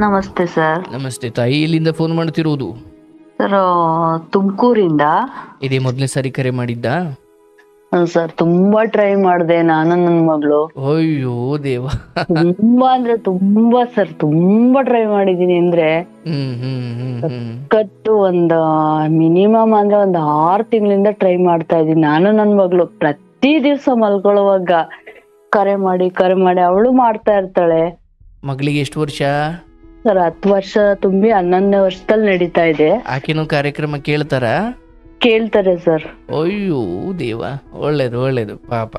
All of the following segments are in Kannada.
ನಮಸ್ತೆ ಸರ್. ನಮಸ್ತೆ ತಾಯಿ, ಇಲ್ಲಿಂದ ಫೋನ್ ಮಾಡ್ತಿರೋದು? ಸರ್, ತುಮಕೂರಿಂದ. ಇದೇ ಮೊದಲನೇ ಸಾರಿ ಕರೆ ಮಾಡಿದ್ದ? ಸರ್, ತುಂಬಾ ಟ್ರೈ ಮಾಡಿದೆ ನಾನು ನನ್ನ ಮಗಳು. ಅಯ್ಯೋ ದೇವ. ತುಂಬಾ ಅಂದ್ರೆ ತುಂಬಾ ಸರ್, ತುಂಬಾ ಟ್ರೈ ಮಾಡಿದೀನಿ ಅಂದ್ರೆ ಕಟ್ಟು ಮಿನಿಮಮ್ ಅಂದ್ರೆ 6 ತಿಂಗಳಿಂದ ಟ್ರೈ ಮಾಡ್ತಾ ಇದೀನಿ ನಾನು ನನ್ನ ಮಗಳು. ಪ್ರತಿ ದಿವ್ಸ ಮಲ್ಕೊಳ್ಳುವಾಗ ಕರೆ ಮಾಡಿ ಅವಳು ಮಾಡ್ತಾ ಇರ್ತಾಳೆ. ಮಗಳಿಗೆ ಎಷ್ಟು ವರ್ಷ? ಸರ್, 10 ವರ್ಷ ತುಂಬಿ 11ನೇ ವರ್ಷದಲ್ಲಿ ನಡೀತಾ ಇದೆ. ಆಕೆನೂ ಕಾರ್ಯಕ್ರಮ ಕೇಳ್ತಾರೆ ಸರ್. ಅಯ್ಯೋ ದೇವ, ಒಳ್ಳೇದು ಪಾಪ.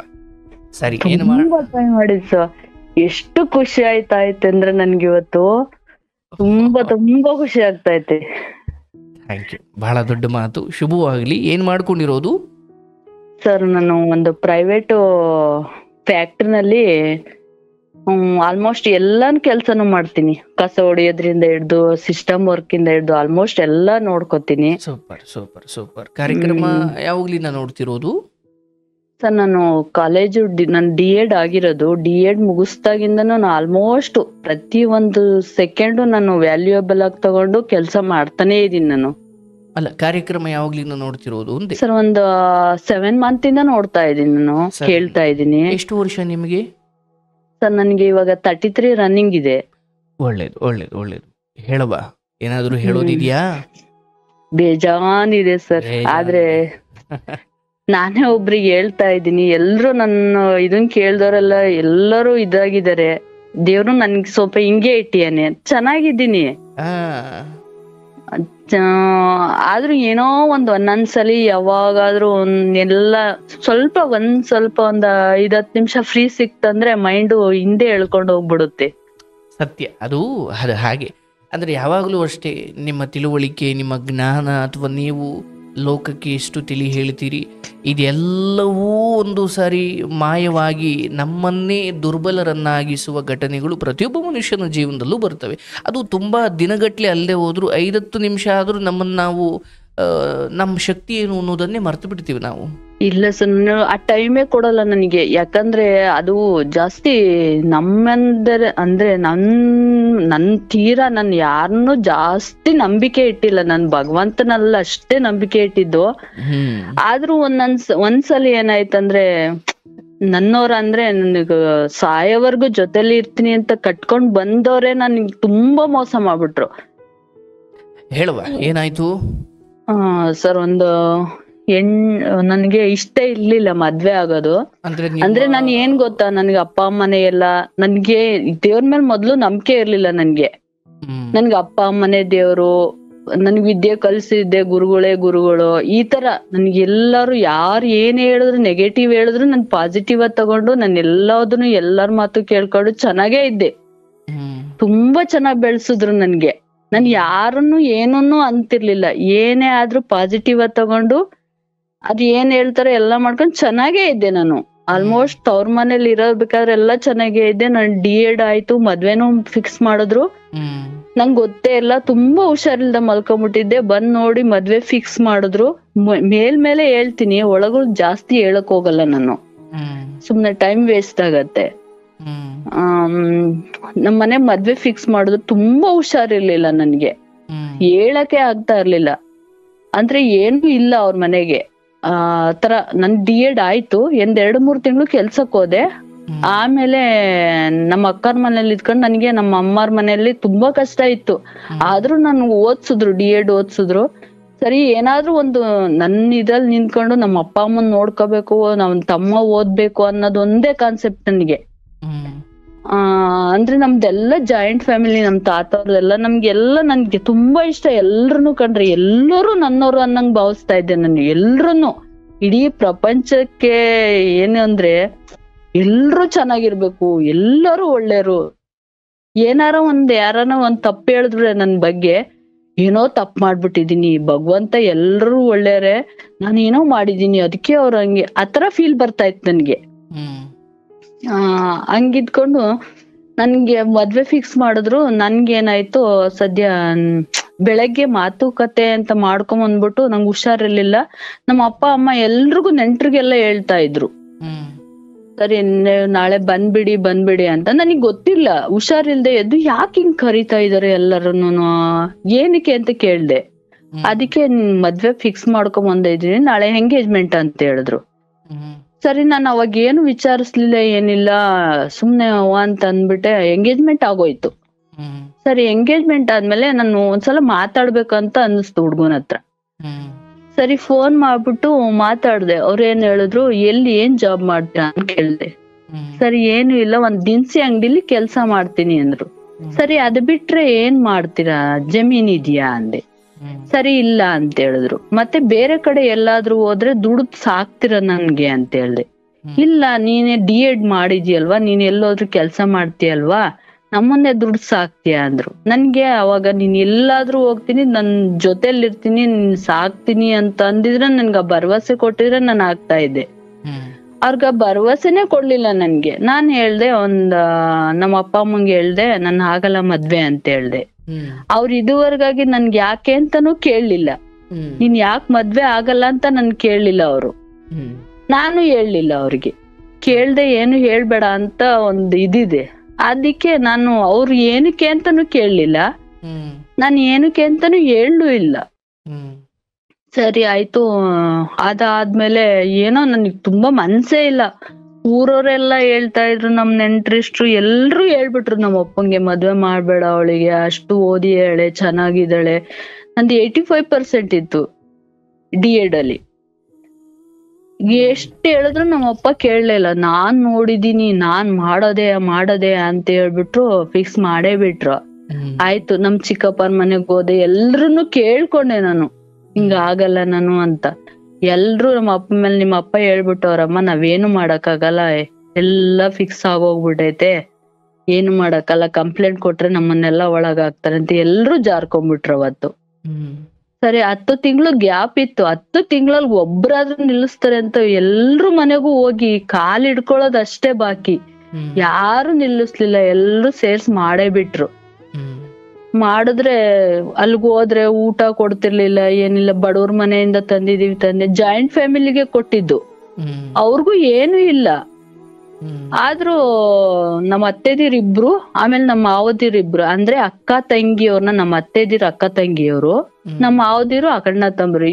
ಸರಿ, ಏನು ಟ್ರೈ ಮಾಡಿದ್ ಸರ್. ಎಷ್ಟು ಖುಷಿ ಅಂದ್ರೆ ನನ್ಗೆ ಇವತ್ತು ತುಂಬಾ ಖುಷಿ ಆಗ್ತೈತೆ. ಥ್ಯಾಂಕ್ ಯು, ಬಹಳ ದೊಡ್ಡ ಮಾತು. ಶುಭವಾಗ್ಲಿ. ಏನ್ ಮಾಡ್ಕೊಂಡಿರೋದು? ಸರ್, ನಾನು ಒಂದು ಪ್ರೈವೇಟ್ ಫ್ಯಾಕ್ಟ್ರಿನಲ್ಲಿ ಆಲ್ಮೋಸ್ಟ್ ಎಲ್ಲಾನು ಕೆಲ್ಸನೂ ಮಾಡ್ತೀನಿ. ಕಸ ಹೊಡಿಯೋದ್ರಿಂದ ಹಿಡ್ದು ಸಿಸ್ಟಮ್ ವರ್ಕ್ ಇಂದ ಹಿಡ್ದು ಆಲ್ಮೋಸ್ಟ್ ಎಲ್ಲಾ ನೋಡ್ಕೋತೀನಿ. ಸೂಪರ್. ಕಾರ್ಯಕ್ರಮ ಯಾವಾಗ್ಲಿಂದ ನೋಡ್ತಿರೋದು? ಸರ್, ನಾನು ಕಾಲೇಜು ನಾನು D.Ed ಆಗಿರೋದು. D.Ed ಮುಗಿಸ್ದಾಗಿಂದ ನಾನು ಆಲ್ಮೋಸ್ಟ್ ಪ್ರತಿ ಒಂದು ಸೆಕೆಂಡು ನಾನು ವ್ಯಾಲ್ಯೂಯಬಲ್ ಆಗಿ ತಗೊಂಡು ಕೆಲಸ ಮಾಡ್ತಾನೆ ಇದೀನಿ ನಾನು. ಅಲ್ಲ, ಕಾರ್ಯಕ್ರಮ ಯಾವಾಗ್ಲಿಂದ ನೋಡ್ತಿರೋದು ಅಂದೆ? ಸರ್, ಒಂದು 7 ಮಂತ್ ಇಂದ ನೋಡ್ತಾ ಇದೀನಿ ನಾನು, ಕೇಳ್ತಾ ಇದೀನಿ. ಎಷ್ಟು ವರ್ಷ ನಿಮಗೆ? ಸರ್, ನನ್ಗೆ ಇವಾಗ 33 ರನ್ನಿಂಗ್ ಇದೆ. ಒಳ್ಳೇದು. ಹೇಳವಾ, ಏನಾದ್ರು ಹೇಳೋದಿದ್ಯಾ? ಬೇಜಾನಿದೆ ಸರ್. ಆದ್ರೆ ನಾನೇ ಒಬ್ರಿಗೆ ಹೇಳ್ತಾ ಇದ್ದೀನಿ. ಎಲ್ರು ನನ್ನ ಇದನ್ ಕೇಳ್ದವ್ರೆಲ್ಲ ಎಲ್ಲರೂ ಇದಾಗಿದ್ದಾರೆ. ದೇವ್ರು ನನ್ಗೆ ಸ್ವಲ್ಪ ಹಿಂಗೆ ಇಟ್ಟಿಯಾನೆ. ಚೆನ್ನಾಗಿದ್ದೀನಿ. ಆದ್ರೂ ಏನೋ ಒಂದೊಂದ್ಸಲಿ ಯಾವಾಗಾದ್ರೂ ಎಲ್ಲ ಸ್ವಲ್ಪ ಒಂದ್ 5-10 ನಿಮಿಷ ಫ್ರೀ ಸಿಕ್ತಂದ್ರೆ ಮೈಂಡು ಹಿಂದೆ ಎಳ್ಕೊಂಡು ಹೋಗ್ಬಿಡುತ್ತೆ. ಸತ್ಯ, ಅದು ಹಾಗೆ. ಅಂದ್ರೆ ಯಾವಾಗಲೂ ಅಷ್ಟೇ, ನಿಮ್ಮ ತಿಳುವಳಿಕೆ, ನಿಮ್ಮ ಜ್ಞಾನ, ಅಥವಾ ನೀವು ಲೋಕಕ್ಕೆ ಎಷ್ಟು ತಿಳಿ ಹೇಳ್ತೀರಿ, ಇದೆಲ್ಲವೂ ಒಂದು ಸಾರಿ ಮಾಯವಾಗಿ ನಮ್ಮನ್ನೇ ದುರ್ಬಲರನ್ನಾಗಿಸುವ ಘಟನೆಗಳು ಪ್ರತಿಯೊಬ್ಬ ಮನುಷ್ಯನ ಜೀವನದಲ್ಲೂ ಬರ್ತವೆ. ಅದು ತುಂಬ ದಿನಗಟ್ಟಲೆ ಅಲ್ಲದೆ ಹೋದ್ರು 5-10 ನಿಮಿಷ ಆದರೂ ನಮ್ಮನ್ನು ನಾವು ನಮ್ಮ ಶಕ್ತಿ ಏನು ಅನ್ನೋದನ್ನೇ ಮರ್ತು ಬಿಡ್ತೀವಿ ನಾವು. ಇಲ್ಲ ಸರ್, ಆ ಟೈಮೇ ಕೊಡಲ್ಲ ನನಗೆ. ಯಾಕಂದ್ರೆ ಅದು ಜಾಸ್ತಿ ಅಂದ್ರೆ ನನ್ ತೀರಾ ನಾನು ಯಾರನ್ನೂ ಜಾಸ್ತಿ ನಂಬಿಕೆ ಇಟ್ಟಿಲ್ಲ. ನನ್ ಭಗವಂತನಲ್ಲ ಅಷ್ಟೇ ನಂಬಿಕೆ ಇಟ್ಟಿದ್ದು. ಆದ್ರೂ ಒಂದ್ಸಲ ಏನಾಯ್ತಂದ್ರೆ, ನನ್ನವ್ರ ಅಂದ್ರೆ ನನಗ ಸಾಯೋವರ್ಗು ಜೊತೆಲಿ ಇರ್ತೀನಿ ಅಂತ ಕಟ್ಕೊಂಡ್ ಬಂದವ್ರೆ ನನ್ಗೆ ತುಂಬಾ ಮೋಸ ಮಾಡ್ಬಿಟ್ರು. ಹೇಳುವ, ಏನಾಯ್ತು? ಸರ್, ನನ್ಗೆ ಇಷ್ಟ ಇರ್ಲಿಲ್ಲ ಮದ್ವೆ ಆಗೋದು. ಅಂದ್ರೆ ನಾನು ಏನ್ ಗೊತ್ತಾ, ನನ್ಗೆ ಅಪ್ಪ ಅಮ್ಮನೆ ಎಲ್ಲ, ನನ್ಗೆ ದೇವ್ರ ಮೇಲೆ ಮೊದ್ಲು ನಂಬಿಕೆ ಇರ್ಲಿಲ್ಲ ನನ್ಗೆ ಅಪ್ಪ ಅಮ್ಮನೆ ದೇವ್ರು, ನನ್ಗೆ ವಿದ್ಯೆ ಕಲ್ಸಿದ್ದೆ ಗುರುಗಳು. ಈ ತರ ನನ್ಗೆ ಎಲ್ಲಾರು ಯಾರು ಏನ್ ಹೇಳಿದ್ರು, ನೆಗೆಟಿವ್ ಹೇಳಿದ್ರು ನನ್ ಪಾಸಿಟಿವ್ ಆಗಿ ತಗೊಂಡು ನಾನು ಎಲ್ಲದನ್ನು ಎಲ್ಲಾರ ಮಾತು ಕೇಳ್ಕೊಂಡು ಚೆನ್ನಾಗೇ ಇದ್ದೆ. ತುಂಬಾ ಚೆನ್ನಾಗ್ ಬೆಳ್ಸಿದ್ರು ನನ್ಗೆ. ನನ್ ಯಾರನ್ನು ಏನನ್ನು ಅಂತಿರ್ಲಿಲ್ಲ. ಏನೇ ಆದ್ರೂ ಪಾಸಿಟಿವ್ ಆಗಿ ತಗೊಂಡು ಅದ್ ಏನ್ ಹೇಳ್ತಾರೆ ಎಲ್ಲಾ ಮಾಡ್ಕೊಂಡ್ ಚೆನ್ನಾಗೇ ಇದ್ದೆ ನಾನು. ಆಲ್ಮೋಸ್ಟ್ ತವ್ರ ಮನೇಲಿ ಇರೋಬೇಕಾದ್ರೆ ಎಲ್ಲಾ ಚೆನ್ನಾಗೇ ಇದ್ದೆ. ನಾನ್ D.Ed ಆಯ್ತು, ಮದ್ವೆನೂ ಫಿಕ್ಸ್ ಮಾಡಿದ್ರು. ನಂಗ್ ಗೊತ್ತೇ ಇಲ್ಲ, ತುಂಬಾ ಹುಷಾರಿಲ್ದ ಮಲ್ಕೊಂಡ್ಬಿಟ್ಟಿದ್ದೆ. ಬಂದ್ ನೋಡಿ ಮದ್ವೆ ಫಿಕ್ಸ್ ಮಾಡಿದ್ರು. ಮೇಲೆ ಹೇಳ್ತೀನಿ, ಒಳಗೂ ಜಾಸ್ತಿ ಹೇಳಕ್ ಹೋಗಲ್ಲ ನಾನು, ಸುಮ್ನೆ ಟೈಮ್ ವೇಸ್ಟ್ ಆಗತ್ತೆ. ನಮ್ಮನೆ ಮದ್ವೆ ಫಿಕ್ಸ್ ಮಾಡಿದ್ರು. ತುಂಬಾ ಹುಷಾರಿರ್ಲಿಲ್ಲ ನನ್ಗೆ, ಹೇಳಕ್ಕೆ ಆಗ್ತಾ ಇರ್ಲಿಲ್ಲ. ಅಂದ್ರೆ ಏನು ಇಲ್ಲ ಅವ್ರ ಮನೆಗೆ. ತರ ನನ್ D.Ed ಆಯ್ತು, 2-3 ತಿಂಗಳು ಕೆಲ್ಸಕ್ ಹೋದೆ. ಆಮೇಲೆ ನಮ್ಮ ಅಕ್ಕರ ಮನೇಲಿ ಇದ್ಕೊಂಡು ನನಗೆ ನಮ್ಮ ಅಮ್ಮರ ಮನೆಯಲ್ಲಿ ತುಂಬಾ ಕಷ್ಟ ಇತ್ತು. ಆದ್ರೂ ನನ್ ಓದ್ಸಿದ್ರು, D.Ed ಓದ್ಸಿದ್ರು. ಸರಿ, ಏನಾದ್ರೂ ಒಂದು ನನ್ನ ಇದ್ರಲ್ಲಿ ನಿಂತ್ಕೊಂಡು ನಮ್ಮ ಅಪ್ಪ ಅಮ್ಮನ್ ನೋಡ್ಕೋಬೇಕು, ನಮ್ ತಮ್ಮ ಓದ್ಬೇಕು ಅನ್ನೋದೊಂದೇ ಕಾನ್ಸೆಪ್ಟ್ ನನಗೆ. ಅಂದ್ರೆ ನಮ್ದೆಲ್ಲ ಜಾಯಿಂಟ್ ಫ್ಯಾಮಿಲಿ, ನಮ್ ತಾತವ್ರದೆಲ್ಲ ನನ್ಗೆ ತುಂಬಾ ಇಷ್ಟ. ಎಲ್ರನ್ನೂ ಕಂಡ್ರೆ ಎಲ್ಲರೂ ನನ್ನವ್ರು ಅನ್ನಂಗ್ ಭಾವಿಸ್ತಾ ಇದ್ದೆ ನಾನು. ಎಲ್ರನ್ನೂ, ಇಡೀ ಪ್ರಪಂಚಕ್ಕೆ ಏನು ಅಂದ್ರೆ ಎಲ್ರೂ ಚೆನ್ನಾಗಿರ್ಬೇಕು, ಎಲ್ಲರೂ ಒಳ್ಳೆಯರು. ಯಾರಾನ ಒಂದ್ ತಪ್ಪು ಹೇಳಿದ್ರೆ ನನ್ ಬಗ್ಗೆ, ಏನೋ ತಪ್ಪು ಮಾಡ್ಬಿಟ್ಟಿದೀನಿ, ಭಗವಂತ ಎಲ್ರೂ ಒಳ್ಳೆಯರೇ, ನಾನೇನೋ ಮಾಡಿದೀನಿ ಅದಕ್ಕೆ ಅವ್ರ ಹಂಗೆ, ಆತರ ಫೀಲ್ ಬರ್ತಾ ಇತ್ತು ನನ್ಗೆ. ಹಂಗಿದ್ಕೊಂಡು ನನ್ಗೆ ಮದ್ವೆ ಫಿಕ್ಸ್ ಮಾಡಿದ್ರು. ನನ್ಗೇನಾಯ್ತು, ಸದ್ಯ ಬೆಳಗ್ಗೆ ಮಾತುಕತೆ ಅಂತ ಮಾಡ್ಕೊಂಡ್ ಬಂದ್ಬಿಟ್ಟು ನಂಗೆ ಹುಷಾರಿರ್ಲಿಲ್ಲ. ನಮ್ಮ ಅಪ್ಪ ಅಮ್ಮ ಎಲ್ರಿಗೂ ನೆಂಟ್ರಿಗೆಲ್ಲ ಹೇಳ್ತಾ ಇದ್ರು. ಸರಿ ನಾಳೆ ಬಂದ್ಬಿಡಿ ಅಂತ ನನಗ್ ಗೊತ್ತಿಲ್ಲ. ಹುಷಾರಿಲ್ದೆ ಎದ್ದು ಯಾಕೆ ಹಿಂಗ್ ಕರೀತಾ ಇದಾರೆ ಎಲ್ಲರೂನು ಏನಕ್ಕೆ ಅಂತ ಕೇಳ್ದೆ. ಅದಕ್ಕೆ ಮದ್ವೆ ಫಿಕ್ಸ್ ಮಾಡ್ಕೊಂಡ್ ಬಂದಿದೀನಿ, ನಾಳೆ ಎಂಗೇಜ್ಮೆಂಟ್ ಅಂತ ಹೇಳಿದ್ರು. ಸರಿ ನಾನು ಅವಾಗ ಏನು ವಿಚಾರಿಸ್ಲಿಲ್ಲ, ಏನಿಲ್ಲ, ಸುಮ್ನೆ ಅಂತ ಅಂದ್ಬಿಟ್ಟೆ. ಎಂಗೇಜ್ಮೆಂಟ್ ಆಗೋಯ್ತು. ಸರಿ ಎಂಗೇಜ್ಮೆಂಟ್ ಆದ್ಮೇಲೆ ನಾನು ಒಂದ್ಸಲ ಮಾತಾಡ್ಬೇಕಂತ ಅನ್ನಿಸ್ತು ಹುಡ್ಗನ ಹತ್ರ. ಸರಿ ಫೋನ್ ಮಾಡ್ಬಿಟ್ಟು ಮಾತಾಡ್ದೆ. ಅವ್ರ ಏನ್ ಹೇಳಿದ್ರು, ಎಲ್ಲಿ ಏನ್ ಜಾಬ್ ಮಾಡ್ತೀರಾ ಅಂತ ಕೇಳ್ದೆ. ಸರಿ ಏನು ಇಲ್ಲ, ಒಂದ್ ದಿನಸಿ ಅಂಗಡಿಲಿ ಕೆಲ್ಸ ಮಾಡ್ತೀನಿ ಅಂದ್ರು. ಸರಿ ಅದ್ ಬಿಟ್ರೆ ಏನ್ ಮಾಡ್ತೀರಾ, ಜಮೀನ್ ಇದೆಯಾ ಅಂದೆ. ಸರಿ ಇಲ್ಲ ಅಂತ ಹೇಳಿದ್ರು. ಮತ್ತೆ ಬೇರೆ ಕಡೆ ಎಲ್ಲಾದ್ರೂ ಹೋದ್ರೆ ದುಡ್ಡು ಸಾಕ್ತಿರ ನನ್ಗೆ ಅಂತ ಹೇಳ್ದೆ. ಇಲ್ಲ ನೀನೆ D.Ed ಮಾಡಿದ್ಯಲ್ವಾ, ನೀನ್ ಎಲ್ಲೋದ್ರು ಕೆಲ್ಸ ಮಾಡ್ತೀಯಲ್ವಾ, ನಮ್ಮನ್ನೇ ದುಡ್ಡು ಸಾಕ್ತೀಯ ಅಂದ್ರು. ನನ್ಗೆ ಅವಾಗ ನೀನ್ ಎಲ್ಲಾದ್ರೂ ಹೋಗ್ತೀನಿ, ನನ್ ಜೊತೆಲಿ ಇರ್ತೀನಿ, ನೀನ್ ಸಾಕ್ತೀನಿ ಅಂತ ಅಂದಿದ್ರೆ ನನ್ಗ ಭರವಸೆ ಕೊಟ್ಟಿದ್ರೆ ನಾನು ಆಗ್ತಾ ಇದ್ದೆ. ಅವ್ರಗ ಭರವಸೆನೆ ಕೊಡ್ಲಿಲ್ಲ ನನ್ಗೆ. ನಾನ್ ಹೇಳ್ದೆ, ನಮ್ಮ ಅಪ್ಪ ಅಮ್ಮಂಗೆ ಹೇಳ್ದೆ, ನನ್ ಆಗಲ್ಲ ಮದ್ವೆ ಅಂತ ಹೇಳ್ದೆ. ಅವ್ರ ಇದುವರೆಗಾಗಿ ನನ್ಗೆ ಯಾಕೆ ಅಂತಾನೂ ಕೇಳಲಿಲ್ಲ. ನೀನ್ ಯಾಕೆ ಮದ್ವೆ ಆಗಲ್ಲ ಅಂತ ನನ್ ಕೇಳಲಿಲ್ಲ ಅವರು. ನಾನು ಹೇಳಲಿಲ್ಲ ಅವ್ರಿಗೆ. ಕೇಳ್ದೆ ಏನು ಹೇಳ್ಬೇಡ ಅಂತ ಒಂದ್ ಇದಿದೆ. ಅದಕ್ಕೆ ನಾನು ಅವ್ರು ಏನಕ್ಕೆ ಅಂತಾನು ಕೇಳಲಿಲ್ಲ, ನಾನು ಏನಕ್ಕೆ ಅಂತಾನು ಹೇಳೂ ಇಲ್ಲ. ಸರಿ ಆಯ್ತು. ಅದಾದ್ಮೇಲೆ ಏನೋ ನನಗ್ ತುಂಬಾ ಮನ್ಸೇ ಇಲ್ಲ. ಊರವ್ರೆಲ್ಲಾ ಹೇಳ್ತಾ ಇದ್ರು, ನಮ್ ನೆಂಟ್ರಿಷ್ಟ್ರು ಎಲ್ರು ಹೇಳ್ಬಿಟ್ರು ನಮ್ಮ ಅಪ್ಪಂಗೆ, ಮದ್ವೆ ಮಾಡ್ಬೇಡ ಅವಳಿಗೆ, ಅಷ್ಟು ಓದಿಯಾಳೆ, ಚೆನ್ನಾಗಿದ್ದಾಳೆ. ನಂದು 85% ಇತ್ತು D.Ed ಅಲ್ಲಿ. ಎಷ್ಟ್ ಹೇಳಿದ್ರು ನಮ್ಮ ಅಪ್ಪ ಕೇಳಲಿಲ್ಲ. ನಾನ್ ನೋಡಿದೀನಿ, ನಾನ್ ಮಾಡೋದೇ ಅಂತ ಹೇಳ್ಬಿಟ್ರು ಫಿಕ್ಸ್ ಮಾಡೇ ಬಿಟ್ರು. ಆಯ್ತು, ನಮ್ ಚಿಕ್ಕಪ್ಪನ ಮನೆಗ್ ಹೋದೆ, ಎಲ್ರುನು ಕೇಳ್ಕೊಂಡೆ ನಾನು, ಹಿಂಗ ಆಗಲ್ಲ ನಾನು ಅಂತ. ಎಲ್ರು ನಮ್ಮ ಅಪ್ಪ ಮೇಲೆ, ನಿಮ್ಮ ಅಪ್ಪ ಹೇಳ್ಬಿಟ್ಟವ್ರಮ್ಮ, ನಾವೇನು ಮಾಡಕ್ಕಾಗಲ್ಲ, ಎಲ್ಲಾ ಫಿಕ್ಸ್ ಆಗೋಗ್ಬಿಟ್ಟೈತೆ, ಏನು ಮಾಡಕ್ಕಲ್ಲ, ಕಂಪ್ಲೇಂಟ್ ಕೊಟ್ರೆ ನಮ್ಮನ್ನೆಲ್ಲಾ ಒಳಗಾಗ್ತಾರೆ ಅಂತ ಎಲ್ರು ಜಾರ್ಕೊಂಡ್ಬಿಟ್ರು ಅವತ್ತು. ಸರಿ 10 ತಿಂಗಳು ಗ್ಯಾಪ್ ಇತ್ತು. 10 ತಿಂಗಳಲ್ಲಿ ಒಬ್ರಾದ್ರೂ ನಿಲ್ಲಿಸ್ತಾರೆ ಅಂತ ಎಲ್ರು ಮನೆಗೂ ಹೋಗಿ ಕಾಲ್ ಹಿಡ್ಕೊಳ್ಳೋದ್ ಅಷ್ಟೇ ಬಾಕಿ. ಯಾರು ನಿಲ್ಲಿಸ್ಲಿಲ್ಲ, ಎಲ್ರು ಸೇರ್ಸ್ ಮಾಡೇ ಬಿಟ್ರು. ಮಾಡಿದ್ರೆ ಅಲ್ಗ್ ಹೋದ್ರೆ ಊಟ ಕೊಡ್ತಿರ್ಲಿಲ್ಲ, ಏನಿಲ್ಲ, ಬಡವ್ರ ಮನೆಯಿಂದ ತಂದೆ ಜಾಯಿಂಟ್ ಫ್ಯಾಮಿಲಿಗೆ ಕೊಟ್ಟಿದ್ದು, ಅವ್ರಿಗೂ ಏನು ಇಲ್ಲ. ಆದ್ರೂ ನಮ್ಮ ಅತ್ತೆದಿರಿಬ್ರು, ಆಮೇಲೆ ನಮ್ಮ ಮಾವದಿರಿಬ್ರು, ಅಂದ್ರೆ ಅಕ್ಕ ತಂಗಿಯವ್ರನ್ನ, ನಮ್ಮ ಅತ್ತೆದಿರು ಅಕ್ಕ ತಂಗಿಯವರು, ನಮ್ಮ ಮಾವದಿರು ಅಣ್ಣ ತಮ್ಮರು,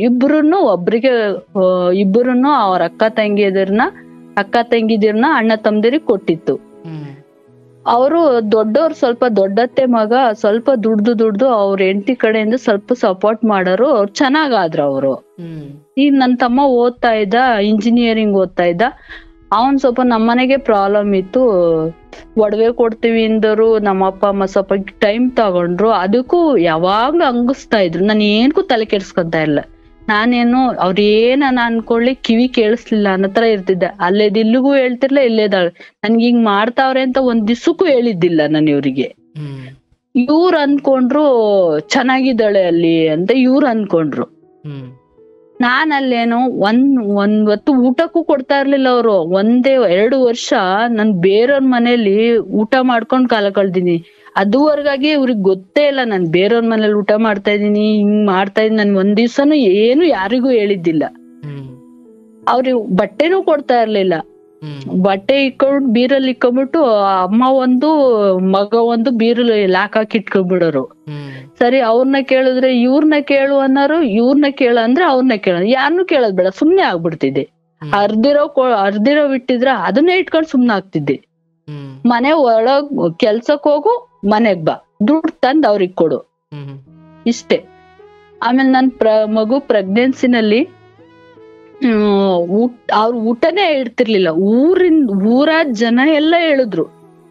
ಇಬ್ರುನು ಅವ್ರ ಅಕ್ಕ ತಂಗಿದಿರ್ನ ಅಣ್ಣ ತಮ್ಮದಿರಿಗೆ ಕೊಟ್ಟಿತ್ತು. ಅವರು ದೊಡ್ಡವ್ರು, ಸ್ವಲ್ಪ ದೊಡ್ಡತ್ತೆ ಮಗ, ಸ್ವಲ್ಪ ದುಡ್ದು ಅವ್ರ ಹೆಂಡತಿ ಕಡೆಯಿಂದ ಸ್ವಲ್ಪ ಸಪೋರ್ಟ್ ಮಾಡೋರು. ಅವ್ರು ಚೆನ್ನಾಗಾದ್ರು ಅವರು. ಈಗ ನನ್ ತಮ್ಮ ಓದ್ತಾ ಇದ್ದ, ಇಂಜಿನಿಯರಿಂಗ್ ಓದ್ತಾ ಇದ್ದ. ಅವನ್ ಸ್ವಲ್ಪ ನಮ್ಮನೆಗೆ ಪ್ರಾಬ್ಲಮ್ ಇತ್ತು, ಒಡವೆ ಕೊಡ್ತೀವಿ ಅಂದರು. ನಮ್ಮ ಅಪ್ಪ ಅಮ್ಮ ಸ್ವಲ್ಪ ಟೈಮ್ ತಗೊಂಡ್ರು. ಅದಕ್ಕೂ ಯಾವಾಗ್ಲೂ ಹಂಗಿಸ್ತಾ ಇದ್ರು. ನಾನು ಏನಕ್ಕೂ ತಲೆ ಕೆಡ್ಸ್ಕೊಂತ ಇಲ್ಲ. ನಾನೇನು ಅವ್ರೇನ ಅನ್ಕೊಳ್ಳಿ ಕಿವಿ ಕೇಳಿಸ್ಲಿಲ್ಲ ಅನ್ನೋ ತರ ಇರ್ತಿದ್ದೆ. ಅಲ್ಲೇದ್ ಇಲ್ಲಿಗೂ ಹೇಳ್ತಿರ್ಲ, ಇಲ್ಲೇದಾಳ ನನ್ಗೆ ಹಿಂಗ್ ಮಾಡ್ತಾವ್ರೆ ಅಂತ ಒಂದ್ ದಿವ್ಸಕ್ಕೂ ಹೇಳಿದ್ದಿಲ್ಲ ನಾನು ಇವ್ರಿಗೆ. ಇವ್ರು ಅನ್ಕೊಂಡ್ರು ಚೆನ್ನಾಗಿದ್ದಾಳೆ ಅಲ್ಲಿ ಅಂತ ಇವ್ರು ಅನ್ಕೊಂಡ್ರು. ನಾನ್ ಅಲ್ಲೇನು ಒಂದ್ ಹೊತ್ತು ಊಟಕ್ಕೂ ಕೊಡ್ತಾ ಇರ್ಲಿಲ್ಲ ಅವ್ರು. 1-2 ವರ್ಷ ನನ್ ಬೇರೆಯವ್ರ ಮನೇಲಿ ಊಟ ಮಾಡ್ಕೊಂಡ್ ಕಾಲ ಕಳ್ದೀನಿ. ಅದುವರೆಗಾಗಿ ಇವ್ರಿಗೆ ಗೊತ್ತೇ ಇಲ್ಲ ನಾನ್ ಬೇರೆಯವ್ರ ಮನೇಲಿ ಊಟ ಮಾಡ್ತಾ ಇದೀನಿ, ಹಿಂಗ್ ಮಾಡ್ತಾ ಇದೀನಿ. ನನ್ ಒಂದ್ ದಿವ್ಸನು ಏನು ಯಾರಿಗೂ ಹೇಳಿದ್ದಿಲ್ಲ. ಅವ್ರಿಗೆ ಬಟ್ಟೆನೂ ಕೊಡ್ತಾ ಇರ್ಲಿಲ್ಲ. ಬಟ್ಟೆ ಇಕ್ಕೊಂಡ್ ಬೀರಲ್ಲಿ ಇಕ್ಕೊಂಡ್ಬಿಟ್ಟು ಅಮ್ಮ ಒಂದು ಮಗ ಒಂದು ಬೀರಲ್ಲಿ ಲಾಕ್ ಹಾಕಿ ಇಟ್ಕೊಂಡ್ಬಿಡೋರು. ಸರಿ ಅವ್ರನ್ನ ಕೇಳಿದ್ರೆ ಇವ್ರನ್ನ ಕೇಳು ಅನ್ನೋರು, ಇವ್ರನ್ನ ಕೇಳ ಅಂದ್ರೆ ಅವ್ರನ್ನ ಕೇಳ, ಯಾರನ್ನೂ ಕೇಳೋದ್ ಬೇಡ, ಸುಮ್ನೆ ಆಗ್ಬಿಡ್ತಿದ್ದೆ. ಅರ್ದಿರೋ ಬಿಟ್ಟಿದ್ರ ಅದನ್ನೇ ಇಟ್ಕೊಂಡ್ ಸುಮ್ನೆ ಆಗ್ತಿದ್ದೆ. ಮನೆ ಒಳಗ್ ಕೆಲ್ಸಕ್ ಹೋಗು, ಮನೆಗ್ ಬಾ, ದುಡ್ಡು ತಂದ್ ಅವ್ರಿಗ್ ಕೊಡು, ಇಷ್ಟೇ. ಆಮೇಲೆ ನನ್ ಮಗು ಪ್ರೆಗ್ನೆನ್ಸಿನಲ್ಲಿ ಅವ್ರ ಊಟನೇ ಇಡ್ತಿರ್ಲಿಲ್ಲ. ಊರಾದ್ ಜನ ಎಲ್ಲ ಹೇಳಿದ್ರು,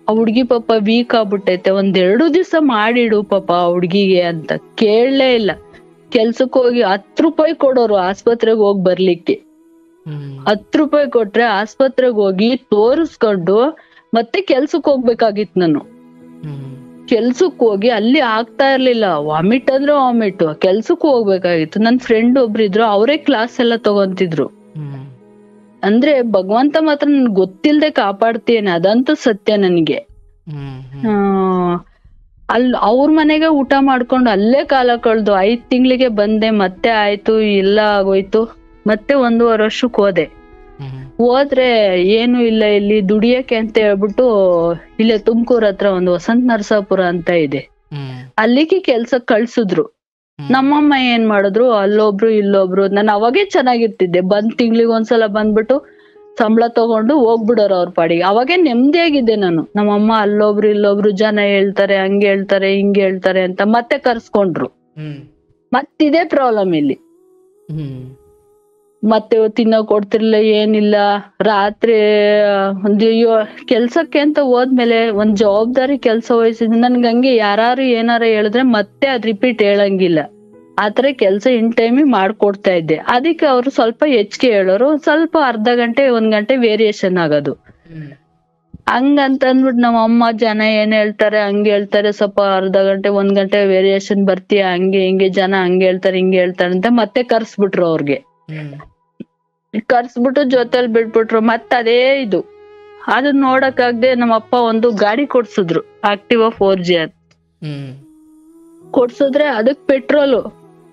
ಆ ಹುಡ್ಗಿ ಪಾಪ ವೀಕ್ ಆಗ್ಬಿಟ್ಟೈತೆ, 1-2 ದಿವ್ಸ ಮಾಡಿಡು ಪಾಪ ಹುಡ್ಗಿಗೆ ಅಂತ. ಕೇಳಲೇ ಇಲ್ಲ. ಕೆಲ್ಸಕ್ ಹೋಗಿ 10 ರೂಪಾಯಿ ಕೊಡೋರು ಆಸ್ಪತ್ರೆಗೆ ಹೋಗಿ ಬರ್ಲಿಕ್ಕೆ. 10 ರೂಪಾಯಿ ಕೊಟ್ರೆ ಆಸ್ಪತ್ರೆಗೆ ಹೋಗಿ ತೋರಿಸ್ಕೊಂಡು ಮತ್ತೆ ಕೆಲ್ಸಕ್ ಹೋಗ್ಬೇಕಾಗಿತ್ತು ನಾನು. ಕೆಲ್ಸಕ್ ಹೋಗಿ ಅಲ್ಲಿ ಆಗ್ತಾ ಇರ್ಲಿಲ್ಲ, ವಾಮಿಟ್ ಅಂದ್ರೆ ವಾಮಿಟ್, ಕೆಲ್ಸಕ್ ಹೋಗ್ಬೇಕಾಗಿತ್ತು. ನನ್ ಫ್ರೆಂಡ್ ಒಬ್ರಿದ್ರು, ಅವರೇ ಕ್ಲಾಸ್ ಎಲ್ಲ ತಗೊಂತಿದ್ರು. ಅಂದ್ರೆ ಭಗವಂತ ಮಾತ್ರ ನನ್ ಗೊತ್ತಿಲ್ದೆ ಕಾಪಾಡ್ತೇನೆ, ಅದಂತೂ ಸತ್ಯ ನನ್ಗೆ. ಅವ್ರ ಮನೆಗೆ ಊಟ ಮಾಡ್ಕೊಂಡು ಅಲ್ಲೇ ಕಾಲ ಕಳ್ದು 5 ತಿಂಗಳಿಗೆ ಬಂದೆ. ಮತ್ತೆ ಆಯ್ತು, ಇಲ್ಲ ಆಗೋಯ್ತು. ಮತ್ತೆ 1.5 ವರ್ಷಕ್ ಹೋದೆ. ಹೋದ್ರೆ ಏನು ಇಲ್ಲ ಇಲ್ಲಿ ದುಡಿಯಕ್ಕೆ ಅಂತ ಹೇಳ್ಬಿಟ್ಟು ಇಲ್ಲೇ ತುಮಕೂರ್ ಹತ್ರ ಒಂದು ವಸಂತ ನರಸಾಪುರ ಅಂತ ಇದೆ, ಅಲ್ಲಿಗೆ ಕೆಲ್ಸಕ್ ಕಳ್ಸಿದ್ರು. ನಮ್ಮಮ್ಮ ಏನ್ ಮಾಡಿದ್ರು, ಅಲ್ಲೊಬ್ರು ಇಲ್ಲೊಬ್ರು. ನಾನು ಅವಾಗೇ ಚೆನ್ನಾಗಿರ್ತಿದ್ದೆ, ತಿಂಗ್ಳಿಗೆ ಒಂದ್ಸಲ ಬಂದ್ಬಿಟ್ಟು ಸಂಬಳ ತಗೊಂಡು ಹೋಗ್ಬಿಡೋರು ಅವ್ರ ಪಾಡಿಗೆ. ಅವಾಗೇ ನೆಮ್ಮದಿಯಾಗಿದ್ದೆ ನಾನು. ನಮ್ಮಮ್ಮ ಅಲ್ಲೊಬ್ರು ಇಲ್ಲೊಬ್ರು ಜನ ಹೇಳ್ತಾರೆ, ಹಂಗೆ ಹೇಳ್ತಾರೆ ಹಿಂಗೆ ಹೇಳ್ತಾರೆ ಅಂತ ಮತ್ತೆ ಕರ್ಸ್ಕೊಂಡ್ರು. ಮತ್ತಿದೇ ಪ್ರಾಬ್ಲಮ್ ಇಲ್ಲಿ. ಮತ್ತೆ ತಿನ್ನೋಕ್ ಕೊಡ್ತಿರ್ಲಿಲ್ಲ, ಏನಿಲ್ಲ. ರಾತ್ರಿ ಒಂದು ಕೆಲ್ಸಕ್ಕೆ ಅಂತ ಹೋದ್ಮೇಲೆ ಒಂದ್ ಜವಾಬ್ದಾರಿ ಕೆಲ್ಸ ವಹಿಸಿದ್ ನನ್ಗೆ ಹಂಗೆ ಯಾರು ಏನಾರ ಹೇಳಿದ್ರೆ ಮತ್ತೆ ಅದ್ ರಿಪೀಟ್ ಹೇಳಂಗಿಲ್ಲ. ಆತರ ಕೆಲ್ಸ ಇನ್ ಟೈಮಿಗೆ ಮಾಡ್ಕೊಡ್ತಾ ಇದ್ದೆ. ಅದಕ್ಕೆ ಅವ್ರು ಸ್ವಲ್ಪ ಹೆಚ್ಚಿಗೆ ಹೇಳೋರು, ಸ್ವಲ್ಪ ಅರ್ಧ ಗಂಟೆ 1 ಗಂಟೆ ವೇರಿಯೇಷನ್ ಆಗೋದು. ಹಂಗಂತ ಅಂದ್ಬಿಟ್ಟು ನಮ್ಮ ಅಮ್ಮ ಜನ ಏನ್ ಹೇಳ್ತಾರೆ ಹಂಗೆ ಹೇಳ್ತಾರೆ, ಸ್ವಲ್ಪ ಅರ್ಧ ಗಂಟೆ 1 ಗಂಟೆ ವೇರಿಯೇಷನ್ ಬರ್ತೀಯ ಹಂಗೆ ಹಿಂಗೆ, ಜನ ಹಂಗೆ ಹೇಳ್ತಾರೆ ಹಿಂಗೆ ಹೇಳ್ತಾರೆ ಅಂತ ಮತ್ತೆ ಕರ್ಸ್ಬಿಟ್ರು ಅವ್ರಿಗೆ. ಕರ್ಸ್ಬಿಟ್ಟು ಜೊತೆಲಿ ಬಿಟ್ಬಿಟ್ರು. ಮತ್ತ ಅದೇ ಇದು ಅದನ್ನ ನೋಡಕ್ಕಾಗ್ದೆ ನಮ್ಮ ಅಪ್ಪ ಒಂದು ಗಾಡಿ ಕೊಡ್ಸಿದ್ರು, ಆಕ್ಟಿವಾ 4G ಅಂತ ಕೊಡ್ಸಿದ್ರೆ ಅದಕ್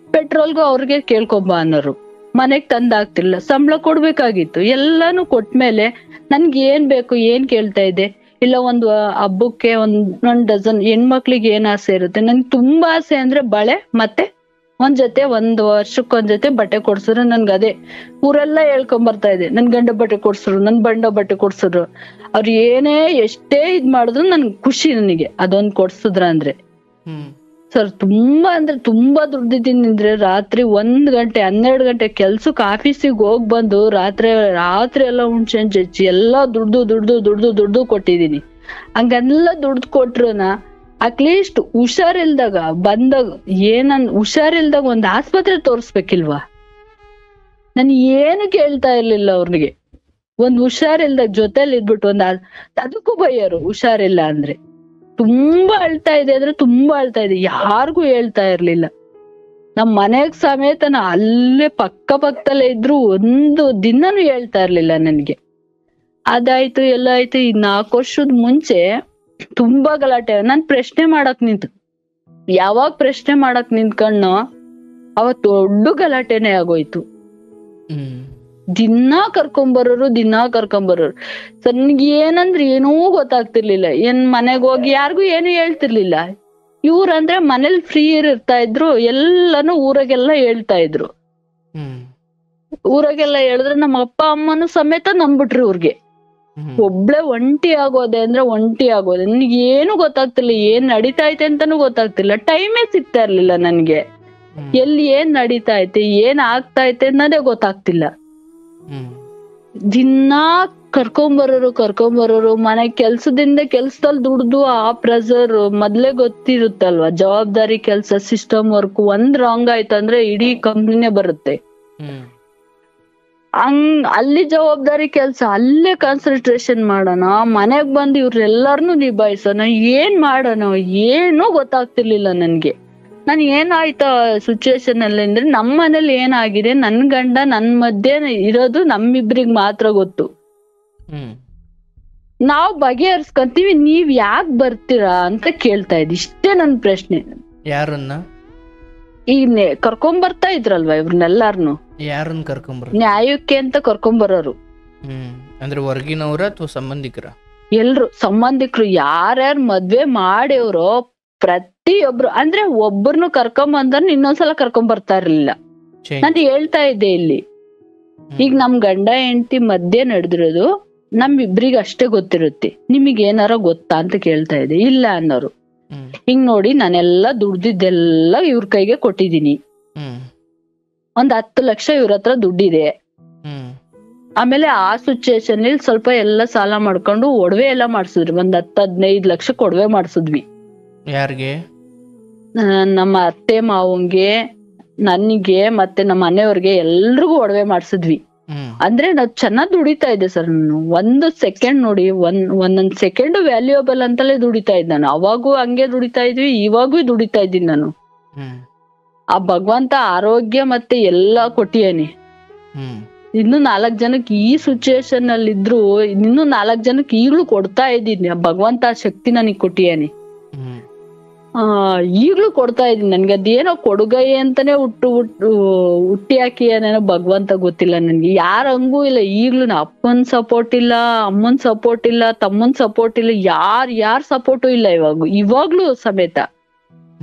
ಪೆಟ್ರೋಲ್ಗೂ ಅವ್ರಿಗೆ ಕೇಳ್ಕೊಂಬ ಅನ್ನೋರು. ಮನೆಗ್ ತಂದಾಗ್ತಿಲ್ಲ, ಸಂಬಳ ಕೊಡ್ಬೇಕಾಗಿತ್ತು. ಎಲ್ಲಾನು ಕೊಟ್ಮೇಲೆ ನನ್ಗೆ ಏನ್ ಬೇಕು ಏನ್ ಕೇಳ್ತಾ ಇದ್ದೆ. ಇಲ್ಲ ಒಂದು ಹಬ್ಬಕ್ಕೆ ಒಂದ್ ಡಜನ್ ಹೆಣ್ಮಕ್ಳಿಗೆ ಏನ್ ಆಸೆ ಇರುತ್ತೆ, ನನ್ಗೆ ತುಂಬಾ ಆಸೆ ಅಂದ್ರೆ ಬಳೆ ಮತ್ತೆ ಒಂದ್ ವರ್ಷಕ್ಕೊಂದ್ ಜೊತೆ ಬಟ್ಟೆ ಕೊಡ್ಸಿದ್ರು. ನನ್ಗೆ ಅದೇ ಊರೆಲ್ಲ ಹೇಳ್ಕೊಂಡ್ ಬರ್ತಾ ಇದೆ, ನನ್ ಗಂಡ ಬಟ್ಟೆ ಕೊಡ್ಸಿದ್ರು, ನನ್ ಬಂಡ ಬಟ್ಟೆ ಕೊಡ್ಸಿದ್ರು. ಅವ್ರು ಏನೇ ಎಷ್ಟೇ ಇದ್ ಮಾಡಿದ್ರು ನನ್ಗೆ ಖುಷಿ. ನನಗೆ ಅದೊಂದ್ ಕೊಡ್ಸಿದ್ರ ಅಂದ್ರೆ ಸರ್ ತುಂಬಾ ಅಂದ್ರೆ ತುಂಬಾ ದುಡ್ದಿದ್ದೀನಿ. ಅಂದ್ರೆ ರಾತ್ರಿ 1 ಗಂಟೆ 12 ಗಂಟೆ ಕೆಲ್ಸಕ್ಕೆ ಆಫೀಸಿಗೆ ಹೋಗ್ ಬಂದು ರಾತ್ರಿ ಎಲ್ಲ ಹುಣ್ಸೆಹಣ್ಣು ಚಚ್ಚಿ ಎಲ್ಲಾ ದುಡ್ದು ಕೊಟ್ಟಿದೀನಿ. ಹಂಗೆಲ್ಲ ದುಡ್ದು ಕೊಟ್ರುನ ಅಟ್ಲೀಸ್ಟ್ ಹುಷಾರಿಲ್ದಾಗ ಬಂದಾಗ ಹುಷಾರಿಲ್ದಾಗ ಒಂದ್ ಆಸ್ಪತ್ರೆ ತೋರ್ಸ್ಬೇಕಿಲ್ವಾ? ನಾನು ಏನು ಕೇಳ್ತಾ ಇರ್ಲಿಲ್ಲ ಅವ್ರಿಗೆ. ಒಂದ್ ಹುಷಾರಿಲ್ದಾಗ ಜೊತೆಲಿ ಇದ್ಬಿಟ್ಟು ಅದಕ್ಕೂ ಬೈಯೋರು ಹುಷಾರಿಲ್ಲ ಅಂದ್ರೆ. ತುಂಬಾ ಅಳ್ತಾ ಇದೆ ಅಂದ್ರೆ ತುಂಬಾ ಅಳ್ತಾ ಇದೆ, ಯಾರಿಗೂ ಹೇಳ್ತಾ ಇರ್ಲಿಲ್ಲ. ನಮ್ ಮನೆಗ್ ಸಮೇತ ಅಲ್ಲೇ ಪಕ್ಕದಲ್ಲೇ ಇದ್ರು ಒಂದು ದಿನನೂ ಹೇಳ್ತಾ ಇರ್ಲಿಲ್ಲ ನನ್ಗೆ. ಅದಾಯ್ತು ಎಲ್ಲ ಆಯ್ತು. ಈ 4 ವರ್ಷದ ಮುಂಚೆ ತುಂಬಾ ಗಲಾಟೆ. ನಾನ್ ಪ್ರಶ್ನೆ ಮಾಡಕ್ ಯಾವಾಗ ಪ್ರಶ್ನೆ ಮಾಡಕ್ ನಿಂತ್ಕಣ್ಣೋ ಅವತ್ ದೊಡ್ಡ ಗಲಾಟೆನೆ ಆಗೋಯ್ತು. ದಿನಾ ಕರ್ಕೊಂಬರೋರು ಸರ್ ನನ್ಗೆ ಏನಂದ್ರೆ ಏನೂ ಗೊತ್ತಾಗ್ತಿರ್ಲಿಲ್ಲ. ಮನೆಗ್ ಹೋಗಿ ಯಾರಿಗೂ ಏನು ಹೇಳ್ತಿರ್ಲಿಲ್ಲ. ಇವ್ರಂದ್ರೆ ಮನೇಲಿ ಫ್ರೀ ಇರ್ತಾ ಇದ್ರು, ಎಲ್ಲಾನು ಊರಾಗೆಲ್ಲ ಹೇಳ್ತಾ ಇದ್ರು. ಊರಾಗೆಲ್ಲ ಹೇಳಿದ್ರೆ ನಮ್ಮ ಅಪ್ಪ ಅಮ್ಮನು ಸಮೇತ ನಂಬಿಟ್ರು ಇವ್ರಿಗೆ. ಒಬ್ಳೆ ಒಂಟಿ ಆಗೋದೆ ನನಗೆ ಏನು ಗೊತ್ತಾಗ್ತಿರ್ಲಿಲ್ಲ, ಏನ್ ನಡೀತಾ ಐತೆ ಅಂತಾನು ಗೊತ್ತಾಗ್ತಿಲ್ಲ. ಟೈಮೇ ಸಿಗ್ತಾ ಇರ್ಲಿಲ್ಲ ನನ್ಗೆ. ಎಲ್ಲಿ ಏನ್ ನಡೀತಾ ಐತೆ ಏನ್ ಆಗ್ತಾ ಐತೆ ಅನ್ನೋದೇ ಗೊತ್ತಾಗ್ತಿಲ್ಲ. ದಿನಾ ಕರ್ಕೊಂಬರೋರು ಮನೆ ಕೆಲ್ಸದಲ್ಲಿ ದುಡ್ದು ಆ ಪ್ರೆಸರ್ ಮೊದ್ಲೇ ಗೊತ್ತಿರುತ್ತಲ್ವಾ. ಜವಾಬ್ದಾರಿ ಕೆಲ್ಸ, ಸಿಸ್ಟಮ್ ವರ್ಕ್ ಒಂದ್ ರಾಂಗ್ ಆಯ್ತಂದ್ರೆ ಇಡೀ ಕಂಪ್ನಿನೇ ಬರುತ್ತೆ. ಅಲ್ಲಿ ಜವಾಬ್ದಾರಿ ಕೆಲ್ಸ, ಅಲ್ಲೇ ಕಾನ್ಸಂಟ್ರೇಷನ್ ಮಾಡೋಣ, ಮನೆಗ್ ಬಂದು ಇವ್ರೆಲ್ಲಾರ್ನು ನಿಭಾಯಿಸೋಣ, ಏನ್ ಮಾಡೋಣ ಏನೂ ಗೊತ್ತಾಗ್ತಿರ್ಲಿಲ್ಲ ನನ್ಗೆ. ನಾನು ಏನಾಯ್ತ ಸಿಚುವೇಶನ್ ಅಲ್ಲಿ ಅಂದ್ರೆ ನಮ್ ಮನೇಲಿ ಏನಾಗಿದೆ, ನನ್ ಗಂಡ ನನ್ ಮಧ್ಯೆ ಇರೋದು ನಮ್ಮಿಬ್ರಿಗ್ ಮಾತ್ರ ಗೊತ್ತು. ನಾವ್ ಬಗೆಹರಿಸ್ಕೊಂತೀವಿ, ನೀವ್ ಯಾಕ್ ಬರ್ತೀರಾ ಅಂತ ಕೇಳ್ತಾ ಇದ್ದಿ. ಇಷ್ಟೇ ನನ್ ಪ್ರಶ್ನೆ. ಯಾರನ್ನ ಈಗ ಕರ್ಕೊಂಬರ್ತಾ ಇದ್ರಲ್ವಾ ಇವ್ರನ್ನೆಲ್ಲಾರ್ನು, ಯಾರನ್ನ ನ್ಯಾಯಕ್ಕೆ ಅಂತ ಕರ್ಕೊಂಬರೋರು. ಅಂದ್ರೆ ಹೊರಗಿನವ್ರ ಅಥವಾ ಸಂಬಂಧಿಕರ? ಎಲ್ರು ಸಂಬಂಧಿಕರು. ಯಾರ್ಯಾರು ಮದ್ವೆ ಮಾಡ್ಯವ್ರೋ ಪ್ರತಿಯೊಬ್ರು. ಅಂದ್ರೆ ಒಬ್ಬರನ್ನು ಕರ್ಕೊಂಬಂದ್ರ ಇನ್ನೊಂದ್ಸಲ ಕರ್ಕೊಂಬರ್ತಾ ಇರ್ಲಿಲ್ಲ. ನಾನು ಹೇಳ್ತಾ ಇದ್ದೆ ಇಲ್ಲಿ, ಈಗ ನಮ್ ಗಂಡ ಹೆಂಡತಿ ಮಧ್ಯೆ ನಡೆದಿರೋದು ನಮ್ಮಿಬ್ರಿಗೆ ಅಷ್ಟೇ ಗೊತ್ತಿರುತ್ತೆ, ನಿಮಗ್ ಏನಾರ ಗೊತ್ತಾ ಅಂತ ಕೇಳ್ತಾ ಇದ್ದೆ. ಇಲ್ಲ ಅನ್ನೋರು. ಹಿಂಗ್ ನೋಡಿ ನಾನೆಲ್ಲಾ ದುಡ್ದಿದ್ದೆಲ್ಲ ಇವ್ರ ಕೈಗೆ ಕೊಟ್ಟಿದೀನಿ. ಒಂದ್ 10 ಲಕ್ಷ ಇವ್ರ ಹತ್ರ ದುಡ್ಡಿದೆ. ಆಮೇಲೆ ಆ ಸಿಚುಯೇಷನ್ ಅಲ್ಲಿ ಸ್ವಲ್ಪ ಎಲ್ಲ ಸಾಲ ಮಾಡ್ಕೊಂಡು ಒಡವೆ ಎಲ್ಲ ಮಾಡ್ಸಿದ್ರಿ. ಒಂದ್ 10-15 ಲಕ್ಷಕ್ಕೆ ಒಡವೆ ಮಾಡ್ಸಿದ್ವಿ. ಯಾರಿಗೆ? ನಮ್ಮ ಅತ್ತೆ ಮಾವಂಗೆ, ನನಗೆ ಮತ್ತೆ ನಮ್ಮ ಮನೆಯವ್ರಿಗೆ ಎಲ್ರಿಗೂ ಒಡವೆ ಮಾಡ್ಸಿದ್ವಿ. ಅಂದ್ರೆ ನಾವ್ ಚೆನ್ನಾಗ್ ದುಡಿತಾ ಇದ್ದೆ ಸರ್. ನಾನು 1 ಸೆಕೆಂಡ್ ನೋಡಿ, ಒಂದೊಂದ್ ಸೆಕೆಂಡ್ ವ್ಯಾಲ್ಯೂಯಬಲ್ ಅಂತಲೇ ದುಡಿತಾ ಇದ್ದೆ ನಾನು. ಅವಾಗೂ ಹಂಗೆ ದುಡಿತಾ ಇದ್ವಿ, ಇವಾಗೂ ದುಡಿತಾ ಇದ್ದೀನಿ ನಾನು. ಆ ಭಗವಂತ ಆರೋಗ್ಯ ಮತ್ತೆ ಎಲ್ಲಾ ಕೊಟ್ಟಿಯೇನಿ. ಇನ್ನು 4 ಜನಕ್ಕೆ ಈ ಸಿಚುಯೇಷನ್ ಅಲ್ಲಿ ಇದ್ರು ಇನ್ನು 4 ಜನಕ್ಕೆ ಈಗ್ಲೂ ಕೊಡ್ತಾ ಇದ್ದೀನಿ. ಭಗವಂತ ಆ ಶಕ್ತಿ ನನಗ್ ಕೊಟ್ಟಿಯೇನಿ. ಈಗ್ಲೂ ಕೊಡ್ತಾ ಇದೀನಿ. ನನ್ಗೆ ಅದೇನೋ ಕೊಡುಗೈ ಅಂತಾನೆ ಹುಟ್ಟಿ ಹಾಕಿ ಏನೇನೋ ಭಗವಂತ ಗೊತ್ತಿಲ್ಲ ನನ್ಗೆ. ಯಾರ ಹಂಗೂ ಇಲ್ಲ ಈಗ್ಲೂ. ಅಪ್ಪನ್ ಸಪೋರ್ಟ್ ಇಲ್ಲ, ಅಮ್ಮನ್ ಸಪೋರ್ಟ್ ಇಲ್ಲ, ತಮ್ಮನ್ ಸಪೋರ್ಟ್ ಇಲ್ಲ, ಯಾರ್ ಸಪೋರ್ಟು ಇಲ್ಲ ಇವಾಗ್ಲೂ ಸಮೇತ.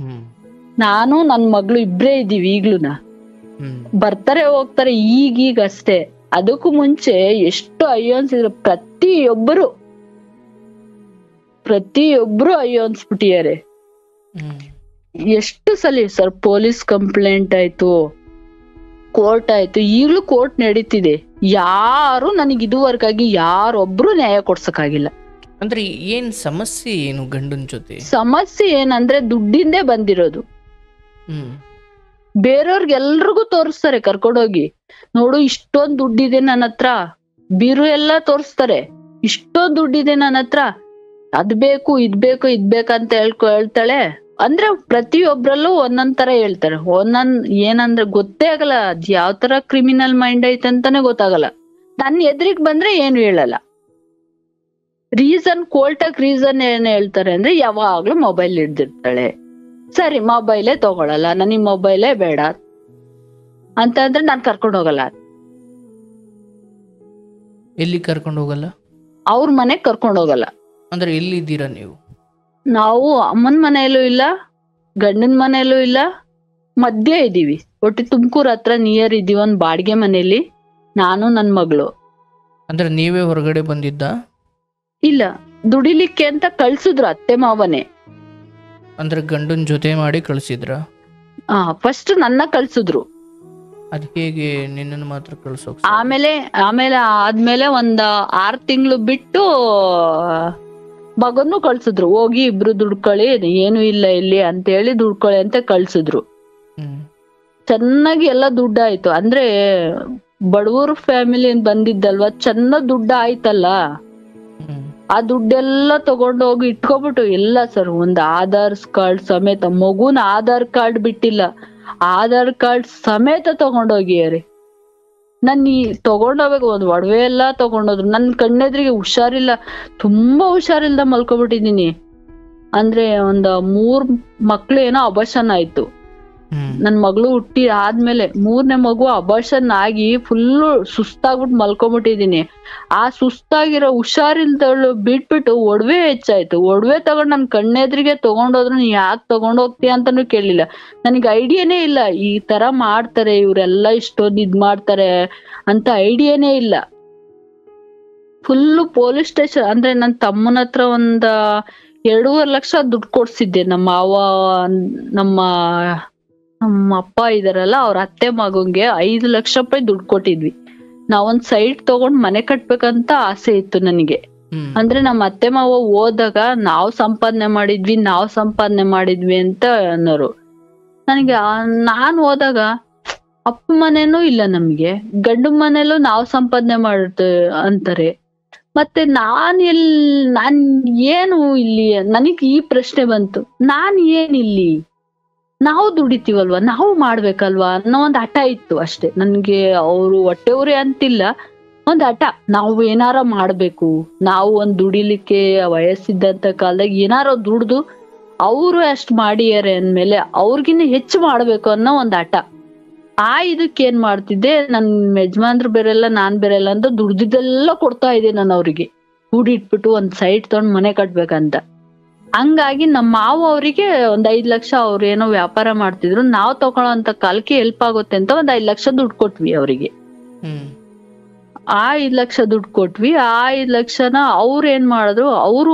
ನಾನು ನನ್ ಮಗಳು ಇಬ್ರೇ ಇದೀವಿ ಈಗ್ಲೂನ. ಬರ್ತಾರೆ ಹೋಗ್ತಾರೆ ಈಗೀಗ ಅಷ್ಟೇ. ಅದಕ್ಕೂ ಮುಂಚೆ ಎಷ್ಟು ಅಯ್ಯೋ ಅನ್ಸಿದ್ರು. ಪ್ರತಿಯೊಬ್ರು ಅಯ್ಯೋ ಅನ್ಸ್ಬಿಟ್ಟಿದ್ದಾರೆ. ಎಷ್ಟು ಸಲ ಸರ್ ಪೊಲೀಸ್ ಕಂಪ್ಲೇಂಟ್ ಆಯ್ತು, ಕೋರ್ಟ್ ಆಯ್ತು, ಈಗ್ಲೂ ಕೋರ್ಟ್ ನಡೀತಿದೆ. ಯಾರು ನನಗೆ ಇದುವರೆಗಾಗಿ ಯಾರೊಬ್ರು ನ್ಯಾಯ ಕೊಡ್ಸಕ್ಕಾಗಿಲ್ಲ. ಅಂದ್ರೆ ಏನ್ ಸಮಸ್ಯೆ ಏನು ಗಂಡನ ಜೊತೆ? ಸಮಸ್ಯೆ ಏನಂದ್ರೆ ದುಡ್ಡಿಂದೇ ಬಂದಿರೋದು. ಬೇರೆಯವ್ರಿಗೆಲ್ರಿಗೂ ತೋರಿಸ್ತಾರೆ ಕರ್ಕೊಂಡೋಗಿ, ನೋಡು ಇಷ್ಟೊಂದ್ ದುಡ್ಡಿದೆ ನನ್ನ ಹತ್ರ, ಬೀರು ಎಲ್ಲಾ ತೋರಿಸ್ತಾರೆ, ಇಷ್ಟೊಂದ್ ದುಡ್ಡಿದೆ ನನ್ನ ಹತ್ರ, ಅದ್ ಬೇಕು ಇದ್ ಬೇಕು ಇದ್ ಬೇಕಂತ ಹೇಳ್ತಾಳೆ. ಅಂದ್ರೆ ಪ್ರತಿಯೊಬ್ರಲ್ಲೂ ಒಂದೊಂದ್ ತರ ಹೇಳ್ತಾರೆ. ಏನಂದ್ರೆ ಗೊತ್ತೇ ಆಗಲ್ಲ ಅದ್ ಯಾವ ತರ ಕ್ರಿಮಿನಲ್ ಮೈಂಡ್ ಐತೆ ಅಂತಾನೆ ಗೊತ್ತಾಗಲ್ಲ. ನನ್ ಎದುರಿಗೆ ಬಂದ್ರೆ ಏನು ಹೇಳಲ್ಲ. ಕೋರ್ಟಾಗ್ ರೀಸನ್ ಏನ್ ಹೇಳ್ತಾರೆ ಅಂದ್ರೆ ಯಾವಾಗ್ಲೂ ಮೊಬೈಲ್ ಹಿಡ್ದಿರ್ತಾಳೆ. ಸರಿ ಮೊಬೈಲೇ ತಗೊಳಲ್ಲ, ನನಗ್ ಮೊಬೈಲೇ ಬೇಡ ಅಂತಂದ್ರೆ ನಾನ್ ಕರ್ಕೊಂಡ್ ಹೋಗಲ್ಲ. ಎಲ್ಲಿ ಕರ್ಕೊಂಡ್ ಹೋಗಲ್ಲ? ಅವ್ರ ಮನೆಗ್ ಕರ್ಕೊಂಡ್ ಹೋಗಲ್ಲ. ಅಂದ್ರೆ ಎಲ್ಲಿದ್ದೀರಾ ನೀವು? ನಾವು ಅಮ್ಮನ್ ಮನೆಯಲ್ಲೂ ಇಲ್ಲ, ಗಂಡನ್ ಮನೆಯಲ್ಲೂ ಇಲ್ಲ, ಮಧ್ಯ ಇದೀವಿ. ಒಟ್ಟು ತುಮಕೂರ್ ಹತ್ರ ನಿಯರ್ ಇದೀವಿ ಒಂದ್ ಬಾಡಿಗೆ ಮನೆಯಲ್ಲಿ, ನಾನು ನನ್ ಮಗಳು. ಅಂದ್ರೆ ನೀವೇ ಹೊರಗಡೆ ಬಂದಿದ್ದ? ಇಲ್ಲ, ದುಡಿಲಿಕ್ಕೆ ಅಂತ ಕಳ್ಸಿದ್ರು ಅತ್ತೆ ಮಾವನೇ. ಅಂದ್ರೆ ಗಂಡನ್ ಜೊತೆ ಮಾಡಿ ಕಳ್ಸಿದ್ರ? ಫಸ್ಟ್ ನನ್ನ ಕಳ್ಸಿದ್ರು. ಅದ್ ಹೇಗೆ ನಿನ್ನನ್ನು ಮಾತ್ರ ಕಳ್ಸೋಕ್? ಆದ್ಮೇಲೆ ಒಂದ್ 6 ತಿಂಗಳು ಬಿಟ್ಟು ಮಗನ್ನು ಕಳ್ಸಿದ್ರು. ಹೋಗಿ ಇಬ್ರು ದುಡ್ಕೊಳ್ಳಿ, ಏನು ಇಲ್ಲ ಇಲ್ಲಿ ಅಂತ ಹೇಳಿ ದುಡ್ಕೊಳ್ಳಿ ಅಂತ ಕಳ್ಸಿದ್ರು. ಚೆನ್ನಾಗಿ ಎಲ್ಲ ದುಡ್ಡಾಯ್ತು. ಅಂದ್ರೆ ಬಡವರು ಫ್ಯಾಮಿಲಿ ಬಂದಿದ್ದಲ್ವಾ, ಚೆನ್ನಾಗ್ ದುಡ್ಡ ಆಯ್ತಲ್ಲ. ಆ ದುಡ್ಡೆಲ್ಲ ತಗೊಂಡೋಗಿ ಇಟ್ಕೊಬಿಟ್ಟು ಎಲ್ಲ ಸರ್, ಒಂದ್ ಆಧಾರ್ ಕಾರ್ಡ್ ಸಮೇತ, ಮಗುನ ಆಧಾರ್ ಕಾರ್ಡ್ ಬಿಟ್ಟಿಲ್ಲ, ಆಧಾರ್ ಕಾರ್ಡ್ ಸಮೇತ ತಗೊಂಡೋಗಿಯಾರೆ. ನನ್ ತಗೊಂಡೋಗ್ಬೇಕು ಒಂದ್ ಒಡವೆ ಎಲ್ಲಾ ತಗೊಂಡೋದ್ರು. ನನ್ ಕಣ್ಣೆದ್ರಿಗೆ ಹುಷಾರಿಲ್ಲ, ತುಂಬಾ ಹುಷಾರಿಲ್ದ ಮಲ್ಕೊಬಿಟ್ಟಿದೀನಿ. ಅಂದ್ರೆ 3 ಮಕ್ಳು ಏನೋ ಅಬಾರ್ಷನ್ ಆಯ್ತು. ನನ್ ಮಗಳು ಹುಟ್ಟಿ ಆದ್ಮೇಲೆ 3ನೇ ಮಗು ಅಬಾರ್ಷನ್ ಆಗಿ ಫುಲ್ಲು ಸುಸ್ತಾಗ್ಬಿಟ್ಟು ಮಲ್ಕೊಬಿಟ್ಟಿದೀನಿ. ಆ ಸುಸ್ತಾಗಿರೋ ಹುಷಾರಿಲ್ದವಳು ಬಿಟ್ಬಿಟ್ಟು ಒಡವೆ ಹೆಚ್ಚಾಯ್ತು. ಒಡವೆ ತಗೊಂಡ್ ನನ್ ಕಣ್ಣೆದ್ರಿಗೆ ತಗೊಂಡೋದ್ರು. ನೀ ಯಾಕೆ ತಗೊಂಡೋಗ್ತೀಯ ಅಂತಾನು ಕೇಳಿಲ್ಲ. ನನಗೆ ಐಡಿಯಾನೇ ಇಲ್ಲ ಈ ತರ ಮಾಡ್ತಾರೆ ಇವ್ರೆಲ್ಲಾ, ಇಷ್ಟೊಂದು ಇದ್ ಮಾಡ್ತಾರೆ ಅಂತ ಐಡಿಯಾನೇ ಇಲ್ಲ. Full police station. ಅಂದ್ರೆ ನನ್ ತಮ್ಮನ ಹತ್ರ 2.5 ಲಕ್ಷ ದುಡ್ಡು ಕೊಡ್ಸಿದ್ದೆ. ನಮ್ಮ ಅಪ್ಪ ಇದಾರಲ್ಲ, ಅವ್ರ ಅತ್ತೆ ಮಗಂಗೆ 5 ಲಕ್ಷ ರೂಪಾಯಿ ದುಡ್ಡು ಕೊಟ್ಟಿದ್ವಿ. ನಾವೊಂದ್ ಸೈಟ್ ತಗೊಂಡ್ ಮನೆ ಕಟ್ಬೇಕಂತ ಆಸೆ ಇತ್ತು ನನಗೆ. ಅಂದ್ರೆ ನಮ್ಮ ಅತ್ತೆ ಮಾವ ಹೋದಾಗ ನಾವ್ ಸಂಪಾದನೆ ಮಾಡಿದ್ವಿ ಅಂತ ಅನ್ನೋರು. ನನಗೆ ನಾನ್ ಹೋದಾಗ ಅಪ್ಪ ಮನೇನೂ ಇಲ್ಲ ನಮ್ಗೆ, ಗಂಡು ಮನೇಲೂ ನಾವ್ ಸಂಪಾದನೆ ಅಂತಾರೆ. ಮತ್ತೆ ನಾನ್ ಏನು ಇಲ್ಲಿ? ನನಗ್ ಈ ಪ್ರಶ್ನೆ ಬಂತು, ನಾನ್ ಏನಿಲ್ಲಿ? ನಾವು ದುಡಿತೀವಲ್ವಾ, ನಾವು ಮಾಡ್ಬೇಕಲ್ವಾ ಅನ್ನೋ ಒಂದ್ ಹಠ ಇತ್ತು ಅಷ್ಟೇ ನನ್ಗೆ. ಅವ್ರು ಹೊಟ್ಟೆವ್ರೆ ಅಂತಿಲ್ಲ, ಒಂದ್ ಹಠ. ನಾವು ಏನಾರ ಮಾಡ್ಬೇಕು, ನಾವು ಒಂದ್ ದುಡಿಲಿಕ್ಕೆ ವಯಸ್ಸಿದ್ದಂತ ಕಾಲದಾಗ ಏನಾರ ದುಡ್ದು ಅವ್ರು ಅಷ್ಟ್ ಮಾಡಿಯಾರೆ ಅಂದ್ಮೇಲೆ ಅವ್ರಿಗಿನ್ನ ಹೆಚ್ಚು ಮಾಡ್ಬೇಕು ಅನ್ನೋ ಒಂದ್ ಹಠ. ಇದಕ್ಕೆ ಏನ್ ಮಾಡ್ತಿದ್ದೆ, ನನ್ ಯಜಮಾನ್ರು ಬೇರೆಲ್ಲ ನಾನ್ ಬೇರೆಲ್ಲ ಅಂತ ದುಡ್ದಿದ್ದೆಲ್ಲ ಕೊಡ್ತಾ ಇದ್ದೆ ನಾನು ಅವ್ರಿಗೆ. ಕೂಡಿಟ್ಬಿಟ್ಟು ಒಂದ್ ಸೈಟ್ ತಗೊಂಡ್ ಮನೆ ಕಟ್ಬೇಕಂತ. ಹಂಗಾಗಿ ನಮ್ಮ ಮಾವ ಅವರಿಗೆ 5 ಲಕ್ಷ, ಅವ್ರು ಏನೋ ವ್ಯಾಪಾರ ಮಾಡ್ತಿದ್ರು, ನಾವ್ ತಗೊಳ್ಳೋಂತ ಕಾಲಕ್ಕೆ ಹೆಲ್ಪ್ ಆಗುತ್ತೆ ಅಂತ 5 ಲಕ್ಷ ದುಡ್ಡು ಕೊಟ್ವಿ ಅವರಿಗೆ. 5 ಲಕ್ಷ ದುಡ್ಡು ಕೊಟ್ವಿ. 5 ಲಕ್ಷನ ಅವ್ರು ಏನ್ ಮಾಡಿದ್ರು, ಅವರು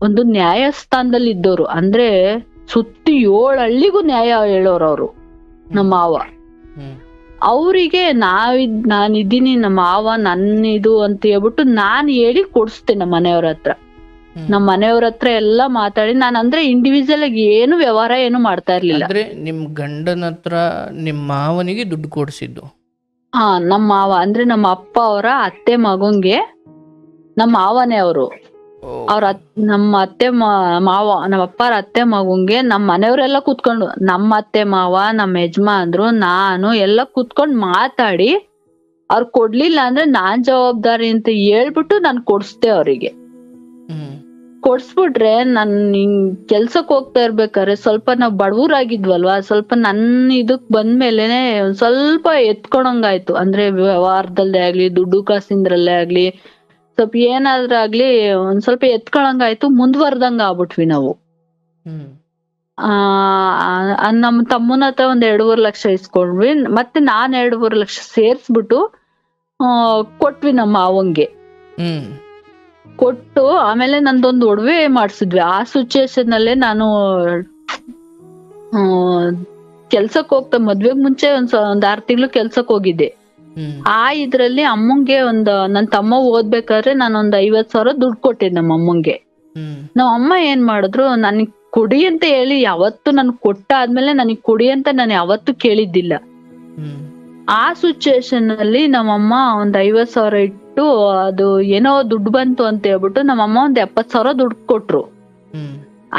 ಒಂದು ನ್ಯಾಯಸ್ಥಾನದಲ್ಲಿ ಇದ್ದವ್ರು. ಅಂದ್ರೆ ಸುತ್ತಿ 7 ಹಳ್ಳಿಗೂ ನ್ಯಾಯ ಹೇಳೋರು ಅವ್ರು, ನಮ್ಮ ಮಾವ. ಅವ್ರಿಗೆ ನಾನಿದ್ದೀನಿ, ನಮ್ಮ ಮಾವ ನನ್ನಿದು ಅಂತ ಹೇಳ್ಬಿಟ್ಟು ನಾನ್ ಹೇಳಿ ಕೊಡ್ಸ್ತೆ ನಮ್ಮ ಮನೆಯವ್ರ ಹತ್ರ. ನಮ್ಮ ಮನೆಯವ್ರ ಹತ್ರ ಎಲ್ಲಾ ಮಾತಾಡಿ, ನಾನು ಅಂದ್ರೆ ಇಂಡಿವಿಜುವಲ್ ಆಗಿ ಏನು ವ್ಯವಹಾರ ಏನು ಮಾಡ್ತಾ ಇರ್ಲಿಲ್ಲ. ಅಂದ್ರೆ ನಿಮ್ ಗಂಡನ ಹತ್ರ ನಿಮ್ ಮಾವನಿಗೆ ದುಡ್ಡು ಕೊಡ್ಸಿದ್ದು? ನಮ್ಮ ಮಾವ ಅಂದ್ರೆ ನಮ್ಮ ಅಪ್ಪ ಅವರ ಅತ್ತೆ ಮಗಂಗೆ ನಮ್ಮ ಮಾವನೇ ಅವರು. ನಮ್ಮ ಅತ್ತೆ ಮಾವ, ನಮ್ಮ ಅಪ್ಪರ ಅತ್ತೆ ಮಗಂಗೆ ನಮ್ಮ ಮನೆಯವರೆಲ್ಲ ಕೂತ್ಕೊಂಡು, ನಮ್ಮ ಅತ್ತೆ ಮಾವ, ನಮ್ಮ ಯಜಮಾನ್ರು, ನಾನು ಎಲ್ಲ ಕೂತ್ಕೊಂಡ್ ಮಾತಾಡಿ, ಅವ್ರು ಕೊಡ್ಲಿಲ್ಲ ಅಂದ್ರೆ ನಾನ್ ಜವಾಬ್ದಾರಿ ಅಂತ ಹೇಳ್ಬಿಟ್ಟು ನಾನು ಕೊಡ್ಸ್ದೆ ಅವರಿಗೆ. ಕೊಡ್ಸ್ಬಿಟ್ರೆ ನಾನ್ ಹಿಂಗ್ ಕೆಲ್ಸಕ್ ಹೋಗ್ತಾ ಇರ್ಬೇಕಾದ್ರೆ ಸ್ವಲ್ಪ ನಾವ್ ಬಡವರಾಗಿದ್ವಲ್ವಾ, ಸ್ವಲ್ಪ ನನ್ನ ಇದಕ್ ಬಂದ್ಮೇಲೆನೆ ಒಂದ್ ಸ್ವಲ್ಪ ಎತ್ಕೊಳಂಗಾಯ್ತು. ಅಂದ್ರೆ ವ್ಯವಹಾರದಲ್ಲೇ ಆಗ್ಲಿ, ದುಡ್ಡು ಕಾಸಿಂದ್ರಲ್ಲೇ ಆಗ್ಲಿ, ಸ್ವಲ್ಪ ಏನಾದ್ರೂ ಆಗ್ಲಿ ಒಂದ್ ಸ್ವಲ್ಪ ಎತ್ಕೊಳಂಗಾಯ್ತು. ಮುಂದ್ವರ್ದಂಗ ಆಗ್ಬಿಟ್ವಿ ನಾವು. ನಮ್ ತಮ್ಮನ ಹತ್ರ ಒಂದ್ 2.5 ಲಕ್ಷ ಇಸ್ಕೊಂಡ್ವಿ. ಮತ್ತೆ ನಾನ್ 2.5 ಲಕ್ಷ ಸೇರ್ಸ್ಬಿಟ್ಟು ಕೊಟ್ವಿ ನಮ್ಮ ಮಾವಂಗೆ. ಕೊಟ್ಟು ಆಮೇಲೆ ನಂದೊಂದು ಒಡವೆ ಮಾಡ್ಸಿದ್ವಿ. ಆ ಸಿಚುಯೇಷನ್ ಅಲ್ಲೇ ನಾನು ಕೆಲ್ಸಕ್ ಹೋಗ್ತಾ ಮದ್ವೆಗ್ ಮುಂಚೆ ಒಂದ್ 6 ತಿಂಗಳು ಕೆಲ್ಸಕ್ ಹೋಗಿದ್ದೆ. ಆ ಇದ್ರಲ್ಲಿ ಅಮ್ಮಂಗೆ ನನ್ ತಮ್ಮ ಓದ್ಬೇಕಾದ್ರೆ ನಾನೊಂದ್ 50,000 ದುಡ್ಡು ಕೊಟ್ಟೆ ನಮ್ಮ ಅಮ್ಮಂಗೆ. ನಮ್ಮ ಅಮ್ಮ ಏನ್ ಮಾಡಿದ್ರು, ನನಗ್ ಕೊಡಿ ಅಂತ ಹೇಳಿ ಯಾವತ್ತು ನನ್ ಕೊಟ್ಟಾದ್ಮೇಲೆ ನನಗ್ ಕೊಡಿ ಅಂತ ನಾನು ಯಾವತ್ತು ಕೇಳಿದ್ದಿಲ್ಲ. ಆ ಸಿಚುಯೇಷನ್ ಅಲ್ಲಿ ನಮ್ಮಮ್ಮ ಒಂದ್ 50,000 ಇಟ್ಟು, ಅದು ಏನೋ ದುಡ್ಡು ಬಂತು ಅಂತ ಹೇಳ್ಬಿಟ್ಟು ನಮ್ಮಮ್ಮ ಒಂದ್ 70,000 ದುಡ್ಡು ಕೊಟ್ರು.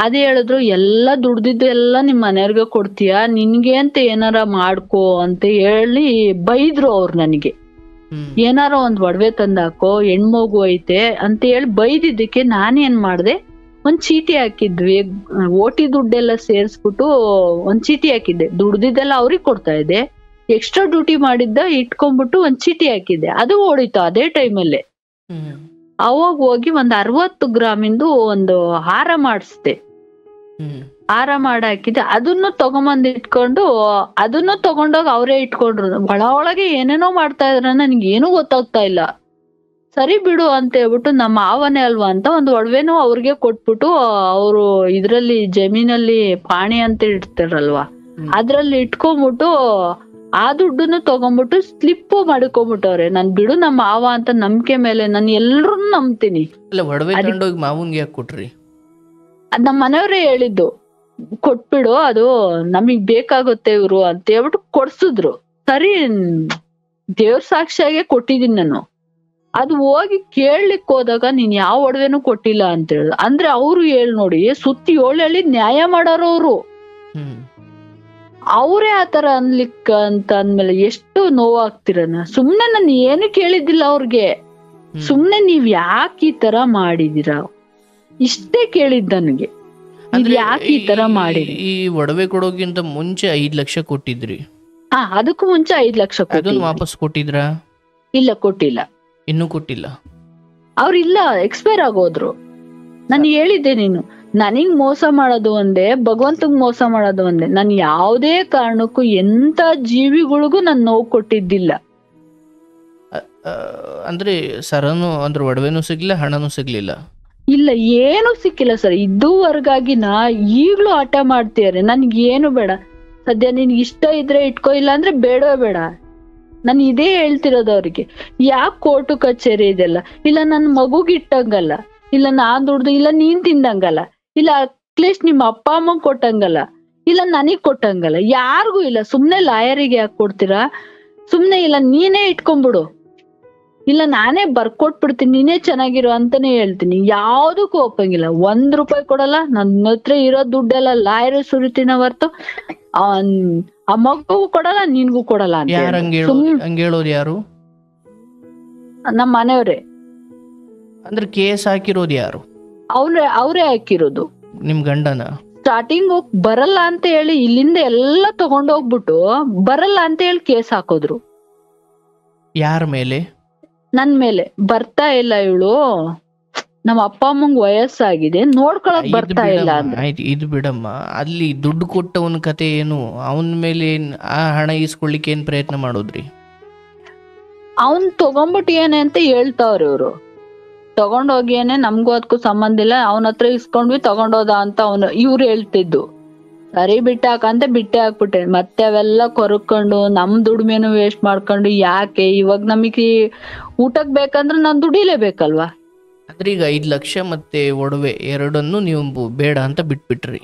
ಅದೇ ಹೇಳಿದ್ರು, ಎಲ್ಲಾ ದುಡ್ದಿದ್ದು ಎಲ್ಲ ನಿಮ್ ಮನೆಯವ್ರಿಗೆ ಕೊಡ್ತೀಯಾ, ನಿನ್ಗೆ ಅಂತ ಏನಾರ ಮಾಡ್ಕೋ ಅಂತ ಹೇಳಿ ಬೈದ್ರು ಅವ್ರು ನನಗೆ. ಏನಾರ ಒಂದ್ ಒಡವೆ ತಂದಾಕೋ, ಹೆಣ್ಮಗು ಐತೆ ಅಂತ ಹೇಳಿ ಬೈದಿದ್ದಕ್ಕೆ ನಾನೇನ್ ಮಾಡ್ದೆ, ಒಂದ್ ಚೀಟಿ ಹಾಕಿದ್ವಿ. ಓಟಿ ದುಡ್ಡೆಲ್ಲ ಸೇರ್ಸ್ಬಿಟ್ಟು ಒಂದ್ ಚೀಟಿ ಹಾಕಿದ್ದೆ. ದುಡ್ದಿದ್ದೆಲ್ಲ ಅವ್ರಿಗೆ ಕೊಡ್ತಾ ಇದ್ದೆ, ಎಕ್ಸ್ಟ್ರಾ ಡ್ಯೂಟಿ ಮಾಡಿದ್ದ ಇಟ್ಕೊಂಡ್ಬಿಟ್ಟು ಒಂದ್ ಚೀಟಿ ಹಾಕಿದ್ದೆ. ಅದು ಓಡಿತು ಅದೇ ಟೈಮಲ್ಲೇ. ಅವಾಗ ಹೋಗಿ ಒಂದ್ 60 ಗ್ರಾಮಿಂದು ಒಂದು ಹಾರ ಮಾಡಿಸ್ದೆ. ಹಾರ ಹಾಕಿದ್ದೆ. ಅದನ್ನು ತಗೊಂಬಂದ್ ಇಟ್ಕೊಂಡು, ಅದನ್ನು ತಗೊಂಡೋಗಿ ಅವರೇ ಇಟ್ಕೊಂಡ್ರು. ಒಳಗೆ ಏನೇನೋ ಮಾಡ್ತಾ ಇದ್ರ, ನನ್ಗೆ ಏನೂ ಗೊತ್ತಾಗ್ತಾ ಇಲ್ಲ. ಸರಿ ಬಿಡು ಅಂತ ಹೇಳ್ಬಿಟ್ಟು ನಮ್ಮ ಮಾವನೇ ಅಲ್ವಾ ಅಂತ ಒಂದ್ ಒಡವೆನೂ ಅವ್ರಿಗೆ ಕೊಟ್ಬಿಟ್ಟು, ಅವರು ಇದ್ರಲ್ಲಿ ಜಮೀನಲ್ಲಿ ಪಾಣಿ ಅಂತ ಇಡ್ತಾರಲ್ವಾ, ಅದ್ರಲ್ಲಿ ಇಟ್ಕೊಂಡ್ಬಿಟ್ಟು ಆ ದುಡ್ಡನ್ನು ತಗೊಂಡ್ಬಿಟ್ಟು ಸ್ಲಿಪ್ ಮಾಡ್ಕೊಂಡ್ಬಿಟ್ಟವ್ರೆ. ನನ್ ಬಿಡು ನಮ್ಮ ಮಾವ ಅಂತ ನಂಬಿಕೆ ಮೇಲೆ ನಾನು ಎಲ್ರೂ ನಂಬ್ತೀನಿ. ಮಾವನ್ಗೆ ಯಾಕೆ ಕೊಟ್ರಿ? ಅದ್ ನಮ್ಮ ಮನೆಯವ್ರೇ ಹೇಳಿದ್ದು, ಕೊಟ್ಬಿಡು, ಅದು ನಮಗ್ ಬೇಕಾಗುತ್ತೆ ಇವ್ರು ಅಂತ ಹೇಳ್ಬಿಟ್ಟು ಕೊಡ್ಸಿದ್ರು. ಸರಿ, ದೇವ್ರ ಸಾಕ್ಷಿಯಾಗೆ ಕೊಟ್ಟಿದೀನಿ ನಾನು. ಅದು ಹೋಗಿ ಕೇಳಲಿಕ್ಕೆ ಹೋದಾಗ ನೀನ್ ಯಾವ ಒಡವೆನೂ ಕೊಟ್ಟಿಲ್ಲ ಅಂತ ಹೇಳಿದ್ರು. ಅಂದ್ರೆ ಅವ್ರು ನೋಡಿ, ಸುತ್ತಿ 7 ಹಳ್ಳಿ ನ್ಯಾಯ ಮಾಡೋರು ಅವ್ರು. ಅವರೇ ಆತರ ಅನ್ಲಿಕ್ಕ ಅಂತ ಅಂದ್ಮೇಲೆ ಎಷ್ಟು ನೋವಾಗ್ತಿರನ. ಸುಮ್ನೆ ನಾನು ಏನು ಕೇಳಿದ್ದಿಲ್ಲ ಅವ್ರಿಗೆ. ಸುಮ್ನೆ ನೀವ್ ಯಾಕೆ ಈ ತರ ಮಾಡಿದೀರಾ ಇಷ್ಟೇ ಕೇಳಿದ್ ನನಗೆ. ಯಾಕೆ ಈ ತರ ಮಾಡಿದ್ರಿ? ಈ ಒಡವೆ ಕೊಡೋಕ್ಕಿಂತ ಮುಂಚೆ 5 ಲಕ್ಷ ಕೊಟ್ಟಿದ್ರಿ. ಅದಕ್ಕೂ ಮುಂಚೆ 5 ಲಕ್ಷ ವಾಪಸ್ ಕೊಟ್ಟಿದ್ರಾ? ಇಲ್ಲ, ಕೊಟ್ಟಿಲ್ಲ. ಇನ್ನೂ ಕೊಟ್ಟಿಲ್ಲ? ಅವ್ರಿಲ್ಲ, ಎಕ್ಸ್ಪೈರ್ ಆಗೋದ್ರು. ನಾನು ಹೇಳಿದ್ದೆ, ನೀನು ನನಗ್ ಮೋಸ ಮಾಡೋದು ಒಂದೇ, ಭಗವಂತಗ್ ಮೋಸ ಮಾಡೋದು ಒಂದೇ. ನಾನು ಯಾವುದೇ ಕಾರಣಕ್ಕೂ ಎಂತ ಜೀವಿಗಳಿಗೂ ನಾನು ನೋವು ಕೊಟ್ಟಿದ್ದಿಲ್ಲ. ಅಂದ್ರೆ ಸರನು ಅಂದ್ರೆ ಒಡವೆನೂ ಸಿಗ್ಲಿಲ್ಲ, ಹಣನೂ ಸಿಗ್ಲಿಲ್ಲ? ಇಲ್ಲ, ಏನು ಸಿಕ್ಕಿಲ್ಲ ಸರ್. ಇದುವರೆಗಾಗಿ ಈಗ್ಲೂ ಆಟ ಮಾಡ್ತೀಯಾರೆ. ನನ್ಗೆ ಏನು ಬೇಡ ಸದ್ಯ. ನಿನ್ಗೆ ಇಷ್ಟ ಇದ್ರೆ ಇಟ್ಕೋ, ಇಲ್ಲ ಅಂದ್ರೆ ಬೇಡವೇ ಬೇಡ. ನಾನು ಇದೇ ಹೇಳ್ತಿರೋದು ಅವ್ರಿಗೆ. ಯಾಕೆ ಕೋರ್ಟು ಕಚೇರಿ ಇದೆಲ್ಲ? ಇಲ್ಲ ನನ್ ಮಗುಗ್ ಇಟ್ಟಂಗಲ್ಲ, ಇಲ್ಲ ನಾನ್ ದುಡ್ದು, ಇಲ್ಲ ನೀನ್ ತಿಂದಂಗಲ್ಲ, ಇಲ್ಲ ಅಟ್ಲೀಸ್ಟ್ ನಿಮ್ಮ ಅಪ್ಪ ಅಮ್ಮಗ್ ಕೊಟ್ಟಂಗಲ್ಲ, ಇಲ್ಲ ನನಗ್ ಕೊಟ್ಟಂಗಲ್ಲ, ಯಾರಿಗೂ ಇಲ್ಲ. ಸುಮ್ನೆ ಲಾಯರಿಗೆ ಯಾಕೆ ಕೊಡ್ತೀರಾ? ಸುಮ್ನೆ ಇಲ್ಲ ನೀನೇ ಇಟ್ಕೊಂಡ್ಬಿಡು, ಇಲ್ಲ ನಾನೇ ಬರ್ಕೊಟ್ಬಿಡ್ತೀನಿ, ನೀನೇ ಚೆನ್ನಾಗಿರೋ ಅಂತಾನೆ ಹೇಳ್ತೀನಿ. ಯಾವ್ದಕ್ಕೂ ಒಪ್ಪಂಗಿಲ್ಲ. 1 ರೂಪಾಯಿ ಕೊಡಲ್ಲ. ನನ್ನ ಹತ್ರ ಇರೋ ದುಡ್ಡೆಲ್ಲ ಲಾಯರ್ ಸುರಿತಿನ ಹೊರ್ತು ಆ ಮಗು ಕೊಡಲ್ಲ, ನಿನ್ಗೂ ಕೊಡಲ್ಲ ಅಂತ. ಹಂಗೇಳೋದು ಯಾರು? ನಮ್ಮ ಮನೆಯವ್ರೆ. ಅಂದ್ರೆ ಕೇಸ್ ಹಾಕಿರೋದು ಯಾರು? ಅವ್ರೇ ಹಾಕಿರೋದು. ನಿಮ್ ಗಂಡನ? ಸ್ಟಾರ್ಟಿಂಗ್ ಬರಲ್ಲ ಅಂತ ಹೇಳಿ ಇಲ್ಲಿಂದ ಎಲ್ಲ ತಗೊಂಡೋಗ್ಬಿಟ್ಟು ಬರಲ್ಲ ಅಂತ ಹೇಳಿ ಕೇಸ್ ಹಾಕೋದ್ರು. ಯಾರ ಮೇಲೆ? ನನ್ ಮೇಲೆ. ಬರ್ತಾ ಇಲ್ಲ ಇವಳು, ನಮ್ಮ ಅಪ್ಪ ಅಮ್ಮಂಗ್ ವಯಸ್ಸಾಗಿದೆ, ನೋಡ್ಕೊಳಕ್ ಬರ್ತಾ ಇಲ್ಲ ಅಂದ್ರೆ. ಇದು ಬಿಡಮ್ಮ, ಅಲ್ಲಿ ದುಡ್ಡು ಕೊಟ್ಟವನ ಕತೆ ಏನು? ಅವನ ಮೇಲೆ ಆ ಹಣ ಇಸ್ಕೊಳ್ಳಿಕ್ಕೆ ಏನ್ ಪ್ರಯತ್ನ ಮಾಡೋದ್ರಿ? ಅವನ್ ತಗೊಂಡ್ಬಿಟ್ಟು ಏನೇ ಅಂತ ಹೇಳ್ತಾವ್ರಿ ಇವ್ರು. ತಗೊಂಡೋಗೇನೆ, ನಮ್ಗೂ ಅದಕ್ಕೂ ಸಂಬಂಧ ಇಲ್ಲ, ಅವನ ಹತ್ರ ಇಸ್ಕೊಂಡ್ವಿ ತಗೊಂಡೋದ ಅಂತ ಇವ್ರು ಹೇಳ್ತಿದ್ದು. ಸರಿ ಬಿಟ್ಟಾಕಂತ ಬಿಟ್ಟೆ ಹಾಕ್ಬಿಟ್ಟೆ. ಮತ್ತೆ ಅವೆಲ್ಲ ಕೊರಕೊಂಡು ನಮ್ ದುಡ್ಮೇನು ವೇಸ್ಟ್ ಮಾಡ್ಕೊಂಡು ಯಾಕೆ? ಇವಾಗ ನಮಗೆ ಊಟಕ್ ಬೇಕಂದ್ರೆ ನಾನ್ ದುಡಿಲೇಬೇಕಲ್ವಾ? ಅಂದ್ರೆ ಈಗ 5 ಲಕ್ಷ ಮತ್ತೆ ಒಡವೆ ಎರಡನ್ನು ನೀವು ಬೇಡ ಅಂತ ಬಿಟ್ಬಿಟ್ರಿ?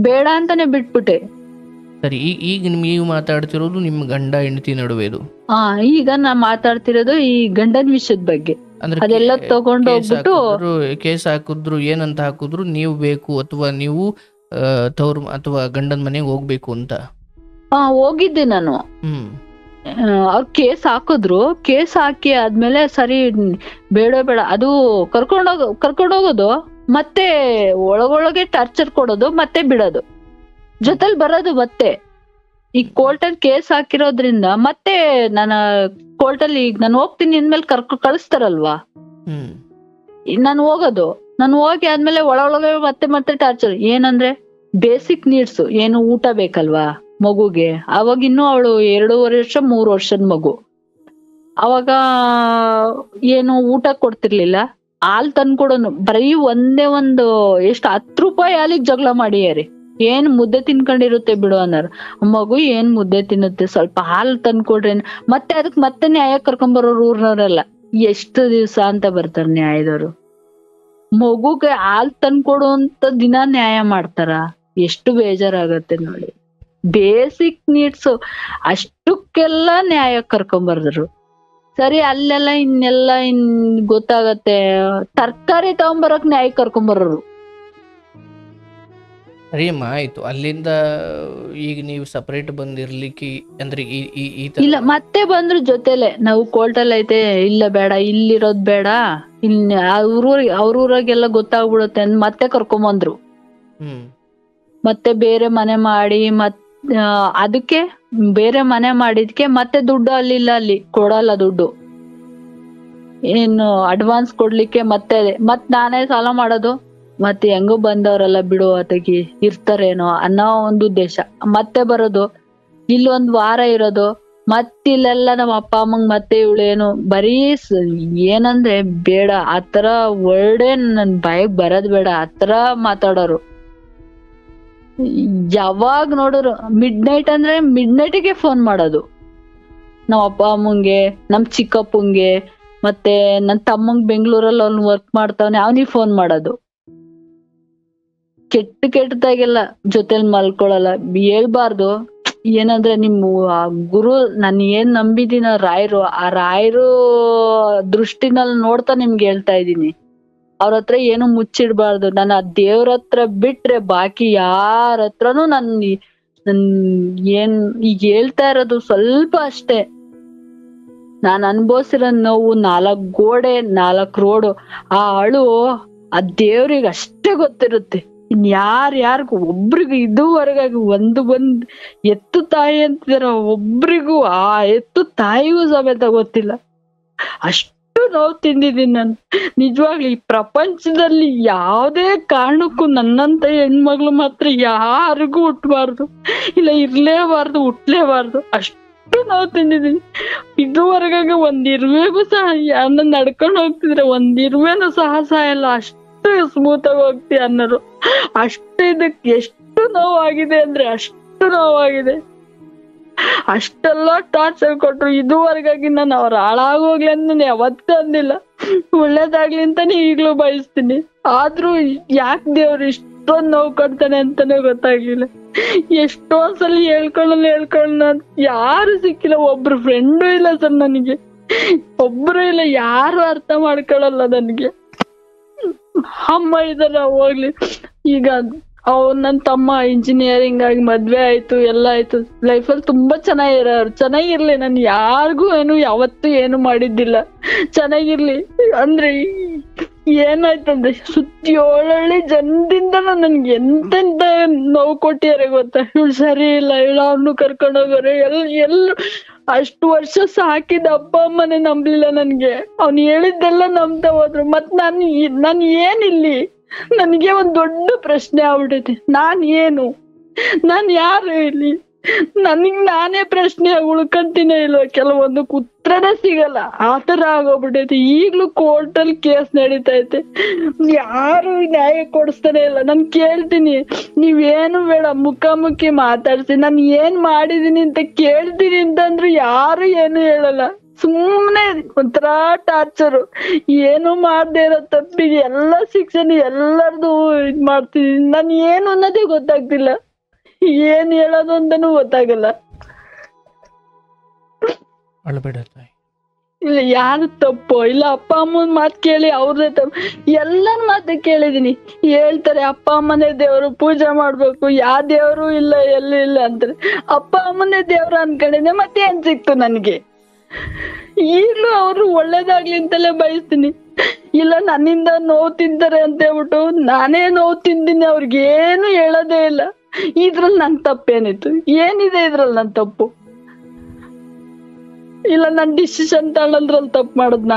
ಬೇಡ ಅಂತಾನೆ ಬಿಟ್ಬಿಟ್ಟೆ. ಸರಿ, ಈಗ ನೀವು ಮಾತಾಡ್ತಿರೋದು ನಿಮ್ ಗಂಡ ಹೆಂಡತಿ ನಡುವೆದು? ಈಗ ನಾ ಮಾತಾಡ್ತಿರೋದು ಈ ಗಂಡನ ವಿಷಯದ ಬಗ್ಗೆ. ಅದೆಲ್ಲ ತಗೊಂಡೋಗ್ಬಿಟ್ಟು ಕೇಸ್ ಹಾಕಿದ್ರು. ಏನಂತ ಹಾಕಿದ್ರು? ನೀವು ಬೇಕು ಅಥವಾ ನೀವು ತವ್ರ ಅಥವಾ ಗಂಡನ ಮನೆಗೆ ಹೋಗ್ಬೇಕು ಅಂತ? ಹೋಗಿದ್ದೆ ನಾನು. ಅವ್ರ ಕೇಸ್ ಹಾಕಿದ್ರು. ಕೇಸ್ ಹಾಕಿ ಆದ್ಮೇಲೆ ಸರಿ ಬೇಡ ಅದು ಕರ್ಕೊಂಡೋಗೋದು ಮತ್ತೆ ಒಳಗೊಳಗೆ ಟಾರ್ಚರ್ ಕೊಡೋದು, ಮತ್ತೆ ಬಿಡೋದು, ಜೊತೆಲಿ ಬರೋದು. ಮತ್ತೆ ಈ ಕೋರ್ಟಲ್ಲಿ ಕೇಸ್ ಹಾಕಿರೋದ್ರಿಂದ ಮತ್ತೆ ನಾನು ಕೋರ್ಟಲ್ಲಿ ಈಗ ನಾನು ಹೋಗ್ತೀನಿ ಅಂದ್ಮೇಲೆ ಕಳಿಸ್ತಾರಲ್ವಾ, ನಾನು ಹೋಗೋದು, ನಾನು ಹೋಗಿ ಆದ್ಮೇಲೆ ಒಳಗೆ ಮತ್ತೆ ಮತ್ತೆ ಟಾರ್ಚರ್. ಏನಂದ್ರೆ ಬೇಸಿಕ್ ನೀಡ್ಸ್ ಏನು, ಊಟ ಬೇಕಲ್ವಾ ಮಗುಗೆ. ಅವಾಗ ಇನ್ನು ಅವಳು 2.5 ವರ್ಷ 3 ವರ್ಷದ ಮಗು. ಅವಾಗ ಏನು ಊಟ ಕೊಡ್ತಿರ್ಲಿಲ್ಲ. ಹಾಲ್ ತಂದ್ಕೊಡೋನು ಬರೀ ಒಂದೇ ಒಂದು ಎಷ್ಟು 10 ರೂಪಾಯಿ ಹಾಲಿಗೆ ಜಗಳ ಮಾಡಿಯಾರಿ. ಏನ್ ಮುದ್ದೆ ತಿನ್ಕೊಂಡಿರುತ್ತೆ ಬಿಡು ಅನ್ನಾರ. ಮಗು ಏನ್ ಮುದ್ದೆ ತಿನ್ನುತ್ತೆ, ಸ್ವಲ್ಪ ಹಾಲು ತಂದ್ಕೊಡ್ರಿ. ಮತ್ತೆ ಅದಕ್ ಮತ್ತೆ ನ್ಯಾಯ ಕರ್ಕೊಂಬರೋರು ಊರ್ನವ್ರೆಲ್ಲ. ಎಷ್ಟು ದಿವ್ಸ ಅಂತ ಬರ್ತಾರ ನ್ಯಾಯದವ್ರು. ಮಗುಗೆ ಹಾಲ್ ತಂದ್ಕೊಡು ಅಂತ ದಿನ ನ್ಯಾಯ ಮಾಡ್ತಾರ. ಎಷ್ಟು ಬೇಜಾರಾಗತ್ತೆ ನೋಡಿ. ಬೇಸಿಕ್ ನೀಡ್ಸ್ ಅಷ್ಟಕ್ಕೆಲ್ಲ ನ್ಯಾಯ ಕರ್ಕೊಂಬರ್ದ್ರು. ಸರಿ, ಅಲ್ಲೆಲ್ಲ ಇನ್ನೆಲ್ಲ ಗೊತ್ತಾಗತ್ತೆ. ತರ್ಕಾರಿ ತಗೊಂಬರಕ್ ನ್ಯಾಯ ಕರ್ಕೊಂಬರೋರು. ಸರಿ ಅಮ್ಮ, ಆಯ್ತು. ಅಲ್ಲಿಂದ ಈಗ ನೀವು ಸಪರೇಟ್ ಬಂದಿರ್ಲಿಕ್ಕೆ ಅಂದ್ರೆ ಇಲ್ಲ, ಮತ್ತೆ ಬಂದ್ರು ಜೊತೆಲೆ. ನಾವು ಕೋರ್ಟಲ್ಲಿ ಐತೆ, ಇಲ್ಲ ಬೇಡ, ಇಲ್ಲಿರೋದ್ ಬೇಡ, ಇಲ್ಲಿ ಅವ್ರೂರಾಗೆಲ್ಲ ಗೊತ್ತಾಗ್ಬಿಡುತ್ತೆ ಅಂತ ಮತ್ತೆ ಕರ್ಕೊಂಬಂದ್ರು. ಮತ್ತೆ ಬೇರೆ ಮನೆ ಮಾಡಿ ಅದಕ್ಕೆ ಬೇರೆ ಮನೆ ಮಾಡಿದ್ಕೆ ಮತ್ತೆ ದುಡ್ಡು ಅಲ್ಲಿ ಕೊಡಲ್ಲ ದುಡ್ಡು. ಏನು ಅಡ್ವಾನ್ಸ್ ಕೊಡ್ಲಿಕ್ಕೆ ಮತ್ತೆ ನಾನೇ ಸಾಲ ಮಾಡೋದು. ಮತ್ತೆ ಹೆಂಗೋ ಬಂದವರೆಲ್ಲ ಬಿಡು ಅತಗಿ ಇರ್ತಾರೇನೋ ಅನ್ನೋ ಒಂದು ಉದ್ದೇಶ. ಮತ್ತೆ ಬರೋದು, ಇಲ್ಲೊಂದ್ ವಾರ ಇರೋದು, ಮತ್ತಿಲ್ಲೆಲ್ಲ ನಮ್ಮ ಅಪ್ಪ ಅಮ್ಮಂಗ್ ಮತ್ತೆ ಇವಳೇನು ಬರೀ ಏನಂದ್ರೆ ಬೇಡ ಆತರ ವರ್ಡೇ ನನ್ ಬಾಯಿಗೆ ಬರೋದ್ ಬೇಡ, ಆತರ ಮಾತಾಡೋರು. ಯಾವಾಗ ನೋಡೋರು ಮಿಡ್ ನೈಟ್ ಅಂದ್ರೆ ಮಿಡ್ ನೈಟಿಗೆ ಫೋನ್ ಮಾಡೋದು. ನಮ್ಮ ಅಪ್ಪ ಅಮ್ಮಂಗೆ, ನಮ್ ಚಿಕ್ಕಪ್ಪಂಗೆ, ಮತ್ತೆ ನನ್ ತಮ್ಮಂಗ್ ಬೆಂಗ್ಳೂರಲ್ಲಿ ಅವ್ನು ವರ್ಕ್ ಮಾಡ್ತಾವನೆ, ಅವನಿಗೆ ಫೋನ್ ಮಾಡೋದು. ಕೆಟ್ಟದಾಗೆಲ್ಲ ಜೊತೆಲಿ ಮಲ್ಕೊಳಲ್ಲ. ಹೇಳ್ಬಾರ್ದು. ಏನಂದ್ರೆ ನಿಮ್ಮ ಗುರು, ನಾನು ಏನ್ ನಂಬಿದೀನ ರಾಯರು, ಆ ರಾಯರು ದೃಷ್ಟಿನಲ್ಲಿ ನೋಡ್ತಾ ನಿಮ್ಗೆ ಹೇಳ್ತಾ ಇದೀನಿ. ಅವ್ರ ಹತ್ರ ಏನು ಮುಚ್ಚಿಡ್ಬಾರ್ದು. ನಾನು ಆ ದೇವ್ರ ಹತ್ರ ಬಿಟ್ರೆ ಬಾಕಿ ಯಾರ ಹತ್ರನೂ ನನ್ ಏನ್ ಈಗ ಹೇಳ್ತಾ ಇರೋದು ಸ್ವಲ್ಪ ಅಷ್ಟೇ. ನಾನ್ ಅನ್ಭವಿಸಿರೋ ನೋವು 4 ಗೋಡೆ 4 ರೋಡು. ಆ ಅಳು ಆ ದೇವ್ರಿಗೆ ಅಷ್ಟೇ ಗೊತ್ತಿರುತ್ತೆ. ಇನ್ ಯಾರ್ಯಾರಿಗೂ ಒಬ್ರಿಗೂ ಇದುವರೆಗಾಗಿ ಬಂದ್ ಎತ್ತು ತಾಯಿ ಅಂತಿದಾರ, ಒಬ್ರಿಗೂ ಆ ಎತ್ತು ತಾಯಿಗೂ ಸಮೇತ ಗೊತ್ತಿಲ್ಲ. ಅಷ್ಟು ನೋವು ತಿಂದಿದ್ದೀನಿ ನಾನು. ನಿಜವಾಗ್ಲು ಈ ಪ್ರಪಂಚದಲ್ಲಿ ಯಾವ್ದೇ ಕಾರಣಕ್ಕೂ ನನ್ನಂತ ಹೆಣ್ಮಗ್ಳು ಮಾತ್ರ ಯಾರಿಗೂ ಹುಟ್ಬಾರ್ದು, ಇಲ್ಲ ಇರ್ಲೇಬಾರ್ದು, ಹುಟ್ಲೇಬಾರ್ದು. ಅಷ್ಟು ನೋವು ತಿಂದಿದ್ದೀನಿ. ಇದುವರೆಗಾಗಿ ಒಂದ್ ಇರುವೆಗೂ ಸಹ ಯಾರನ್ನ ನಡ್ಕೊಂಡು ಹೋಗ್ತಿದ್ರೆ ಒಂದ್ ಇರುವೆನೂ ಸಾಹಸ ಇಲ್ಲ. ಅಷ್ಟು ಸ್ಮೂತ್ ಆಗಿ ಹೋಗ್ತಿ ಅನ್ನೋರು. ಅಷ್ಟು ಇದಕ್ಕೆ ಎಷ್ಟು ನೋವಾಗಿದೆ ಅಂದ್ರೆ ಅಷ್ಟು ನೋವಾಗಿದೆ. ಅಷ್ಟೆಲ್ಲ ಟಾರ್ಚರ್ ಕೊಟ್ರು. ಇದುವರೆಗಾಗಿ ನಾನು ಅವ್ರ ಹಾಳಾಗೋಗ್ಲಿ ಅಂತ ನಾನು ಯಾವತ್ತೂ ಅಂದಿಲ್ಲ. ಒಳ್ಳೇದಾಗ್ಲಿ ಅಂತಾನೆ ಈಗ್ಲೂ ಬಯಸ್ತೀನಿ. ಆದ್ರೂ ಯಾಕೆ ದೇವ್ರು ಇಷ್ಟೊಂದ್ ನೋವು ಕೊಡ್ತಾನೆ ಅಂತಾನೆ ಗೊತ್ತಾಗ್ಲಿಲ್ಲ. ಎಷ್ಟೊಂದ್ಸಲ ಹೇಳ್ಕೊಳ್ಳ ಯಾರು ಸಿಕ್ಕಿಲ್ಲ. ಒಬ್ರು ಫ್ರೆಂಡು ಇಲ್ಲ ಸರ್ ನನಗೆ, ಒಬ್ರು ಇಲ್ಲ, ಯಾರು ಅರ್ಥ ಮಾಡ್ಕೊಳಲ್ಲ ನನ್ಗೆ. ಅಮ್ಮ ಇದಾರ ಹೋಗ್ಲಿ. ಈಗ ನನ್ ತಮ್ಮ ಇಂಜಿನಿಯರಿಂಗ್ ಆಗಿ ಮದ್ವೆ ಆಯ್ತು, ಎಲ್ಲ ಆಯ್ತು. ಲೈಫಲ್ಲಿ ತುಂಬಾ ಚೆನ್ನಾಗಿರ್ಲಿ. ನಾನು ಯಾರಿಗೂ ಯಾವತ್ತೂ ಏನು ಮಾಡಿದ್ದಿಲ್ಲ. ಚೆನ್ನಾಗಿರ್ಲಿ ಅಂದ್ರೆ ಏನಾಯ್ತಂದ್ರೆ ಸುತ್ತಿ 7 ಹಳ್ಳಿ ಜನದಿಂದ ನನ್ಗೆ ಎಂತೆಂತ ನೋವು ಕೊಟ್ಟಿಯಾರೆ ಗೊತ್ತಾ. ಇವಳು ಸರಿ ಇಲ್ಲ, ಇವಳು ಅವ್ನು ಕರ್ಕೊಂಡೋಗೋರೆ. ಎಲ್ಲೂ ಅಷ್ಟು ವರ್ಷ ಸಾಕಿದ ಅಪ್ಪ ಅಮ್ಮನೆ ನಂಬ್ಲಿಲ್ಲ ನನ್ಗೆ. ಅವ್ನು ಹೇಳಿದ್ದೆಲ್ಲ ನಂಬ್ತಾ ಹೋದ್ರು. ಮತ್ ನಾನು ಏನಿಲ್ಲಿ? ನನಗೆ ಒಂದ್ ದೊಡ್ಡ ಪ್ರಶ್ನೆ ಆಗ್ಬಿಟ್ಟೈತಿ. ನಾನ್ ಯಾರು ಇಲ್ಲಿ? ನಾನೇ ಪ್ರಶ್ನೆ ಉಳ್ಕಂತೀನೇ ಇಲ್ವ? ಕೆಲವೊಂದಕ್ಕೆ ಉತ್ತರನೇ ಸಿಗಲ್ಲ, ಆತರ ಆಗೋಗ್ಬಿಟ್ಟೈತಿ. ಈಗ್ಲೂ ಕೋರ್ಟಲ್ಲಿ ಕೇಸ್ ನಡೀತೈತೆ, ಯಾರು ನ್ಯಾಯ ಕೊಡಿಸ್ತಾನೆ ಇಲ್ಲ. ನಾನ್ ಕೇಳ್ತೀನಿ, ನೀವೇನು ಬೇಡ ಮುಖಾಮುಖಿ ಮಾತಾಡ್ಸಿ, ನಾನು ಏನ್ ಮಾಡಿದೀನಿ ಅಂತ ಕೇಳ್ತೀನಿ ಅಂತಂದ್ರು ಯಾರು ಏನು ಹೇಳಲ್ಲ. ಸುಮ್ಮನೆ ಒಂಥರ ಟಾರ್ಚರು. ಏನು ಮಾಡ್ದೇ ಇರೋ ತಪ್ಪಿಗೆ ಎಲ್ಲ ಶಿಕ್ಷಣ ಎಲ್ಲರದು ಇದ್ ಮಾಡ್ತಿದೀನಿ. ನಾನು ಏನು ಅನ್ನೋದೇ ಗೊತ್ತಾಗ್ತಿಲ್ಲ, ಏನ್ ಹೇಳೋದು ಅಂತಾನೂ ಗೊತ್ತಾಗಲ್ಲ. ಇಲ್ಲ ಯಾರು ತಪ್ಪು ಇಲ್ಲ, ಅಪ್ಪ ಅಮ್ಮನ ಮಾತು ಕೇಳಿ ಅವ್ರದೇ ತಪ್ಪು. ಎಲ್ಲರ ಮಾತು ಕೇಳಿದೀನಿ. ಹೇಳ್ತಾರೆ ಅಪ್ಪ ಅಮ್ಮನೇ ದೇವ್ರು, ಪೂಜೆ ಮಾಡ್ಬೇಕು, ಯಾವ ದೇವ್ರು ಇಲ್ಲ, ಎಲ್ಲೂ ಇಲ್ಲ ಅಂತಾರೆ. ಅಪ್ಪ ಅಮ್ಮನೇ ದೇವ್ರು ಅನ್ಕೊಂಡಿದ್ದೆ, ಮತ್ತೆ ಏನ್ ಸಿಕ್ತು ನನ್ಗೆ? ಈಗ್ಲೂ ಅವ್ರು ಒಳ್ಳೇದಾಗ್ಲಿ ಅಂತಲೇ ಬಯಸ್ತೀನಿ. ಇಲ್ಲ ನನ್ನಿಂದ ನೋವು ತಿಂತಾರೆ ಅಂತ ಹೇಳ್ಬಿಟ್ಟು ನಾನೇ ನೋವು ತಿಂದಿನಿ, ಅವ್ರಿಗೇನು ಹೇಳೋದೇ ಇಲ್ಲ. ಇದ್ರಲ್ಲಿ ನನ್ ತಪ್ಪೇನಿತ್ತು? ಏನಿದೆ ಇದ್ರಲ್ಲಿ ನನ್ ತಪ್ಪು? ಇಲ್ಲ ನನ್ ಡಿಸಿಷನ್ ತಗೊಳೋದ್ರಲ್ಲಿ ತಪ್ಪು ಮಾಡದ್ನ?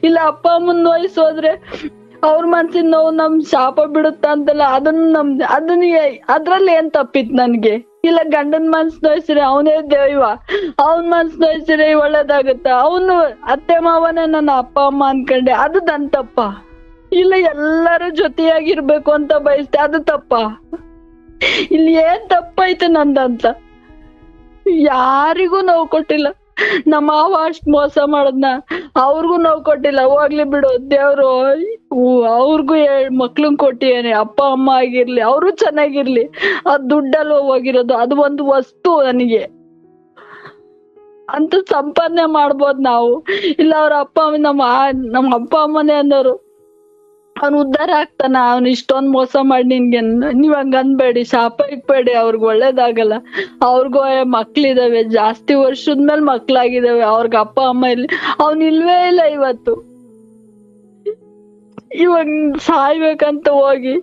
ಇಲ್ಲ ಅಪ್ಪ ಅಮ್ಮನ್ ನೋಯ್ಸು ಹೋದ್ರೆ ಅವ್ರ ಮನ್ಸಿನ ನೋವು ನಮ್ ಶಾಪ ಬಿಡುತ್ತ ಅಂತಲ್ಲ, ಅದ್ರಲ್ಲಿ ಏನ್ ತಪ್ಪಿತ್ ನನ್ಗೆ? ಇಲ್ಲ ಗಂಡನ್ ಮನ್ಸ್ ನೋಯ್ಸಿರಿ ಅವನೇ ದೈವ, ಅವನ್ ಮನ್ಸ್ ನೋಯ್ಸಿರಿ ಒಳ್ಳೇದಾಗತ್ತ, ಅವನು ಅತ್ತೆ ಮಾವನೇ ನನ್ನ ಅಪ್ಪ ಅಮ್ಮ ಅನ್ಕೊಂಡೆ, ಅದು ನನ್ ತಪ್ಪ? ಇಲ್ಲ ಎಲ್ಲರೂ ಜೊತೆಯಾಗಿರ್ಬೇಕು ಅಂತ ಬಯಸ್ತೆ, ಅದು ತಪ್ಪ? ಇಲ್ಲಿ ಏನ್ ತಪ್ಪೈತೆ ನಂದಂತ? ಯಾರಿಗೂ ನೋವು ಕೊಟ್ಟಿಲ್ಲ. ನಮ್ಮ ಮಾವ ಅಷ್ಟ್ ಮೋಸ ಮಾಡದ್ನ, ಅವ್ರಿಗೂ ನೋವು ಕೊಟ್ಟಿಲ್ಲ. ಹೋಗ್ಲಿ ಬಿಡು, ದೇವ್ರು ಅವ್ರಿಗೂ ಮಕ್ಳನ್ ಕೊಟ್ಟಿಯೇನೆ, ಅಪ್ಪ ಅಮ್ಮ ಆಗಿರ್ಲಿ, ಅವರು ಚೆನ್ನಾಗಿರ್ಲಿ. ಅದ್ ದುಡ್ಡಲ್ಲಿ ಹೋಗಿರೋದು, ಅದು ಒಂದು ವಸ್ತು ನನಗೆ ಅಂತ ಸಂಪಾದನೆ ಮಾಡ್ಬೋದ್ ನಾವು. ಇಲ್ಲ ಅವ್ರ ಅಪ್ಪ ನಮ್ಮ ಅಪ್ಪ ಅಮ್ಮನೇ ಅನ್ನೋರು, ಅವ್ನು ಉದ್ಧಾರ ಆಗ್ತಾನ? ಅವ್ನು ಇಷ್ಟೊಂದ್ ಮೋಸ ಮಾಡಿ ನಿನ್ಗೆ ನೀವ್ ಹಂಗ ಅನ್ಬೇಡಿ, ಶಾಪ ಇಕ್ಬೇಡಿ, ಅವ್ರಿಗೆ ಒಳ್ಳೇದಾಗಲ್ಲ. ಅವ್ರಿಗೂ ಮಕ್ಳಿದಾವೆ, ಜಾಸ್ತಿ ವರ್ಷದ್ಮೇಲೆ ಮಕ್ಳಾಗಿದಾವೆ, ಅವ್ರಿಗೆ ಅಪ್ಪ ಅಮ್ಮ ಇಲ್ಲಿ, ಅವ್ನ್ ಇಲ್ವೇ ಇಲ್ಲ ಇವತ್ತು. ಇವಾಗ ಸಾಯ್ಬೇಕಂತ ಹೋಗಿ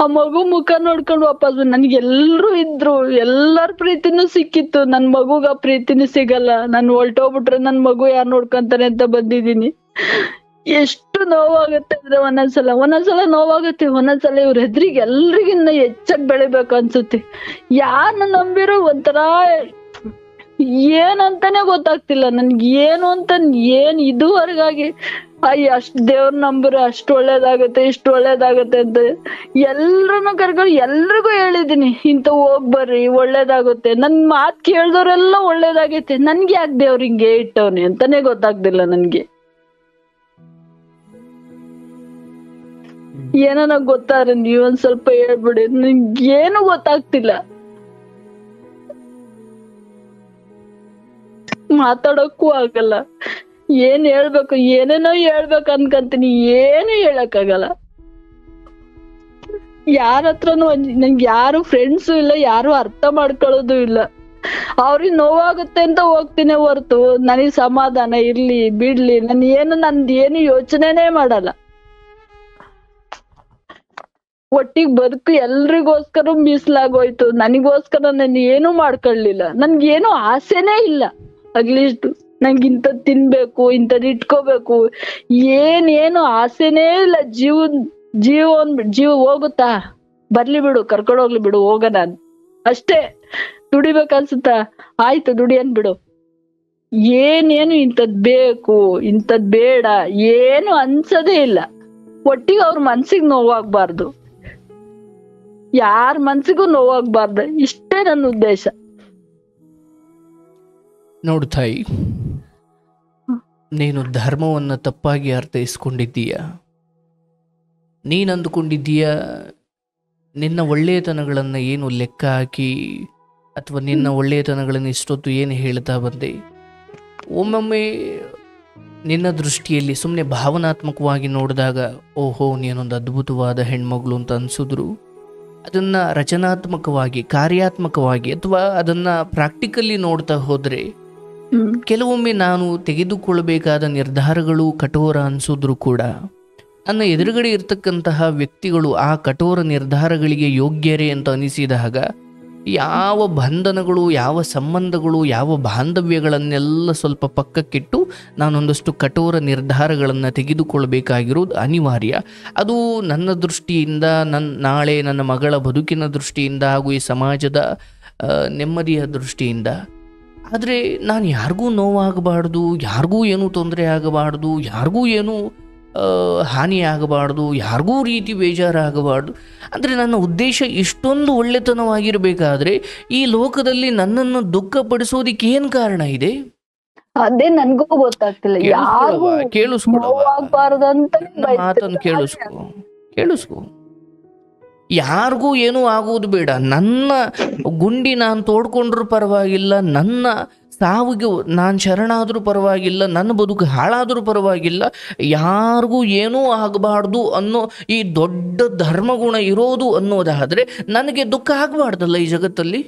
ಆ ಮಗು ಮುಖ ನೋಡ್ಕೊಂಡು ವಾಪಸ್ ನನ್ಗೆ ಎಲ್ರು ಇದ್ರು, ಎಲ್ಲರ ಪ್ರೀತಿನೂ ಸಿಕ್ಕಿತ್ತು. ನನ್ ಮಗುಗ ಪ್ರೀತಿನೂ ಸಿಗಲ್ಲ. ನಾನು ಹೊಲ್ಟೋಗ್ಬಿಟ್ರೆ ನನ್ ಮಗು ಯಾರು ನೋಡ್ಕೊಂತಾರೆ ಅಂತ ಬಂದಿದೀನಿ. ಎಷ್ಟು ನೋವಾಗುತ್ತೆ ಅಂದ್ರೆ ಒಂದೊಂದ್ಸಲ ನೋವಾಗುತ್ತೆ, ಒಂದೊಂದ್ಸಲ ಇವ್ರ ಎದ್ರಿಗೆ ಎಲ್ರಿಗಿನ್ನ ಹೆಚ್ಚಾಗಿ ಬೆಳಿಬೇಕು ಅನ್ಸುತ್ತೆ. ಯಾರನ್ನ ನಂಬಿರೋ ಒಂಥರ ಏನಂತಾನೆ ಗೊತ್ತಾಗ್ತಿಲ್ಲ ನನ್ಗೆ, ಏನು ಅಂತ ಏನ್ ಇದುವರೆಗಾಗಿ ಅಷ್ಟ್ ದೇವ್ರ ನಂಬಿರೋ ಅಷ್ಟ್ ಒಳ್ಳೇದಾಗತ್ತೆ, ಇಷ್ಟು ಒಳ್ಳೇದಾಗತ್ತೆ ಅಂತ ಎಲ್ರನ್ನೂ ಕರ್ಕೊಂಡು ಎಲ್ರಿಗೂ ಹೇಳಿದೀನಿ, ಇಂತ ಹೋಗ್ಬರ್ರಿ ಒಳ್ಳೇದಾಗುತ್ತೆ. ನನ್ ಮಾತ್ ಕೇಳ್ದವ್ರೆಲ್ಲ ಒಳ್ಳೇದಾಗೈತೆ, ನನ್ಗೆ ಯಾಕೆ ದೇವ್ರ ಹಿಂಗೆ ಇಟ್ಟವ್ನೆ ಅಂತಾನೆ ಗೊತ್ತಾಗ್ತಿಲ್ಲ ನನ್ಗೆ. ಏನಾನ ಗೊತ್ತಾದ್ರೆ ನೀವೊಂದ್ ಸ್ವಲ್ಪ ಹೇಳ್ಬಿಡಿ, ನಿಮ್ಗೆ ಏನು ಗೊತ್ತಾಗ್ತಿಲ್ಲ. ಮಾತಾಡಕ್ಕೂ ಆಗಲ್ಲ, ಏನ್ ಹೇಳ್ಬೇಕು, ಏನೇನೋ ಹೇಳ್ಬೇಕು ಅನ್ಕಂತೀನಿ, ಏನು ಹೇಳಕ್ಕಾಗಲ್ಲ. ಯಾರ ಹತ್ರನು ನಂಗೆ ಯಾರು ಫ್ರೆಂಡ್ಸು ಇಲ್ಲ, ಯಾರು ಅರ್ಥ ಮಾಡ್ಕೊಳ್ಳೋದು ಇಲ್ಲ. ಅವ್ರಿಗೆ ನೋವಾಗುತ್ತೆ ಅಂತ ಹೋಗ್ತೀನಿ ಹೊರ್ತು ನನಗ್ ಸಮಾಧಾನ ಇರ್ಲಿ ಬಿಡ್ಲಿ ನಂದೇನು ಯೋಚನೆನೇ ಮಾಡಲ್ಲ. ಒಟ್ಟಿಗೆ ಬದುಕು ಎಲ್ರಿಗೋಸ್ಕರ ಮೀಸಲಾಗೋಯ್ತು, ನನಗೋಸ್ಕರ ನಾನು ಏನು ಮಾಡ್ಕೊಳ್ಳಿಲ್ಲ. ನನ್ಗೇನು ಆಸೆನೇ ಇಲ್ಲ. ಅಟ್ಲೀಸ್ಟ್ ನಂಗೆ ಇಂಥದ್ ತಿನ್ಬೇಕು, ಇಂಥದ್ ಇಟ್ಕೋಬೇಕು, ಏನೇನು ಆಸೆನೇ ಇಲ್ಲ. ಜೀವ ಹೋಗುತ್ತಾ, ಬರ್ಲಿ ಬಿಡು, ಕರ್ಕೊಂಡೋಗ್ಲಿ ಬಿಡು, ಹೋಗೋಣ ಅಷ್ಟೇ. ದುಡಿಬೇಕನ್ಸುತ್ತಾ, ಆಯ್ತು ದುಡಿ ಅನ್ಬಿಡು. ಏನೇನು ಇಂಥದ್ ಬೇಕು, ಇಂಥದ್ ಬೇಡ ಏನು ಅನ್ಸದೇ ಇಲ್ಲ. ಒಟ್ಟಿಗೆ ಅವ್ರ ಮನ್ಸಿಗೆ ನೋವಾಗ್ಬಾರ್ದು, ಯಾರ ಮನ್ಸಿಗೂ ನೋವಾಗ್ಬಾರ್ದು, ಇಷ್ಟೇ ನನ್ನ ಉದ್ದೇಶ. ನೋಡು ತಾಯಿ, ನೀನು ಧರ್ಮವನ್ನ ತಪ್ಪಾಗಿ ಅರ್ಥೈಸ್ಕೊಂಡಿದ್ದೀಯ. ನೀನು ಅಂದುಕೊಂಡಿದ್ದೀಯ ನಿನ್ನ ಒಳ್ಳೆಯತನಗಳನ್ನು ಏನು ಲೆಕ್ಕ ಹಾಕಿ ಅಥವಾ ನಿನ್ನ ಒಳ್ಳೆಯತನಗಳನ್ನು ಇಷ್ಟೊತ್ತು ಏನು ಹೇಳ್ತಾ ಬಂದೆ, ಒಮ್ಮೊಮ್ಮೆ ನಿನ್ನ ದೃಷ್ಟಿಯಲ್ಲಿ ಸುಮ್ಮನೆ ಭಾವನಾತ್ಮಕವಾಗಿ ನೋಡಿದಾಗ ಓಹೋ ನೀನೊಂದು ಅದ್ಭುತವಾದ ಹೆಣ್ಮಗಳು ಅಂತ ಅನಿಸಿದ್ರು, ಅದನ್ನು ರಚನಾತ್ಮಕವಾಗಿ ಕಾರ್ಯಾತ್ಮಕವಾಗಿ ಅಥವಾ ಅದನ್ನು ಪ್ರಾಕ್ಟಿಕಲಿ ನೋಡ್ತಾ ಹೋದರೆ ಕೆಲವೊಮ್ಮೆ ನಾನು ತೆಗೆದುಕೊಳ್ಳಬೇಕಾದ ನಿರ್ಧಾರಗಳು ಕಠೋರ ಅನಿಸಿದ್ರು ಕೂಡ ನನ್ನ ಎದುರುಗಡೆ ಇರ್ತಕ್ಕಂತಹ ವ್ಯಕ್ತಿಗಳು ಆ ಕಠೋರ ನಿರ್ಧಾರಗಳಿಗೆ ಯೋಗ್ಯರೇ ಅಂತ ಅನಿಸಿದಾಗ ಯಾವ ಬಂಧನಗಳು, ಯಾವ ಸಂಬಂಧಗಳು, ಯಾವ ಬಾಂಧವ್ಯಗಳನ್ನೆಲ್ಲ ಸ್ವಲ್ಪ ಪಕ್ಕಕ್ಕಿಟ್ಟು ನಾನೊಂದಷ್ಟು ಕಠೋರ ನಿರ್ಧಾರಗಳನ್ನು ತೆಗೆದುಕೊಳ್ಬೇಕಾಗಿರೋದು ಅನಿವಾರ್ಯ. ಅದು ನನ್ನ ದೃಷ್ಟಿಯಿಂದ, ನಾಳೆ ನನ್ನ ಮಗಳ ಬದುಕಿನ ದೃಷ್ಟಿಯಿಂದ ಹಾಗೂ ಈ ಸಮಾಜದ ನೆಮ್ಮದಿಯ ದೃಷ್ಟಿಯಿಂದ. ಆದರೆ ನಾನು ಯಾರಿಗೂ ನೋವಾಗಬಾರ್ದು, ಯಾರಿಗೂ ಏನೂ ತೊಂದರೆ ಆಗಬಾರ್ದು, ಯಾರಿಗೂ ಏನೂ ಹಾನಿಯಾಗಬಾರ್ದು, ಯಾರಿಗೂ ರೀತಿ ಬೇಜಾರಾಗಬಾರ್ದು ಅಂದರೆ ನನ್ನ ಉದ್ದೇಶ ಇಷ್ಟೊಂದು ಒಳ್ಳೆತನವಾಗಿರಬೇಕಾದ್ರೆ ಈ ಲೋಕದಲ್ಲಿ ನನ್ನನ್ನು ದುಃಖಪಡಿಸೋದಿಕ್ಕೆ ಏನು ಕಾರಣ ಇದೆ? ಅದೇ ನನ್ಗೂ ಗೊತ್ತಾಗ್ತಿಲ್ಲ. ಮಾತನ್ನು ಕೇಳಿಸ್ಕೊ. ಯಾರಿಗೂ ಏನೂ ಆಗೋದು ಬೇಡ. ನನ್ನ ಗುಂಡಿ ನಾನು ತೋಡ್ಕೊಂಡ್ರೂ ಪರವಾಗಿಲ್ಲ, ನನ್ನ ಸಾವಿಗೆ ನಾನು ಶರಣಾದರೂ ಪರವಾಗಿಲ್ಲ, ನನ್ನ ಬದುಕು ಹಾಳಾದರೂ ಪರವಾಗಿಲ್ಲ, ಯಾರಿಗೂ ಏನೂ ಆಗಬಾರ್ದು ಅನ್ನೋ ಈ ದೊಡ್ಡ ಧರ್ಮಗುಣ ಇರೋದು ಅನ್ನೋದಾದರೆ ನನಗೆ ದುಃಖ ಆಗಬಾರ್ದಲ್ಲ ಈ ಜಗತ್ತಲ್ಲಿ?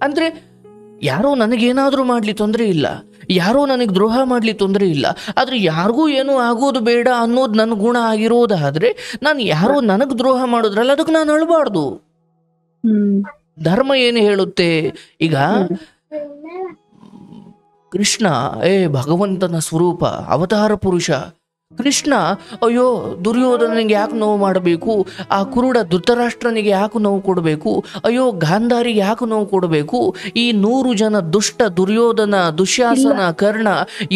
ಅಂದರೆ ಯಾರೋ ನನಗೇನಾದರೂ ಮಾಡಲಿ ತೊಂದರೆ ಇಲ್ಲ, ಯಾರೋ ನನಗೆ ದ್ರೋಹ ಮಾಡಲಿ ತೊಂದರೆ ಇಲ್ಲ, ಆದರೆ ಯಾರಿಗೂ ಏನೂ ಆಗೋದು ಬೇಡ ಅನ್ನೋದು ನನ್ನ ಗುಣ ಆಗಿರೋದಾದರೆ ನಾನು ಯಾರೋ ನನಗೆ ದ್ರೋಹ ಮಾಡೋದ್ರಲ್ಲ ಅದಕ್ಕೆ ನಾನು ಅಳಬಾರ್ದು. ಧರ್ಮ ಏನು ಹೇಳುತ್ತೆ? ಈಗ ಕೃಷ್ಣ ಭಗವಂತನ ಸ್ವರೂಪ, ಅವತಾರ ಪುರುಷ ಕೃಷ್ಣ. ಅಯ್ಯೋ ದುರ್ಯೋಧನಿಗೆ ಯಾಕೆ ನೋವು ಮಾಡಬೇಕು, ಆ ಕುರುಡ ಧೃತರಾಷ್ಟ್ರನಿಗೆ ಯಾಕೆ ನೋವು ಕೊಡಬೇಕು, ಅಯ್ಯೋ ಗಾಂಧಾರಿಗೆ ಯಾಕೆ ನೋವು ಕೊಡಬೇಕು, ಈ 100 ಜನ ದುಷ್ಟ ದುರ್ಯೋಧನ, ದುಶ್ಯಾಸನ, ಕರ್ಣ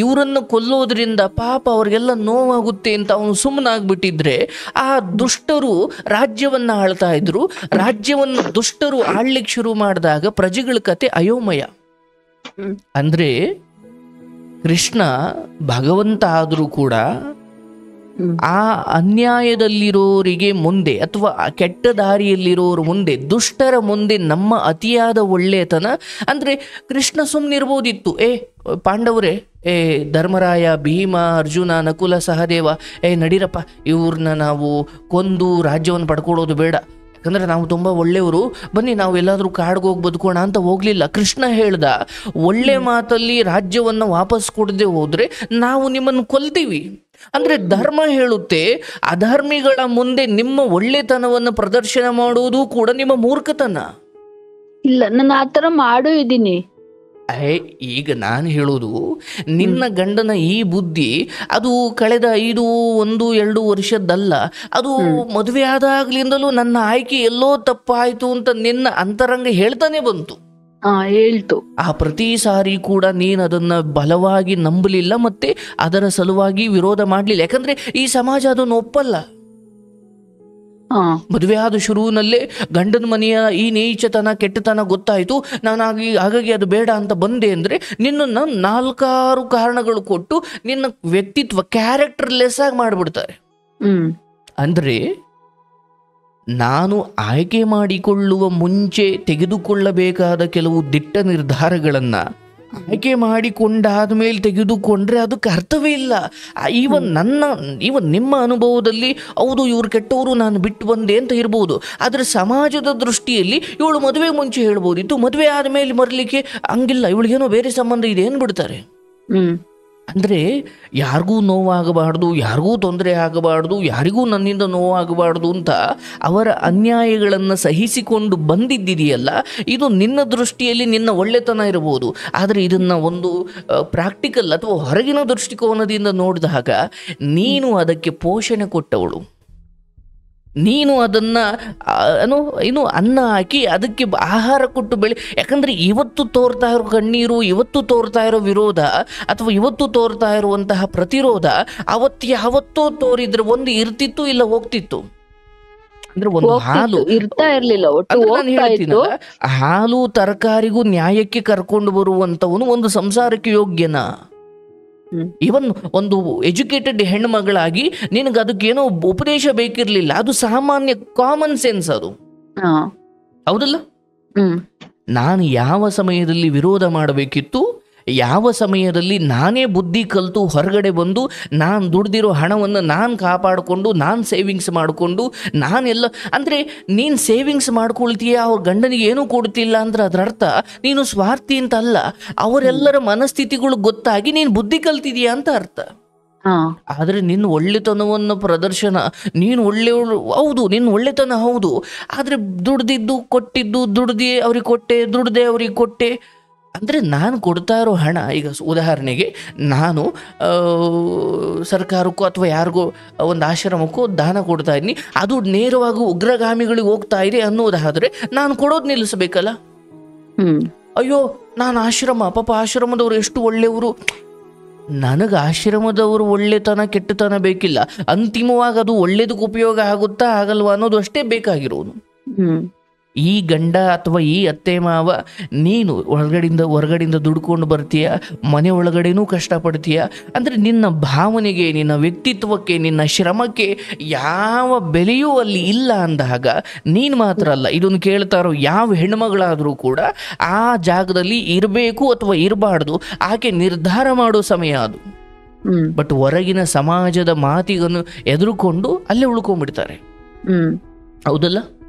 ಇವರನ್ನು ಕೊಲ್ಲೋದ್ರಿಂದ ಪಾಪ ಅವ್ರಿಗೆಲ್ಲ ನೋವಾಗುತ್ತೆ ಅಂತ ಅವನು ಸುಮ್ಮನಾಗ್ಬಿಟ್ಟಿದ್ರೆ ಆ ದುಷ್ಟರು ರಾಜ್ಯವನ್ನ ಆಳ್ತಾ ಇದ್ರು. ರಾಜ್ಯವನ್ನು ದುಷ್ಟರು ಆಳ್ಲಿಕ್ಕೆ ಶುರು ಮಾಡಿದಾಗ ಪ್ರಜೆಗಳ ಕತೆ ಅಯೋಮಯ. ಅಂದ್ರೆ ಕೃಷ್ಣ ಭಗವಂತ ಆದರೂ ಕೂಡ ಆ ಅನ್ಯಾಯದಲ್ಲಿರೋರಿಗೆ ಮುಂದೆ ಅಥವಾ ಕೆಟ್ಟ ದಾರಿಯಲ್ಲಿರೋರ ಮುಂದೆ, ದುಷ್ಟರ ಮುಂದೆ ನಮ್ಮ ಅತಿಯಾದ ಒಳ್ಳೆತನ ಅಂದ್ರೆ ಕೃಷ್ಣ ಸುಮ್ಮನಿರ್ಬೋದಿತ್ತು. ಪಾಂಡವರೇ, ಧರ್ಮರಾಯ, ಭೀಮ, ಅರ್ಜುನ, ನಕುಲ, ಸಹದೇವ, ನಡೀರಪ್ಪ, ಇವ್ರನ್ನ ನಾವು ಕೊಂದು ರಾಜ್ಯವನ್ನು ಪಡ್ಕೊಳ್ಳೋದು ಬೇಡ, ಯಾಕಂದ್ರೆ ನಾವು ತುಂಬ ಒಳ್ಳೆಯವರು, ಬನ್ನಿ ನಾವು ಎಲ್ಲಾದರೂ ಕಾಡ್ಗೆ ಹೋಗಿ ಬದುಕೋಣ ಅಂತ ಹೋಗ್ಲಿಲ್ಲ. ಕೃಷ್ಣ ಹೇಳ್ದ, ಒಳ್ಳೆ ಮಾತಲ್ಲಿ ರಾಜ್ಯವನ್ನು ವಾಪಸ್ ಕೊಡದೆ ಹೋದ್ರೆ ನಾವು ನಿಮ್ಮನ್ನು ಕೊಲ್ತೀವಿ. ಅಂದ್ರೆ ಧರ್ಮ ಹೇಳುತ್ತೆ ಅಧರ್ಮಿಗಳ ಮುಂದೆ ನಿಮ್ಮ ಒಳ್ಳೆತನವನ್ನು ಪ್ರದರ್ಶನ ಮಾಡುವುದು ಕೂಡ ನಿಮ್ಮ ಮೂರ್ಖತನ. ಇಲ್ಲ, ನಾನು ಆತರ ಮಾಡೂ ಇದ್ದೀನಿ. ಈಗ ನಾನು ಹೇಳೋದು, ನಿನ್ನ ಗಂಡನ ಈ ಬುದ್ಧಿ ಅದು ಕಳೆದ 1-2 ವರ್ಷದ್ದಲ್ಲ, ಅದು ಮದುವೆ ಆದಾಗ್ಲಿಂದಲೂ ನನ್ನ ಆಯ್ಕೆ ಎಲ್ಲೋ ತಪ್ಪಾಯ್ತು ಅಂತ ನಿನ್ನ ಅಂತರಂಗ ಹೇಳ್ತಾನೆ ಬಂತು. ಹೇಳ್ತು. ಆ ಪ್ರತಿ ಸಾರಿ ಕೂಡ ನೀನು ಅದನ್ನ ಬಲವಾಗಿ ನಂಬಲಿಲ್ಲ, ಮತ್ತೆ ಅದರ ಸಲುವಾಗಿ ವಿರೋಧ ಮಾಡ್ಲಿಲ್ಲ. ಯಾಕಂದ್ರೆ ಈ ಸಮಾಜ ಅದನ್ನು ಒಪ್ಪಲ್ಲ. ಮದುವೆ ಆದ ಶುರುವಿನಲ್ಲೇ ಗಂಡನ ಮನೆಯ ಈ ನೀಚತನ, ಕೆಟ್ಟತನ ಗೊತ್ತಾಯ್ತು, ಹಾಗಾಗಿ ಅದು ಬೇಡ ಅಂತ ಬಂದೆ ಅಂದ್ರೆ ನಿನ್ನನ್ನು 4-6 ಕಾರಣಗಳು ಕೊಟ್ಟು ನಿನ್ನ ವ್ಯಕ್ತಿತ್ವ ಕ್ಯಾರೆಕ್ಟರ್ಲೆಸ್ ಆಗಿ ಮಾಡಿಬಿಡ್ತಾರೆ. ಅಂದ್ರೆ ನಾನು ಆಯ್ಕೆ ಮಾಡಿಕೊಳ್ಳುವ ಮುಂಚೆ ತೆಗೆದುಕೊಳ್ಳಬೇಕಾದ ಕೆಲವು ದಿಟ್ಟ ನಿರ್ಧಾರಗಳನ್ನ ಆಯ್ಕೆ ಮಾಡಿಕೊಂಡಾದ ಮೇಲೆ ತೆಗೆದುಕೊಂಡ್ರೆ ಅದಕ್ಕೆ ಅರ್ಥವೇ ಇಲ್ಲ. ಇವನ್ ನಿಮ್ಮ ಅನುಭವದಲ್ಲಿ ಹೌದು ಇವ್ರು ಕೆಟ್ಟವರು, ನಾನು ಬಿಟ್ಟು ಬಂದೆ ಅಂತ ಇರ್ಬೋದು, ಆದರೆ ಸಮಾಜದ ದೃಷ್ಟಿಯಲ್ಲಿ ಇವಳು ಮದುವೆ ಮುಂಚೆ ಹೇಳ್ಬೋದಿತ್ತು, ಮದುವೆ ಆದಮೇಲೆ ಮರಲಿಕ್ಕೆ ಹಂಗಿಲ್ಲ, ಇವಳಿಗೇನೋ ಬೇರೆ ಸಂಬಂಧ ಇದೆ ಏನ್ಬಿಡ್ತಾರೆ. ಅಂದರೆ ಯಾರಿಗೂ ನೋವಾಗಬಾರ್ದು, ಯಾರಿಗೂ ತೊಂದರೆ ಆಗಬಾರ್ದು, ಯಾರಿಗೂ ನನ್ನಿಂದ ನೋವಾಗಬಾರ್ದು ಅಂತ ಅವರ ಅನ್ಯಾಯಗಳನ್ನು ಸಹಿಸಿಕೊಂಡು ಬಂದಿದ್ದಿದೆಯಲ್ಲ, ಇದು ನಿನ್ನ ದೃಷ್ಟಿಯಲ್ಲಿ ನಿನ್ನ ಒಳ್ಳೆತನ ಇರಬಹುದು. ಆದರೆ ಇದನ್ನು ಒಂದು ಪ್ರಾಕ್ಟಿಕಲ್ ಅಥವಾ ಹೊರಗಿನ ದೃಷ್ಟಿಕೋನದಿಂದ ನೋಡಿದಾಗ ನೀನು ಅದಕ್ಕೆ ಪೋಷಣೆ ಕೊಟ್ಟವಳು, ನೀನು ಅದನ್ನು ಇನ್ನು ಅನ್ನ ಹಾಕಿ ಅದಕ್ಕೆ ಆಹಾರ ಕೊಟ್ಟು ಯಾಕಂದರೆ ಇವತ್ತು ತೋರ್ತಾ ಇರೋ ಕಣ್ಣೀರು, ಇವತ್ತು ತೋರ್ತಾ ಇರೋ ವಿರೋಧ ಅಥವಾ ಇವತ್ತು ತೋರ್ತಾ ಇರುವಂತಹ ಪ್ರತಿರೋಧ ಯಾವತ್ತೋ ತೋರಿದ್ರೆ ಒಂದು ಇರ್ತಿತ್ತು, ಇಲ್ಲ ಹೋಗ್ತಿತ್ತು. ಅಂದ್ರೆ ಒಂದು ಹಾಲು ಇರ್ತಾ ಇರ್ಲಿಲ್ಲ, ಹಾಲು ತರಕಾರಿಗೂ ನ್ಯಾಯಕ್ಕೆ ಕರ್ಕೊಂಡು ಬರುವಂತವನು ಒಂದು ಸಂಸಾರಕ್ಕೆ ಯೋಗ್ಯನಾ? ಇವನ್ ಒಂದು ಎಜುಕೇಟೆಡ್ ಹೆಣ್ಮಗಳಾಗಿ ನಿನಗೆ ಅದಕ್ಕೇನೋ ಉಪದೇಶ ಬೇಕಿರ್ಲಿಲ್ಲ, ಅದು ಸಾಮಾನ್ಯ ಕಾಮನ್ ಸೆನ್ಸ್ ಅದು, ಹೌದಲ್ಲ? ನಾನು ಯಾವ ಸಮಯದಲ್ಲಿ ವಿರೋಧ ಮಾಡಬೇಕಿತ್ತು, ಯಾವ ಸಮಯದಲ್ಲಿ ನಾನೇ ಬುದ್ಧಿ ಕಲಿತು ಹೊರಗಡೆ ಬಂದು ನಾನು ದುಡ್ದಿರೋ ಹಣವನ್ನು ನಾನು ಕಾಪಾಡಿಕೊಂಡು ನಾನು ಸೇವಿಂಗ್ಸ್ ಮಾಡಿಕೊಂಡು ನಾನೆಲ್ಲ, ಅಂದರೆ ನೀನು ಸೇವಿಂಗ್ಸ್ ಮಾಡ್ಕೊಳ್ತೀಯ, ಅವ್ರ ಗಂಡನಿಗೆ ಏನೂ ಕೊಡ್ತಿಲ್ಲ ಅಂದ್ರೆ ಅದರ ಅರ್ಥ ನೀನು ಸ್ವಾರ್ಥಿ ಅಂತ ಅಲ್ಲ, ಅವರೆಲ್ಲರ ಮನಸ್ಥಿತಿಗಳು ಗೊತ್ತಾಗಿ ನೀನು ಬುದ್ಧಿ ಕಲ್ತಿದೀಯ ಅಂತ ಅರ್ಥ. ಆದರೆ ನಿನ್ನ ಒಳ್ಳೆತನವನ್ನು ಪ್ರದರ್ಶನ, ನೀನು ಒಳ್ಳೆಯವಳು ಹೌದು, ನಿನ್ನ ಒಳ್ಳೆತನ ಹೌದು, ಆದರೆ ದುಡ್ದಿದ್ದು ಕೊಟ್ಟಿದ್ದು, ದುಡ್ದೆ ಅವ್ರಿಗೆ ಕೊಟ್ಟೆ, ದುಡ್ದೆ ಅವ್ರಿಗೆ ಕೊಟ್ಟೆ ಅಂದರೆ ನಾನು ಕೊಡ್ತಾ ಇರೋ ಹಣ, ಈಗ ಉದಾಹರಣೆಗೆ ನಾನು ಸರ್ಕಾರಕ್ಕೋ ಅಥವಾ ಯಾರಿಗೋ ಒಂದು ಆಶ್ರಮಕ್ಕೋ ದಾನ ಕೊಡ್ತಾ ಇದ್ದೀನಿ, ಅದು ನೇರವಾಗಿ ಉಗ್ರಗಾಮಿಗಳಿಗೆ ಹೋಗ್ತಾ ಇದೆ ಅನ್ನೋದಾದರೆ ನಾನು ಕೊಡೋದು ನಿಲ್ಲಿಸಬೇಕಲ್ಲ. ಅಯ್ಯೋ ನಾನು ಪಾಪ ಆಶ್ರಮದವರು ಎಷ್ಟು ಒಳ್ಳೆಯವರು, ನನಗೆ ಆಶ್ರಮದವರು ಒಳ್ಳೆತನ ಕೆಟ್ಟತನ ಬೇಕಿಲ್ಲ, ಅಂತಿಮವಾಗಿ ಅದು ಒಳ್ಳೇದಕ್ಕೆ ಉಪಯೋಗ ಆಗುತ್ತಾ ಆಗಲ್ವಾ ಅನ್ನೋದು ಅಷ್ಟೇ ಬೇಕಾಗಿರೋದು. ಈ ಗಂಡ ಅಥವಾ ಈ ಅತ್ತೆ ಮಾವ ನೀನು ಹೊರಗಡೆಯಿಂದ ದುಡ್ಕೊಂಡು ಬರ್ತೀಯ, ಮನೆ ಒಳಗಡೆನೂ ಕಷ್ಟಪಡ್ತೀಯ, ಅಂದರೆ ನಿನ್ನ ಭಾವನೆಗೆ, ನಿನ್ನ ವ್ಯಕ್ತಿತ್ವಕ್ಕೆ, ನಿನ್ನ ಶ್ರಮಕ್ಕೆ ಯಾವ ಬೆಲೆಯೂ ಅಲ್ಲಿ ಇಲ್ಲ ಅಂದಾಗ ನೀನು ಮಾತ್ರ ಅಲ್ಲ, ಇದನ್ನು ಕೇಳ್ತಾ ಇರೋ ಯಾವ ಹೆಣ್ಮಗಳಾದರೂ ಕೂಡ ಆ ಜಾಗದಲ್ಲಿ ಇರಬೇಕು ಅಥವಾ ಇರಬಾರ್ದು ಆಕೆ ನಿರ್ಧಾರ ಮಾಡೋ ಸಮಯ ಅದು. ಬಟ್ ಹೊರಗಿನ ಸಮಾಜದ ಮಾತಿಗನ್ನು ಎದುರುಕೊಂಡು ಅಲ್ಲೇ ಉಳ್ಕೊಂಡ್ಬಿಡ್ತಾರೆ, ಹೌದಲ್ಲ?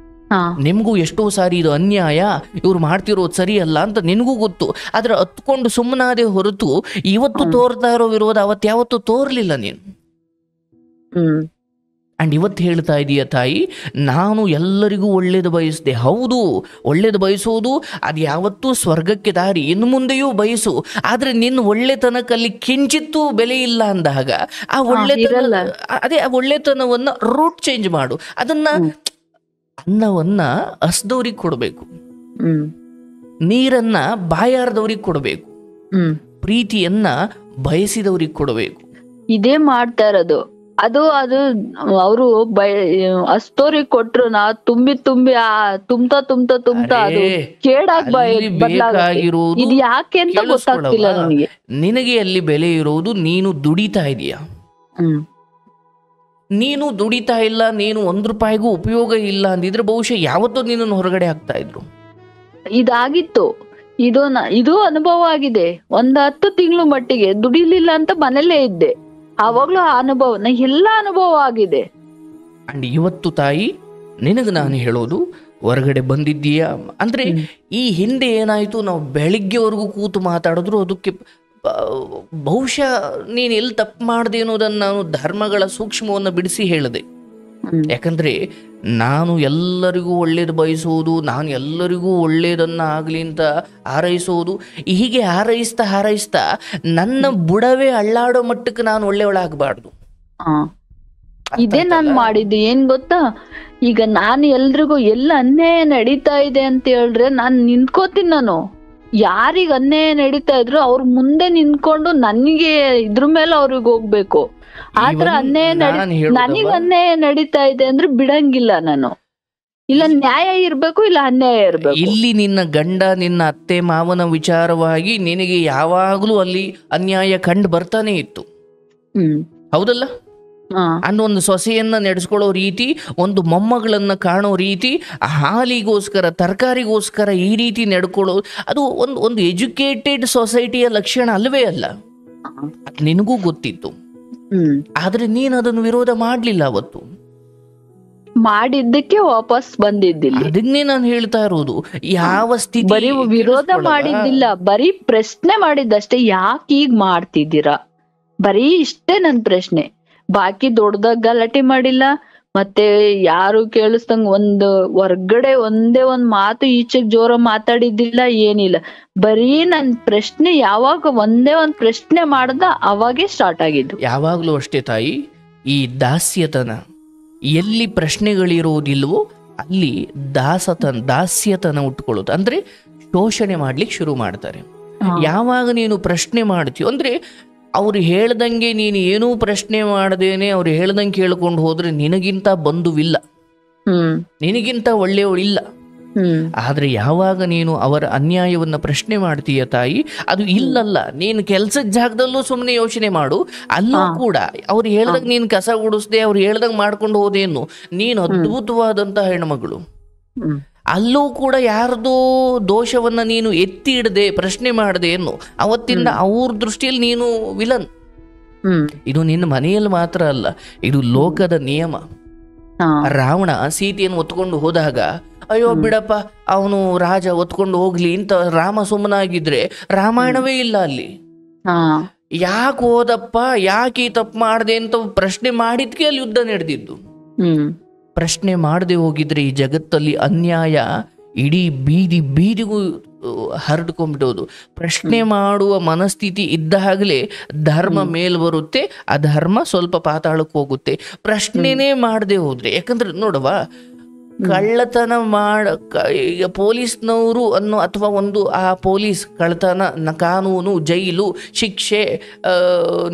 ಹಾ ನಿಮ್ಗೂ ಎಷ್ಟೋ ಸಾರಿ ಇದು ಅನ್ಯಾಯ, ಇವ್ರು ಮಾಡ್ತಿರೋದು ಸರಿ ಅಲ್ಲ ಅಂತ ನಿನಗೂ ಗೊತ್ತು. ಆದ್ರೆ ಹತ್ಕೊಂಡು ಸುಮ್ಮನಾದೆ ಹೊರತು ಇವತ್ತು ತೋರ್ತಾ ಇರೋ ವಿರೋಧ ಅವತ್ತು ಯಾವತ್ತೂ ತೋರ್ಲಿಲ್ಲ ನೀನು. ಅಂಡ್ ಇವತ್ತು ಹೇಳ್ತಾ ಇದೀಯ ತಾಯಿ, ನಾನು ಎಲ್ಲರಿಗೂ ಒಳ್ಳೇದು ಬಯಸಿದೆ. ಹೌದು, ಒಳ್ಳೇದು ಬಯಸೋದು ಅದು ಯಾವತ್ತೂ ಸ್ವರ್ಗಕ್ಕೆ ದಾರಿ, ಇನ್ನು ಮುಂದೆಯೂ ಬಯಸು. ಆದ್ರೆ ನಿನ್ನ ಒಳ್ಳೆತನಕ್ಕಲ್ಲಿ ಕಿಂಚಿತ್ತೂ ಬೆಲೆ ಇಲ್ಲ ಅಂದಾಗ ಆ ಒಳ್ಳೆತನ, ಅದೇ ಆ ಒಳ್ಳೆತನವನ್ನ ರೂಟ್ ಚೇಂಜ್ ಮಾಡು. ಅದನ್ನ ಅನ್ನವನ್ನ ಹಸ್ದವ್ರಿಗೆ ಕೊಡಬೇಕು, ನೀರನ್ನ ಬಾಯಾರ್ದವ್ರಿಗೆ ಕೊಡಬೇಕು, ಪ್ರೀತಿಯನ್ನ ಬಯಸಿದವ್ರಿಗೆ ಕೊಡಬೇಕು. ಇದೇ ಮಾಡ್ತಾ ಇರೋದು. ಅದು ಅವರು ಅಸ್ತೋರಿಗೆ ಕೊಟ್ರು ನಾ ತುಂಬಿ ತುಂಬ್ತಾ ಅದು ಕೇಡಾಗ್ ಬೇಕಾಗಿರೋದು ಇದು ಯಾಕೆ ಅಂತ ಗೊತ್ತಾಗ್ತಿಲ್ಲ ನನಗೆ. ನಿನಗೆ ಅಲ್ಲಿ ಬೆಲೆ ಇರೋದು ನೀನು ದುಡಿತಾ ಇದೀಯ. ನೀನು ದುಡಿತಾ ಇಲ್ಲ, ನೀನು ₹1 ಉಪಯೋಗ ಇಲ್ಲ ಅಂದಿದ್ರೆ ಬಹುಶಃ ಯಾವತ್ತೂ ನೀನನ್ನು ಹೊರಗಡೆ ಹಾಕ್ತಾ ಇದ್ರು. ಇದಾಗಿತ್ತು, ಇದು ಅನುಭವ ಆಗಿದೆ. 10 ತಿಂಗಳು ಮಟ್ಟಿಗೆ ದುಡಿಲಿಲ್ಲ ಅಂತ ಮನೇಲೇ ಇದ್ದೆ. ಆವಾಗ್ಲೂ ಆ ಅನುಭವ ಎಲ್ಲ ಅನುಭವ ಆಗಿದೆ. ಅಂಡ್ ಇವತ್ತು ತಾಯಿ ನಿನಗೆ ನಾನು ಹೇಳೋದು, ಹೊರಗಡೆ ಬಂದಿದ್ದೀಯಾ ಅಂದ್ರೆ ಈ ಹಿಂದೆ ಏನಾಯ್ತು, ನಾವು ಬೆಳಿಗ್ಗೆವರೆಗೂ ಕೂತು ಮಾತಾಡಿದ್ರು ಅದಕ್ಕೆ ಬಹುಶಃ ನೀನು ಎಲ್ಲಿ ತಪ್ಪು ಮಾಡಿದೆ ಅನ್ನೋದನ್ನು ನಾನು ಧರ್ಮಗಳ ಸೂಕ್ಷ್ಮವನ್ನು ಬಿಡಿಸಿ ಹೇಳಿದೆ. ಯಾಕಂದ್ರೆ ನಾನು ಎಲ್ಲರಿಗೂ ಒಳ್ಳೇದು ಬಯಸೋದು, ನಾನು ಎಲ್ಲರಿಗೂ ಒಳ್ಳೇದನ್ನ ಆಗ್ಲಿ ಅಂತ ಹಾರೈಸೋದು, ಹೀಗೆ ಹಾರೈಸ್ತಾ ನನ್ನ ಬುಡವೇ ಅಳ್ಳಾಡೋ ಮಟ್ಟಕ್ಕೆ ನಾನು ಒಳ್ಳೆಯವಳಾಗಬಾರ್ದು. ಇದೇ ನಾನ್ ಮಾಡಿದ್ದು. ಏನ್ ಗೊತ್ತಾ, ಈಗ ನಾನು ಎಲ್ರಿಗೂ ಎಲ್ಲ ಅನ್ಯಾಯ ನಡೀತಾ ಇದೆ ಅಂತ ಹೇಳಿದ್ರೆ ನಾನು ನಿಂತ್ಕೋತೀನಿ. ನಾನು ಯಾರಿಗ ಅನ್ಯಾಯ ನಡೀತಾ ಇದ್ರು ಅವ್ರ ಮುಂದೆ ನಿಂತ್ಕೊಂಡು ನನಗೆ ಇದ್ರ ಮೇಲೆ ಅವ್ರಿಗೆ ಹೋಗ್ಬೇಕು. ಆತರ ಅನ್ಯಾಯ ನನಗ್ ಅನ್ಯಾಯ ನಡೀತಾ ಇದೆ ಅಂದ್ರೆ ಬಿಡಂಗಿಲ್ಲ ನಾನು. ಇಲ್ಲ ನ್ಯಾಯ ಇರ್ಬೇಕು, ಇಲ್ಲ ಅನ್ಯಾಯ ಇರ್ಬೇಕು. ಇಲ್ಲಿ ನಿನ್ನ ಗಂಡ, ನಿನ್ನ ಅತ್ತೆ ಮಾವನ ವಿಚಾರವಾಗಿ ನಿನಗೆ ಯಾವಾಗ್ಲೂ ಅಲ್ಲಿ ಅನ್ಯಾಯ ಕಂಡು ಬರ್ತಾನೆ ಇತ್ತು, ಹೌದಲ್ಲ? ಅನ್ನೊಂದು ಸೊಸೆಯನ್ನ ನಡೆಸ್ಕೊಳ್ಳೋ ರೀತಿ, ಒಂದು ಮೊಮ್ಮಗಳನ್ನ ಕಾಣೋ ರೀತಿ, ಹಾಲಿಗೋಸ್ಕರ ತರಕಾರಿಗೋಸ್ಕರ ಈ ರೀತಿ ನಡ್ಕೊಳ್ಳೋ, ಅದು ಒಂದು ಎಜುಕೇಟೆಡ್ ಸೊಸೈಟಿಯ ಲಕ್ಷಣ ಅಲ್ವೇ ಅಲ್ಲ. ನಿನಗೂ ಗೊತ್ತಿತ್ತು, ಆದ್ರೆ ನೀನು ಅದನ್ನು ವಿರೋಧ ಮಾಡ್ಲಿಲ್ಲ. ಅವತ್ತು ಮಾಡಿದ್ದಕ್ಕೆ ವಾಪಸ್ ಬಂದಿದ್ದಿಲ್ಲ. ಅದನ್ನೇ ನಾನು ಹೇಳ್ತಾ ಇರೋದು. ಯಾವ ಸ್ಥಿತಿ ಬರೀ ವಿರೋಧ ಮಾಡಿದ್ದಿಲ್ಲ, ಬರೀ ಪ್ರಶ್ನೆ ಮಾಡಿದ್ದಷ್ಟೇ. ಯಾಕೆ ಈಗ ಮಾಡ್ತಿದ್ದೀರಾ, ಬರೀ ಇಷ್ಟೇ ನನ್ ಪ್ರಶ್ನೆ. ಬಾಕಿ ದೊಡ್ಡದಾಗ ಗಲಾಟೆ ಮಾಡಿಲ್ಲ, ಮತ್ತೆ ಯಾರು ಕೇಳಿಸ್ದಂಗ ಹೊರ್ಗಡೆ ಒಂದೇ ಒಂದ್ ಮಾತು ಈಚೆಗ್ ಜೋರ ಮಾತಾಡಿದ್ದಿಲ್ಲ, ಏನಿಲ್ಲ. ಬರೀ ನನ್ ಪ್ರಶ್ನೆ ಯಾವಾಗ ಒಂದೇ ಒಂದ್ ಪ್ರಶ್ನೆ ಮಾಡ್ದ ಅವಾಗೇ ಸ್ಟಾರ್ಟ್ ಆಗಿದ್ದು. ಯಾವಾಗ್ಲೂ ಅಷ್ಟೇ ತಾಯಿ, ಈ ದಾಸ್ಯತನ ಎಲ್ಲಿ ಪ್ರಶ್ನೆಗಳಿರೋದಿಲ್ವೋ ಅಲ್ಲಿ ದಾಸ್ಯತನ ಉಟ್ಕೊಳ್ಳೋದು, ಅಂದ್ರೆ ಶೋಷಣೆ ಮಾಡ್ಲಿಕ್ಕೆ ಶುರು ಮಾಡ್ತಾರೆ. ಯಾವಾಗ ನೀನು ಪ್ರಶ್ನೆ ಮಾಡ್ತೀಯೋ, ಅಂದ್ರೆ ಅವ್ರು ಹೇಳ್ದಂಗೆ ನೀನು ಏನೂ ಪ್ರಶ್ನೆ ಮಾಡದೇನೆ ಅವ್ರು ಹೇಳ್ದಂಗೆ ಕೇಳ್ಕೊಂಡು ಹೋದ್ರೆ ನಿನಗಿಂತ ಬಂಧುವಿಲ್ಲ, ನಿನಗಿಂತ ಒಳ್ಳೆಯವಳಿಲ್ಲ. ಆದ್ರೆ ಯಾವಾಗ ನೀನು ಅವರ ಅನ್ಯಾಯವನ್ನ ಪ್ರಶ್ನೆ ಮಾಡ್ತೀಯ ತಾಯಿ, ಅದು ಇಲ್ಲಲ್ಲ, ನೀನು ಕೆಲ್ಸದ ಜಾಗದಲ್ಲೂ ಸುಮ್ಮನೆ ಯೋಚನೆ ಮಾಡು. ಅಲ್ಲೂ ಕೂಡ ಅವ್ರು ಹೇಳ್ದಂಗೆ ನೀನು ಕಸ ಗುಡಿಸ್ದೆ, ಅವ್ರು ಹೇಳ್ದಂಗೆ ಮಾಡ್ಕೊಂಡು ಹೋದೇನು, ನೀನು ಅದ್ಭುತವಾದಂತ ಹೆಣ್ಮಗಳು. ಅಲ್ಲೂ ಕೂಡ ಯಾರ್ದೋ ದೋಷವನ್ನ ನೀನು ಎತ್ತಿ ಇಡದೆ ಪ್ರಶ್ನೆ ಮಾಡದೆ ಏನು, ಅವತ್ತಿಂದ ಅವ್ರ ದೃಷ್ಟಿಯಲ್ಲಿ ನೀನು ವಿಲನ್. ಇದು ನಿನ್ನ ಮನೆಯಲ್ಲಿ ಮಾತ್ರ ಅಲ್ಲ, ಇದು ಲೋಕದ ನಿಯಮ. ರಾವಣ ಸೀತೆಯನ್ನು ಹೊತ್ಕೊಂಡು ಹೋದಾಗ, ಅಯ್ಯೋ ಬಿಡಪ್ಪ ಅವನು ರಾಜ ಹೊತ್ಕೊಂಡು ಹೋಗ್ಲಿ ಅಂತ ರಾಮ ಸುಮ್ಮನಾಗಿದ್ರೆ ರಾಮಾಯಣವೇ ಇಲ್ಲ ಅಲ್ಲಿ. ಯಾಕೆ ಹೋದಪ್ಪ, ಯಾಕೆ ಈ ತಪ್ಪು ಮಾಡ್ದೆ ಅಂತ ಪ್ರಶ್ನೆ ಮಾಡಿದ್ಕೆ ಅಲ್ಲಿ ಯುದ್ಧ ನಡೆದಿದ್ದು. ಪ್ರಶ್ನೆ ಮಾಡದೆ ಹೋಗಿದ್ರೆ ಈ ಜಗತ್ತಲ್ಲಿ ಅನ್ಯಾಯ ಇಡೀ ಬೀದಿಗೂ ಹರಡ್ಕೊಂಡ್ಬಿಡೋದು. ಪ್ರಶ್ನೆ ಮಾಡುವ ಮನಸ್ಥಿತಿ ಇದ್ದಾಗಲೇ ಧರ್ಮ ಮೇಲ್ ಬರುತ್ತೆ, ಅಧರ್ಮ ಸ್ವಲ್ಪ ಪಾತಾಳಕ್ಕೆ ಹೋಗುತ್ತೆ. ಪ್ರಶ್ನೆನೇ ಮಾಡದೆ ಹೋದ್ರೆ, ಯಾಕಂದ್ರೆ ನೋಡವ, ಕಳ್ಳತನ ಈಗ ಪೊಲೀಸ್ನವರು ಅನ್ನೋ ಅಥವಾ ಆ ಪೊಲೀಸ್ ಕಳ್ಳತನ ಕಾನೂನು, ಜೈಲು, ಶಿಕ್ಷೆ,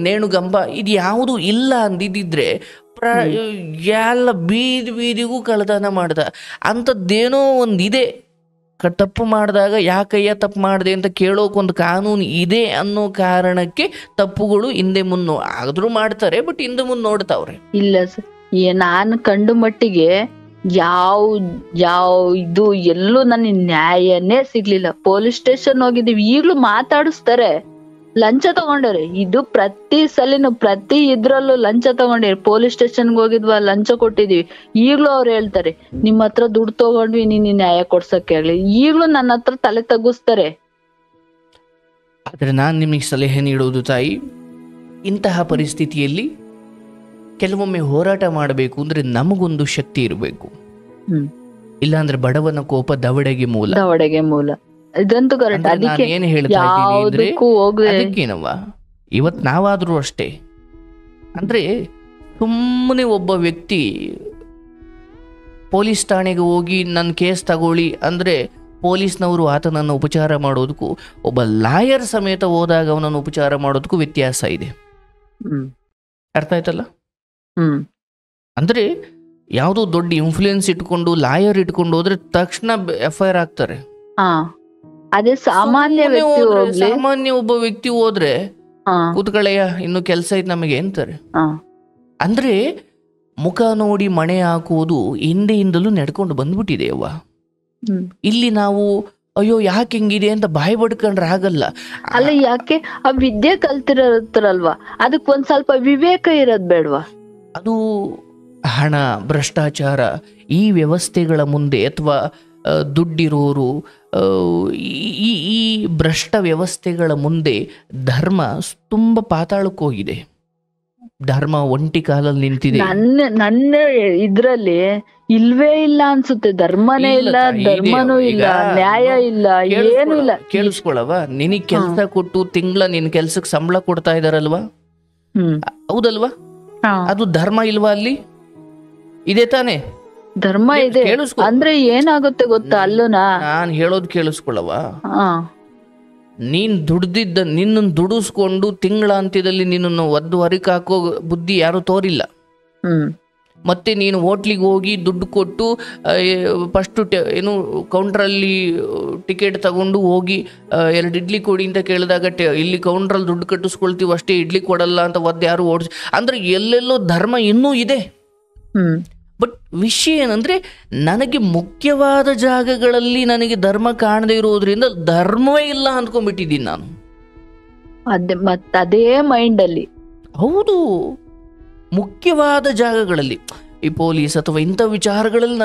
ನೇಣುಗಂಬ ಇದು ಯಾವುದು ಇಲ್ಲ ಅಂದಿದ್ದಿದ್ರೆ ಎಲ್ಲ ಬೀದಿಗೂ ಕಳ್ಳತನ ಮಾಡ್ದ. ಅಂಥದ್ದೇನೋ ಒಂದಿದೆ, ತಪ್ಪು ಮಾಡಿದಾಗ ಯಾಕಯ್ಯ ತಪ್ಪು ಮಾಡಿದೆ ಅಂತ ಕೇಳೋಕೊಂದು ಕಾನೂನು ಇದೆ ಅನ್ನೋ ಕಾರಣಕ್ಕೆ ತಪ್ಪುಗಳು ಹಿಂದೆ ಮುನ್ನೋ ಆದ್ರೂ ಮಾಡ್ತಾರೆ, ಬಟ್ ಹಿಂದೆ ಮುಂದೆ ನೋಡ್ತಾವ್ರೆ. ಇಲ್ಲ ಸರ್, ನಾನು ಕಂಡು ಮಟ್ಟಿಗೆ ಯಾವ ಇದು ಎಲ್ಲೂ ನನಗೆ ನ್ಯಾಯನೇ ಸಿಗ್ಲಿಲ್ಲ. ಪೊಲೀಸ್ ಸ್ಟೇಷನ್ ಹೋಗಿದೀವಿ, ಈಗ್ಲೂ ಮಾತಾಡಿಸ್ತಾರೆ. ಲಂಚ ತಗೊಂಡವ್ರೆ. ಇದು ಪ್ರತಿ ಸಲಿನು ಪ್ರತಿ ಇದ್ರಲ್ಲೂ ಲಂಚ ತಗೊಂಡಿರಿ. ಪೊಲೀಸ್ ಸ್ಟೇಷನ್ಗೆ ಹೋಗಿದ್ವಾ, ಲಂಚ ಕೊಟ್ಟಿದೀವಿ. ಈಗ್ಲೂ ಅವ್ರು ಹೇಳ್ತಾರೆ ನಿಮ್ ಹತ್ರ ದುಡ್ಡು ತಗೊಂಡ್ವಿ, ನೀನ್ ನ್ಯಾಯ ಕೊಡ್ಸಕ್ಕೆ ಆಗ್ಲಿ. ಈಗ್ಲೂ ನನ್ನ ಹತ್ರ ತಲೆ ತಗ್ಗಿಸ್ತಾರೆ. ಆದ್ರೆ ನಾನ್ ನಿಮಗೆ ಸಲಹೆ ನೀಡೋದು ತಾಯಿ, ಇಂತಹ ಪರಿಸ್ಥಿತಿಯಲ್ಲಿ ಕೆಲವೊಮ್ಮೆ ಹೋರಾಟ ಮಾಡಬೇಕು ಅಂದ್ರೆ ನಮಗೊಂದು ಶಕ್ತಿ ಇರಬೇಕು. ಇಲ್ಲಾಂದ್ರೆ ಬಡವನ ಕೋಪ ದವಡೆಗೆ ಮೂಲ. ಇದಂತೂ ಕರೆಕ್ಟ್. ಅದಕ್ಕೆ ಏನ್ ಹೇಳ್ತಾ ಇದ್ದೀನಿ ಅದಕ್ಕೇನವ್ವ, ಇವತ್ ನಾವಾದ್ರೂ ಅಷ್ಟೇ. ಅಂದ್ರೆ ಸುಮ್ಮನೆ ಒಬ್ಬ ವ್ಯಕ್ತಿ ಪೊಲೀಸ್ ಠಾಣೆಗೆ ಹೋಗಿ ನನ್ನ ಕೇಸ್ ತಗೊಳ್ಳಿ ಅಂದ್ರೆ ಪೊಲೀಸ್ನವರು ಆತನನ್ನು ಉಪಚಾರ ಮಾಡೋದಕ್ಕೂ ಒಬ್ಬ ಲಾಯರ್ ಸಮೇತ ಹೋದಾಗ ಅವನನ್ನು ಉಪಚಾರ ಮಾಡೋದಕ್ಕೂ ವ್ಯತ್ಯಾಸ ಇದೆ. ಅರ್ಥ ಆಯ್ತಲ್ಲ? ಅಂದ್ರೆ ಯಾವುದೋ ದೊಡ್ಡ ಇನ್ಫ್ಲೂಯೆನ್ಸ್ ಇಟ್ಕೊಂಡು ಲಾಯರ್ ಇಟ್ಕೊಂಡು ಹೋದ್ರೆ ತಕ್ಷಣ FIR ಆಗ್ತಾರೆ. ಅದೇ ಸಾಮಾನ್ಯ ಒಬ್ಬ ವ್ಯಕ್ತಿ ಹೋದ್ರೆ ಕೂತ್ಕೊಳ್ಳಯ್ಯ ಇನ್ನು ಕೆಲಸ ಐತ್ ನಮಗೆ ಅಂತಾರೆ. ಅಂದ್ರೆ ಮುಖ ನೋಡಿ ಮಣೆ ಹಾಕುವುದು ಹಿಂದೆಯಿಂದಲೂ ನಡ್ಕೊಂಡು ಬಂದ್ಬಿಟ್ಟಿದೆ ಅವ್ವ. ಇಲ್ಲಿ ನಾವು ಅಯ್ಯೋ ಯಾಕೆ ಹಿಂಗಿದೆ ಅಂತ ಬಾಯಿ ಬಡ್ಕೊಂಡ್ರೆ ಆಗಲ್ಲ. ಅಲ್ಲ, ಯಾಕೆ ಆ ವಿದ್ಯೆ ಕಲ್ತಿರಲ್ವಾ, ಅದಕ್ಕೆ ಒಂದ್ ಸ್ವಲ್ಪ ವಿವೇಕ ಇರೋದ್ ಬೇಡ್ವಾ? ಅದು ಹಣ, ಭ್ರಷ್ಟಾಚಾರ ಈ ವ್ಯವಸ್ಥೆಗಳ ಮುಂದೆ ಅಥವಾ ದುಡ್ಡಿರೋರು ಈ ಭ್ರಷ್ಟ ವ್ಯವಸ್ಥೆಗಳ ಮುಂದೆ ಧರ್ಮ ತುಂಬಾ ಪಾತಾಳಕ್ಕೆ ಹೋಗಿದೆ. ಧರ್ಮ ಒಂಟಿ ಕಾಲಲ್ಲಿ ನಿಂತಿದೆ. ನನ್ನ ಇದ್ರಲ್ಲಿ ಇಲ್ವೇ ಇಲ್ಲ ಅನ್ಸುತ್ತೆ. ಧರ್ಮನೇ ಇಲ್ಲ, ಧರ್ಮನೂ ಇಲ್ಲ, ನ್ಯಾಯ ಇಲ್ಲ, ಏನು ಇಲ್ಲ. ಕೇಳಿಸ್ಕೊಳವ, ನಿನಗ್ ಕೆಲ್ಸ ಕೊಟ್ಟು ತಿಂಗಳ ನಿನ್ ಕೆಲ್ಸಕ್ಕೆ ಸಂಬಳ ಕೊಡ್ತಾ ಇದಾರಲ್ವಾ, ಹೌದಲ್ವಾ? ಅದು ಧರ್ಮ ಇಲ್ವಾ? ಅಲ್ಲಿ ಇದೆ ತಾನೆ ಧರ್ಮ ಇದೆ. ಅಂದ್ರೆ ಏನಾಗುತ್ತೆ ಗೊತ್ತಾ, ಅಲ್ಲೂನಾ ನಾನ್ ಹೇಳೋದ್ ಕೇಳಿಸ್ಕೊಳವ, ನೀನ್ ದುಡ್ದಿದ್ದ ನಿನ್ನ ದುಡಿಸ್ಕೊಂಡು ತಿಂಗಳ ಅಂತ್ಯದಲ್ಲಿ ನಿನ್ನನ್ನು ಒದ್ದು ಹರಿಕ್ ಹಾಕೋ ಬುದ್ಧಿ ಯಾರು ತೋರಿಲ್ಲ. ಮತ್ತೆ ನೀನು ಹೋಟ್ಲಿಗೆ ಹೋಗಿ ದುಡ್ಡು ಕೊಟ್ಟು ಫಸ್ಟ್ ಏನು ಕೌಂಟ್ರಲ್ಲಿ ಟಿಕೆಟ್ ತಗೊಂಡು ಹೋಗಿ 2 ಇಡ್ಲಿ ಕೊಡಿ ಅಂತ ಕೇಳಿದಾಗ ಇಲ್ಲಿ ಕೌಂಟ್ರಲ್ಲಿ ದುಡ್ಡು ಕಟ್ಟಿಸ್ಕೊಳ್ತೀವಿ ಅಷ್ಟೇ, ಇಡ್ಲಿ ಕೊಡಲ್ಲ ಅಂತ ಒದ್ದು ಯಾರು ಓಡಿಸಿ ಅಂದ್ರೆ ಎಲ್ಲೆಲ್ಲೋ ಧರ್ಮ ಇನ್ನೂ ಇದೆ. ಬಟ್ ವಿಷಯ ಏನಂದ್ರೆ ನನಗೆ ಮುಖ್ಯವಾದ ಜಾಗಗಳಲ್ಲಿ ನನಗೆ ಧರ್ಮ ಕಾಣದೇ ಇರೋದ್ರಿಂದ ಧರ್ಮವೇ ಇಲ್ಲ ಅಂದ್ಕೊಂಡ್ಬಿಟ್ಟಿದ್ದೀನಿ ನಾನು. ಅದೇ ಮೈಂಡ್ ಅಲ್ಲಿ. ಹೌದು, ಮುಖ್ಯವಾದ ಜಾಗಗಳಲ್ಲಿ ಈ ಪೊಲೀಸ್ ಅಥವಾ ಇಂಥ ವಿಚಾರಗಳಲ್ಲಿ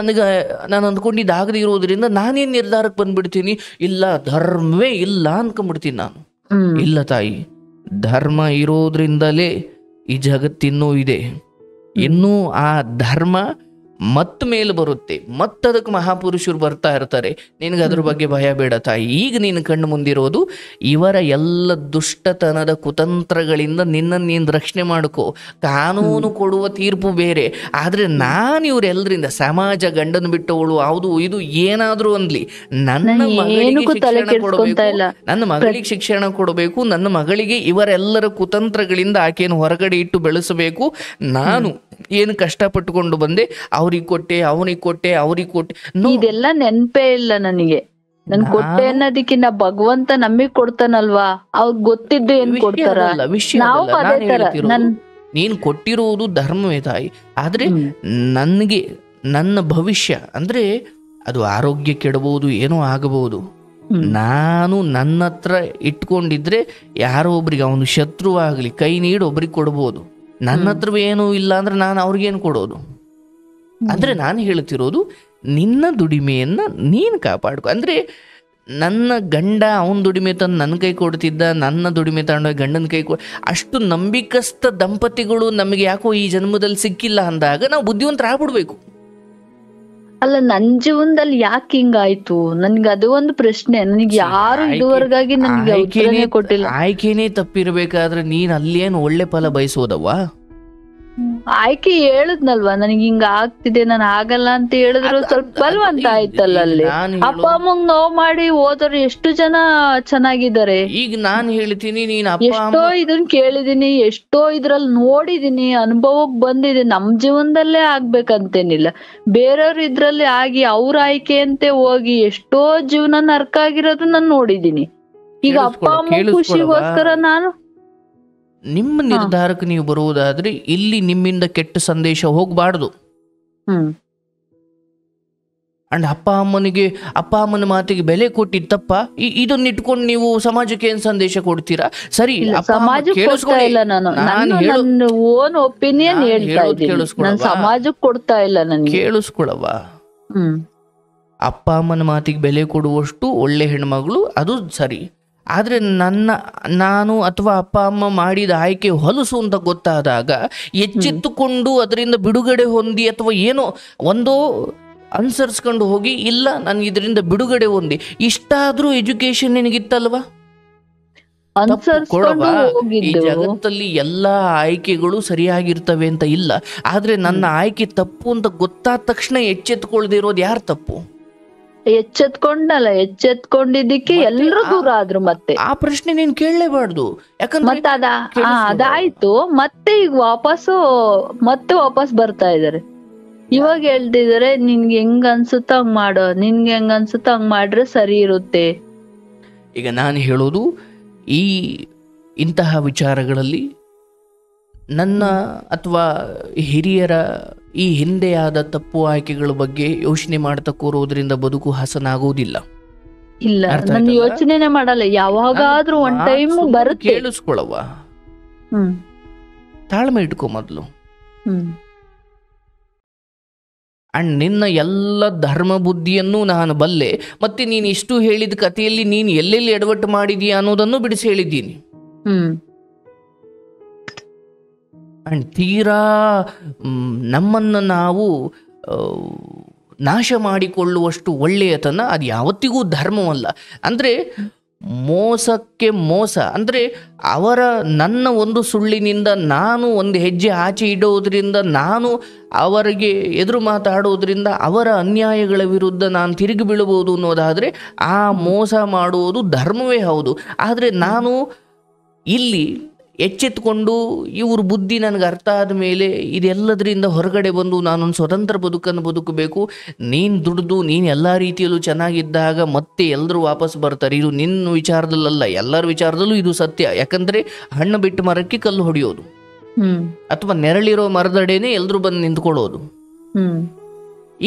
ನಾನು ಅಂದ್ಕೊಂಡಿದ್ದಾಗದೇ ಇರೋದ್ರಿಂದ ನಾನೇನ್ ನಿರ್ಧಾರಕ್ಕೆ ಬಂದ್ಬಿಡ್ತೀನಿ, ಇಲ್ಲ ಧರ್ಮವೇ ಇಲ್ಲ ಅನ್ಕೊಂಡ್ಬಿಡ್ತೀನಿ ನಾನು. ಇಲ್ಲ ತಾಯಿ, ಧರ್ಮ ಇರೋದ್ರಿಂದಲೇ ಈ ಜಗತ್ತಿನ್ನೂ ಇದೆ. ಇನ್ನೂ ಆ ಧರ್ಮ ಮೇಲೆ ಬರುತ್ತೆ, ಮತ್ತದಕ್ಕೆ ಮಹಾಪುರುಷರು ಬರ್ತಾ ಇರ್ತಾರೆ. ನಿನಗೆ ಅದ್ರ ಬಗ್ಗೆ ಭಯ ಬೇಡ ತಾಯಿ. ಈಗ ನೀನು ಕಣ್ಣು ಮುಂದಿರೋದು ಇವರ ಎಲ್ಲ ದುಷ್ಟತನದ ಕುತಂತ್ರಗಳಿಂದ ನಿನ್ನನ್ನು ನೀನು ರಕ್ಷಣೆ ಮಾಡ್ಕೋ. ಕಾನೂನು ಕೊಡುವ ತೀರ್ಪು ಬೇರೆ, ಆದ್ರೆ ನಾನು ಇವರೆಲ್ಲರಿಂದ ಸಮಾಜ ಗಂಡನ ಬಿಟ್ಟವಳು ಹೌದು ಇದು ಏನಾದ್ರೂ ಅನ್ಲಿ, ನನ್ನ ಮಗಳಿಗೆ ಶಿಕ್ಷಣ ಕೊಡಬೇಕು, ನನ್ನ ಮಗಳಿಗೆ ಶಿಕ್ಷಣ ಕೊಡಬೇಕು, ನನ್ನ ಮಗಳಿಗೆ ಇವರೆಲ್ಲರ ಕುತಂತ್ರಗಳಿಂದ ಆಕೆಯನ್ನು ಹೊರಗಡೆ ಇಟ್ಟು ಬೆಳೆಸಬೇಕು. ನಾನು ಏನು ಕಷ್ಟಪಟ್ಟುಕೊಂಡು ಬಂದೆ, ಅವ್ರಿಗೆ ಕೊಟ್ಟೆ, ಅವನಿಗೆ ಕೊಟ್ಟೆ, ಅವ್ರಿಗೆ ಕೊಟ್ಟೆ, ಇದೆಲ್ಲ ನೆನಪೇ ಇಲ್ಲ ನನಗೆ. ನನ್ ಕೊಟ್ಟೆ ಅನ್ನೋದಕ್ಕಿನ್ನ ಭಗವಂತ ನಮಗ್ ಕೊಡ್ತಾನಲ್ವಾ, ಅವ್ರಿಗೆ ಗೊತ್ತಿದ್ದು ಏನ್ ಕೊಡ್ತಾರ. ನೀನ್ ಕೊಟ್ಟಿರುವುದು ಧರ್ಮವೇ ತಾಯಿ. ಆದ್ರೆ ನನಗೆ ನನ್ನ ಭವಿಷ್ಯ ಅಂದ್ರೆ ಅದು ಆರೋಗ್ಯ ಕೆಡಬಹುದು, ಏನೋ ಆಗಬಹುದು. ನಾನು ನನ್ನ ಹತ್ರ ಇಟ್ಕೊಂಡಿದ್ರೆ ಯಾರೋ ಒಬ್ರಿಗೆ ಅವನು ಶತ್ರು ಆಗ್ಲಿ ಕೈ ನೀಡಿ ಒಬ್ರಿಗೆ ಕೊಡ್ಬೋದು. ನನ್ನ ಹತ್ರ ಏನೂ ಇಲ್ಲ ಅಂದ್ರೆ ನಾನು ಅವ್ರಿಗೇನು ಕೊಡೋದು? ಅಂದ್ರೆ ನಾನು ಹೇಳ್ತಿರೋದು ನಿನ್ನ ದುಡಿಮೆಯನ್ನ ನೀನು ಕಾಪಾಡ್ಕೊ. ಅಂದ್ರೆ ನನ್ನ ಗಂಡ ಅವನ ದುಡಿಮೆ ತಂದು ನನ್ನ ಕೈ ಕೊಡ್ತಿದ್ದ, ನನ್ನ ದುಡಿಮೆ ತಗೊಂಡೋಗಿ ಗಂಡನ ಕೈ ಅಷ್ಟು ನಂಬಿಕಸ್ಥ ದಂಪತಿಗಳು ನಮಗೆ ಯಾಕೋ ಈ ಜನ್ಮದಲ್ಲಿ ಸಿಕ್ಕಿಲ್ಲ ಅಂದಾಗ ನಾವು ಬುದ್ಧಿವಂತರಾಗ್ಬಿಡ್ಬೇಕು. ಅಲ್ಲ, ನನ್ ಜೀವನದಲ್ಲಿ ಯಾಕೆ ಹಿಂಗಾಯ್ತು ನನ್ಗೆ ಅದು ಒಂದು ಪ್ರಶ್ನೆ. ನನಗೆ ಯಾರು ಇದುವರೆಗಾಗಿ ನನಗೆ ಉತ್ತರನೇ ಕೊಟ್ಟಿಲ್ಲ. ಆಯ್ಕೆನೇ ತಪ್ಪಿರ್ಬೇಕಾದ್ರೆ ನೀನ್ ಅಲ್ಲೇನು ಒಳ್ಳೆ ಫಲ ಬಯಸೋದವ್ವ? ಆಯ್ಕೆ ಹೇಳದ್ನಲ್ವಾ, ನನಗೆ ಹಿಂಗ ಆಗ್ತಿದೆ, ನಾನು ಆಗಲ್ಲ ಅಂತ ಹೇಳಿದ್ರು ಸ್ವಲ್ಪ ಬಲವಂತ ಆಯ್ತಲ್ಲ. ಅಲ್ಲಿ ಅಪ್ಪ ಅಮ್ಮಂಗ್ ನೋವು ಮಾಡಿ ಹೋದವ್ರು ಎಷ್ಟು ಜನ ಚೆನ್ನಾಗಿದ್ದಾರೆ. ಈಗ ನಾನ್ ಹೇಳ್ತೀನಿ, ನೀನ್ ಎಷ್ಟೋ ಇದನ್ ಕೇಳಿದೀನಿ, ಎಷ್ಟೋ ಇದ್ರಲ್ಲಿ ನೋಡಿದೀನಿ, ಅನುಭವಕ್ ಬಂದಿದೆ. ನಮ್ ಜೀವನದಲ್ಲೇ ಆಗ್ಬೇಕಂತೇನಿಲ್ಲ, ಬೇರೆಯವ್ರ ಇದ್ರಲ್ಲಿ ಆಗಿ ಅವ್ರ ಆಯ್ಕೆ ಅಂತೆ ಹೋಗಿ ಎಷ್ಟೋ ಜೀವನ ನರ್ಕ ಆಗಿರೋದು ನಾನು ನೋಡಿದೀನಿ. ಈಗ ಅಪ್ಪ ಅಮ್ಮ ಖುಷಿಗೋಸ್ಕರ ನಾನು ನಿಮ್ಮ ನಿರ್ಧಾರಕ್ಕೆ ನೀವು ಬರುವುದಾದ್ರೆ ಇಲ್ಲಿ ನಿಮ್ಮಿಂದ ಕೆಟ್ಟ ಸಂದೇಶ ಹೋಗ್ಬಾರ್ದು. ಅಂಡ್ ಅಪ್ಪ ಅಮ್ಮನ ಮಾತಿಗೆ ಬೆಲೆ ಕೊಟ್ಟಿತ್ತಪ್ಪ, ಇದನ್ನ ಇಟ್ಕೊಂಡು ನೀವು ಸಮಾಜಕ್ಕೆ ಏನ್ ಸಂದೇಶ ಕೊಡ್ತೀರಾ? ಸರಿ, ಸಮಾಜಕ್ಕೆ ಕೊಡ್ತಾ ಇಲ್ಲ, ನಾನು ಓನ್ ಒಪಿನಿಯನ್ ಹೇಳ್ತಾ ಇದ್ದೀನಿ, ನಾನು ಸಮಾಜಕ್ಕೆ ಕೊಡ್ತಾ ಇಲ್ಲ. ನನ್ಗೆ ಕೇಳಿಸ್ಕೊಳವ, ಅಪ್ಪ ಅಮ್ಮನ ಮಾತಿಗೆ ಬೆಲೆ ಕೊಡುವಷ್ಟು ಒಳ್ಳೆ ಹೆಣ್ಮಗಳು, ಅದು ಸರಿ. ಆದ್ರೆ ನಾನು ಅಥವಾ ಅಪ್ಪ ಅಮ್ಮ ಮಾಡಿದ ಆಯ್ಕೆ ಹೊಲಸು ಅಂತ ಗೊತ್ತಾದಾಗ ಎಚ್ಚೆತ್ತುಕೊಂಡು ಅದರಿಂದ ಬಿಡುಗಡೆ ಹೊಂದಿ ಅಥವಾ ಏನೋ ಒಂದೋ ಅನುಸರಿಸ್ಕೊಂಡು ಹೋಗಿ, ಇಲ್ಲ ನಾನು ಇದರಿಂದ ಬಿಡುಗಡೆ ಹೊಂದಿ, ಇಷ್ಟಾದ್ರೂ ಎಜುಕೇಶನ್ ನಿನಗಿತ್ತಲ್ವಾ? ಈ ಜಗತ್ತಲ್ಲಿ ಎಲ್ಲಾ ಆಯ್ಕೆಗಳು ಸರಿಯಾಗಿರ್ತವೆ ಅಂತ ಇಲ್ಲ, ಆದ್ರೆ ನನ್ನ ಆಯ್ಕೆ ತಪ್ಪು ಅಂತ ಗೊತ್ತಾದ ತಕ್ಷಣ ಎಚ್ಚೆತ್ಕೊಳ್ದೇ ಇರೋದು ಯಾರು ತಪ್ಪು? ಎಚ್ಚೆತ್ಕೊಂಡಿದ್ದಕ್ಕೆ ಎಲ್ರು ದೂರ ಆದ್ರು. ಮತ್ತೆ ಆ ಪ್ರಶ್ನೆ ನೀನ್ ಕೇಳಲೇಬಾರ್ದು, ಯಾಕಂದ್ರೆ ಮತ್ತೆ ಅದಾಯ್ತು. ಮತ್ತೆ ಈಗ ವಾಪಸ್ ಬರ್ತಾ ಇದಾರೆ. ಇವಾಗ ಹೇಳ್ತಿದಾರೆ, ನಿನ್ಗೆ ಹೆಂಗ್ ಅನ್ಸುತ್ತ ಹಂಗ್ ಮಾಡೋ, ನಿನ್ಗೆ ಹೆಂಗ್ ಅನ್ಸುತ್ತ ಹಂಗ್ ಮಾಡ್ರೆ ಸರಿ ಇರುತ್ತೆ. ಈಗ ನಾನು ಹೇಳೋದು, ಇಂತಹ ವಿಚಾರಗಳಲ್ಲಿ ನನ್ನ ಅಥವಾ ಹಿರಿಯರ ಈ ಹಿಂದೆ ಆದ ತಪ್ಪು ಆಯ್ಕೆಗಳ ಬಗ್ಗೆ ಯೋಚನೆ ಮಾಡ್ತಾ ಕೂರೋದ್ರಿಂದ ಬದುಕು ಹಸನಾಗೋದಿಲ್ಲ. ಇಲ್ಲ, ನಾನು ಯೋಚನೆನೆ ಮಾಡಲ್ಲ. ಯಾವಾಗಾದ್ರೂ ಒಂದ್ ಟೈಮ್ ಬರುತ್ತೆ. ಕೇಳಿಸ್ಕೊಳವ, ತಾಳ್ಮೆ ಇಟ್ಕೊ ಮೊದ್ಲು. ಅಂಡ್ ನಿನ್ನ ಎಲ್ಲ ಧರ್ಮ ಬುದ್ಧಿಯನ್ನು ನಾನು ಬಲ್ಲೆ, ಮತ್ತೆ ನೀನು ಇಷ್ಟು ಹೇಳಿದ ಕಥೆಯಲ್ಲಿ ನೀನು ಎಲ್ಲೆಲ್ಲಿ ಎಡವಟ್ಟು ಮಾಡಿದೀಯ ಅನ್ನೋದನ್ನು ಬಿಡಿಸಿ ಹೇಳಿದ್ದೀನಿ. ಅಂಡ್ ತೀರಾ ನಮ್ಮನ್ನು ನಾವು ನಾಶ ಮಾಡಿಕೊಳ್ಳುವಷ್ಟು ಒಳ್ಳೆಯತನ ಅದು ಯಾವತ್ತಿಗೂ ಧರ್ಮವಲ್ಲ. ಅಂದರೆ ಮೋಸಕ್ಕೆ ಮೋಸ ಅಂದರೆ ನನ್ನ ಒಂದು ಸುಳ್ಳಿನಿಂದ ನಾನು ಒಂದು ಹೆಜ್ಜೆ ಆಚೆ ಇಡೋದ್ರಿಂದ, ನಾನು ಅವರಿಗೆ ಎದುರು ಮಾತಾಡೋದ್ರಿಂದ ಅವರ ಅನ್ಯಾಯಗಳ ವಿರುದ್ಧ ನಾನು ತಿರುಗಿ ಬೀಳಬಹುದು ಅನ್ನೋದಾದರೆ ಆ ಮೋಸ ಮಾಡುವುದು ಧರ್ಮವೇ ಹೌದು. ಆದರೆ ನಾನು ಇಲ್ಲಿ ಎಚ್ಚೆತ್ಕೊಂಡು ಇವ್ರ ಬುದ್ಧಿ ನನಗೆ ಅರ್ಥ ಆದ ಮೇಲೆ ಇದೆಲ್ಲದರಿಂದ ಹೊರಗಡೆ ಬಂದು ನಾನೊಂದು ಸ್ವತಂತ್ರ ಬದುಕನ್ನು ಬದುಕಬೇಕು, ನೀನು ದುಡಿದು ನೀನು ಎಲ್ಲ ರೀತಿಯಲ್ಲೂ ಚೆನ್ನಾಗಿದ್ದಾಗ ಮತ್ತೆ ಎಲ್ಲರೂ ವಾಪಸ್ ಬರ್ತಾರೆ. ಇದು ನಿನ್ನ ವಿಚಾರದಲ್ಲ, ಎಲ್ಲರ ವಿಚಾರದಲ್ಲೂ ಇದು ಸತ್ಯ. ಯಾಕಂದರೆ ಹಣ್ಣು ಬಿಟ್ಟು ಮರಕ್ಕೆ ಕಲ್ಲು ಹೊಡೆಯೋದು ಅಥವಾ ನೆರಳಿರೋ ಮರದಡೆನೇ ಎಲ್ಲರೂ ಬಂದು ನಿಂತ್ಕೊಳ್ಳೋದು.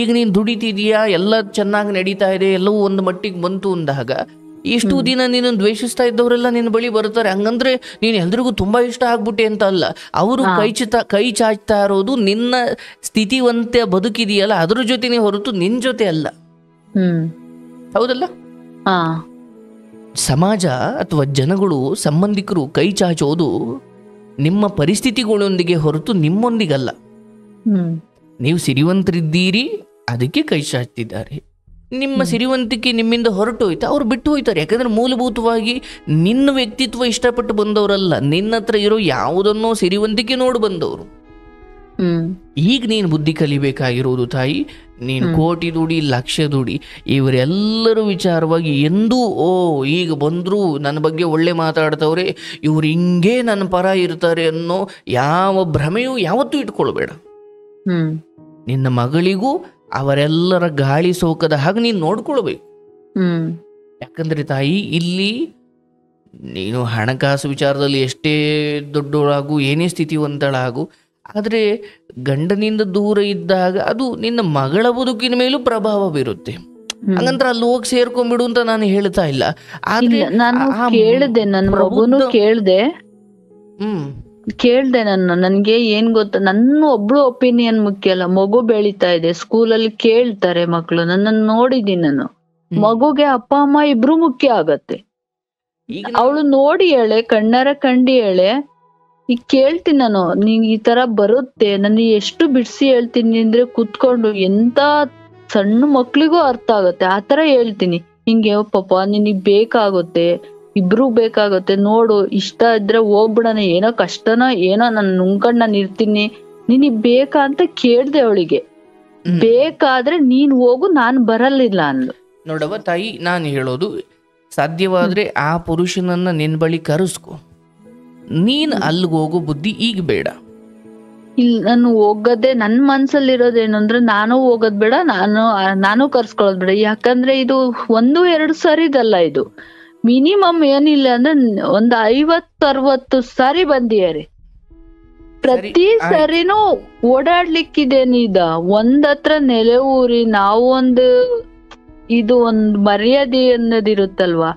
ಈಗ ನೀನು ದುಡಿತಿದೀಯಾ, ಎಲ್ಲ ಚೆನ್ನಾಗಿ ನಡೀತಾ ಇದೆ, ಎಲ್ಲವೂ ಒಂದು ಮಟ್ಟಿಗೆ ಬಂತು ಅಂದಾಗ ಇಷ್ಟು ದಿನ ನೀನು ದ್ವೇಷಿಸ್ತಾ ಇದ್ದವರೆಲ್ಲ ನಿನ್ನ ಬಳಿ ಬರ್ತಾರೆ. ಹಂಗಂದ್ರೆ ನೀನು ಎಲ್ರಿಗೂ ತುಂಬಾ ಇಷ್ಟ ಆಗ್ಬಿಟ್ಟೆ ಅಂತ ಅಲ್ಲ. ಅವರು ಕೈ ಚಾಚ್ತಾ ಇರೋದು ನಿನ್ನ ಸ್ಥಿತಿವಂತ ಬದುಕಿದೆಯಲ್ಲ ಅದ್ರ ಜೊತೆನೆ ಹೊರತು ನಿನ್ ಜೊತೆ ಅಲ್ಲ. ಹೌದಲ್ಲ? ಸಮಾಜ ಅಥವಾ ಜನಗಳು, ಸಂಬಂಧಿಕರು ಕೈ ಚಾಚೋದು ನಿಮ್ಮ ಪರಿಸ್ಥಿತಿಗಳೊಂದಿಗೆ ಹೊರತು ನಿಮ್ಮೊಂದಿಗಲ್ಲ. ನೀವು ಸಿರಿವಂತರಿದ್ದೀರಿ, ಅದಕ್ಕೆ ಕೈ ಚಾಚ್ತಿದ್ದಾರೆ. ನಿಮ್ಮ ಸಿರಿವಂತಿಕೆ ನಿಮ್ಮಿಂದ ಹೊರಟು ಹೋಯ್ತಾ, ಅವ್ರು ಬಿಟ್ಟು ಹೋಯ್ತಾರೆ. ಯಾಕಂದ್ರೆ ಮೂಲಭೂತವಾಗಿ ನಿನ್ನ ವ್ಯಕ್ತಿತ್ವ ಇಷ್ಟಪಟ್ಟು ಬಂದವರಲ್ಲ, ನಿನ್ನ ಹತ್ರ ಇರೋ ಯಾವುದನ್ನೋ ಸಿರಿವಂತಿಕೆ ನೋಡಿ ಬಂದವರು. ಈಗ ನೀನು ಬುದ್ಧಿ ಕಲಿಬೇಕಾಗಿರೋದು ತಾಯಿ, ನೀನು ಕೋಟಿ ದುಡಿ, ಲಕ್ಷ ದುಡಿ, ಇವರೆಲ್ಲರ ವಿಚಾರವಾಗಿ ಎಂದೂ ಈಗ ಬಂದರೂ ನನ್ನ ಬಗ್ಗೆ ಒಳ್ಳೆ ಮಾತಾಡ್ತವ್ರೆ, ಇವ್ರು ಹಿಂಗೇ ನನ್ನ ಪರ ಇರ್ತಾರೆ ಅನ್ನೋ ಯಾವ ಭ್ರಮೆಯೂ ಯಾವತ್ತೂ ಇಟ್ಕೊಳ್ಬೇಡ. ನಿನ್ನ ಮಗಳಿಗೂ ಅವರೆಲ್ಲರ ಗಾಳಿ ಸೋಕದ ಹಾಗೆ ನೀನು ನೋಡ್ಕೊಳ್ಬೇಕು. ಯಾಕಂದ್ರೆ ತಾಯಿ, ಇಲ್ಲಿ ನೀನು ಹಣಕಾಸು ವಿಚಾರದಲ್ಲಿ ಎಷ್ಟೇ ದೊಡ್ಡವಳಾಗು, ಏನೇ ಸ್ಥಿತಿವಂತಳಾಗು, ಆದರೆ ಗಂಡನಿಂದ ದೂರ ಇದ್ದಾಗ ಅದು ನಿನ್ನ ಮಗಳ ಬದುಕಿನ ಮೇಲೂ ಪ್ರಭಾವ ಬೀರುತ್ತೆ. ಹಂಗಂತ ಅಲ್ಲಿ ಹೋಗಿ ಸೇರ್ಕೊಂಡ್ಬಿಡು ಅಂತ ನಾನು ಹೇಳ್ತಾ ಇಲ್ಲ. ಆದ್ರೆ ನಾನು ಕೇಳಿದೆ, ನನ್ನ ಮಗುನು ಕೇಳ್ದೆ ನನ್ಗೆ ಏನ್ ಗೊತ್ತಾ, ನನ್ನ ಒಬ್ಳು ಒಪಿನಿಯನ್ ಮುಖ್ಯ ಅಲ್ಲ. ಮಗು ಬೆಳೀತಾ ಇದೆ, ಸ್ಕೂಲಲ್ಲಿ ಕೇಳ್ತಾರೆ ಮಕ್ಳು, ನನ್ನನ್ನು ನೋಡಿದೀನಿ ನಾನು. ಮಗುಗೆ ಅಪ್ಪ ಅಮ್ಮ ಇಬ್ರು ಮುಖ್ಯ ಆಗತ್ತೆ. ಅವಳು ನೋಡಿ ಹೇಳೆ, ಕಣ್ಣಾರ ಕಂಡಿ ಹೇಳೆ, ಈಗ ಕೇಳ್ತೀನಿ ನಾನು, ನೀನ್ ಈ ತರ ಬರುತ್ತೆ, ನಾನು ಎಷ್ಟು ಬಿಡ್ಸಿ ಹೇಳ್ತೀನಿ ಅಂದ್ರೆ ಕುತ್ಕೊಂಡು, ಎಂತ ಸಣ್ಣ ಮಕ್ಳಿಗೂ ಅರ್ಥ ಆಗತ್ತೆ ಆತರ ಹೇಳ್ತೀನಿ. ಹಿಂಗೆ ಪಾಪ ನಿನಗ್ ಬೇಕಾಗುತ್ತೆ, ಇಬ್ರು ಬೇಕಾಗುತ್ತೆ, ನೋಡು ಇಷ್ಟ ಇದ್ರೆ ಹೋಗ್ಬಿಡಣ, ಏನೋ ಕಷ್ಟನೋ ಏನೋ ನಾನು ನುಂಗ್ಕೊಂಡ್ ನಾನು ಇರ್ತೀನಿ, ನಿನಗ್ ಬೇಕಾ ಅಂತ ಕೇಳ್ದೆ ಅವಳಿಗೆ. ಬೇಕಾದ್ರೆ ನೀನ್ ಹೋಗು, ನಾನ್ ಬರಲಿಲ್ಲ ಅಂದ್ಲು. ನೋಡವ ತಾಯಿ, ನಾನು ಹೇಳೋದು, ಸಾಧ್ಯವಾದ್ರೆ ಆ ಪುರುಷನನ್ನ ನಿನ್ ಬಳಿ ಕರೆಸ್ಕೊ. ನೀನ್ ಅಲ್ಲಿಗೆ ಹೋಗೋ ಬುದ್ಧಿ ಈಗ ಬೇಡ. ಇಲ್ಲ, ನಾನು ಹೋಗದೆ ನನ್ ಮನ್ಸಲ್ಲಿರೋದೇನು ಅಂದ್ರೆ, ನಾನು ಹೋಗೋದ್ ಬೇಡ, ನಾನು ಕರ್ಸ್ಕೊಳ್ಳೋದ್ ಬೇಡ. ಯಾಕಂದ್ರೆ ಇದು 1-2 ಸರಿದಲ್ಲ, ಇದು ಮಿನಿಮಮ್ ಏನಿಲ್ಲ ಅಂದ್ರೆ ಒಂದು 50-60 ಸಾರಿ ಬಂದಿಯಾರೆ. ಪ್ರತಿ ಸರಿನೂ ಓಡಾಡ್ಲಿಕ್ಕಿದೇನೀದ ಒಂದತ್ರ ನೆಲೆ ಊರಿ ನಾವು ಇದು ಮರ್ಯಾದೆ ಅನ್ನೋದಿರುತ್ತಲ್ವಾ,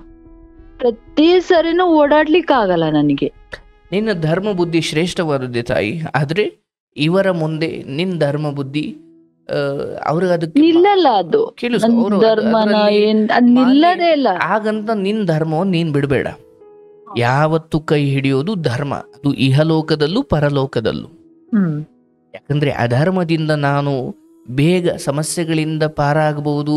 ಪ್ರತಿ ಸರಿನೂ ಓಡಾಡ್ಲಿಕ್ಕೆ ಆಗಲ್ಲ ನನಗೆ. ನಿನ್ನ ಧರ್ಮ ಬುದ್ಧಿ ಶ್ರೇಷ್ಠವಾದದ್ದೇ ತಾಯಿ, ಆದ್ರೆ ಇವರ ಮುಂದೆ ನಿನ್ ಧರ್ಮ ಬುದ್ಧಿ ಅವ್ರಿಗೆ ಅದಕ್ಕೆ ನಿಲ್ಲಲ್ಲ. ಅದು ಧರ್ಮನ ನಿಲ್ಲದೇ ಇಲ್ಲ. ಹಾಗಂತ ನಿನ್ ಧರ್ಮವನ್ನು ನೀನ್ ಬಿಡಬೇಡ. ಯಾವತ್ತು ಕೈ ಹಿಡಿಯೋದು ಧರ್ಮ, ಅದು ಇಹಲೋಕದಲ್ಲೂ ಪರಲೋಕದಲ್ಲೂ. ಯಾಕಂದ್ರೆ ಅಧರ್ಮದಿಂದ ನಾನು ಬೇಗ ಸಮಸ್ಯೆಗಳಿಂದ ಪಾರಾಗಬಹುದು,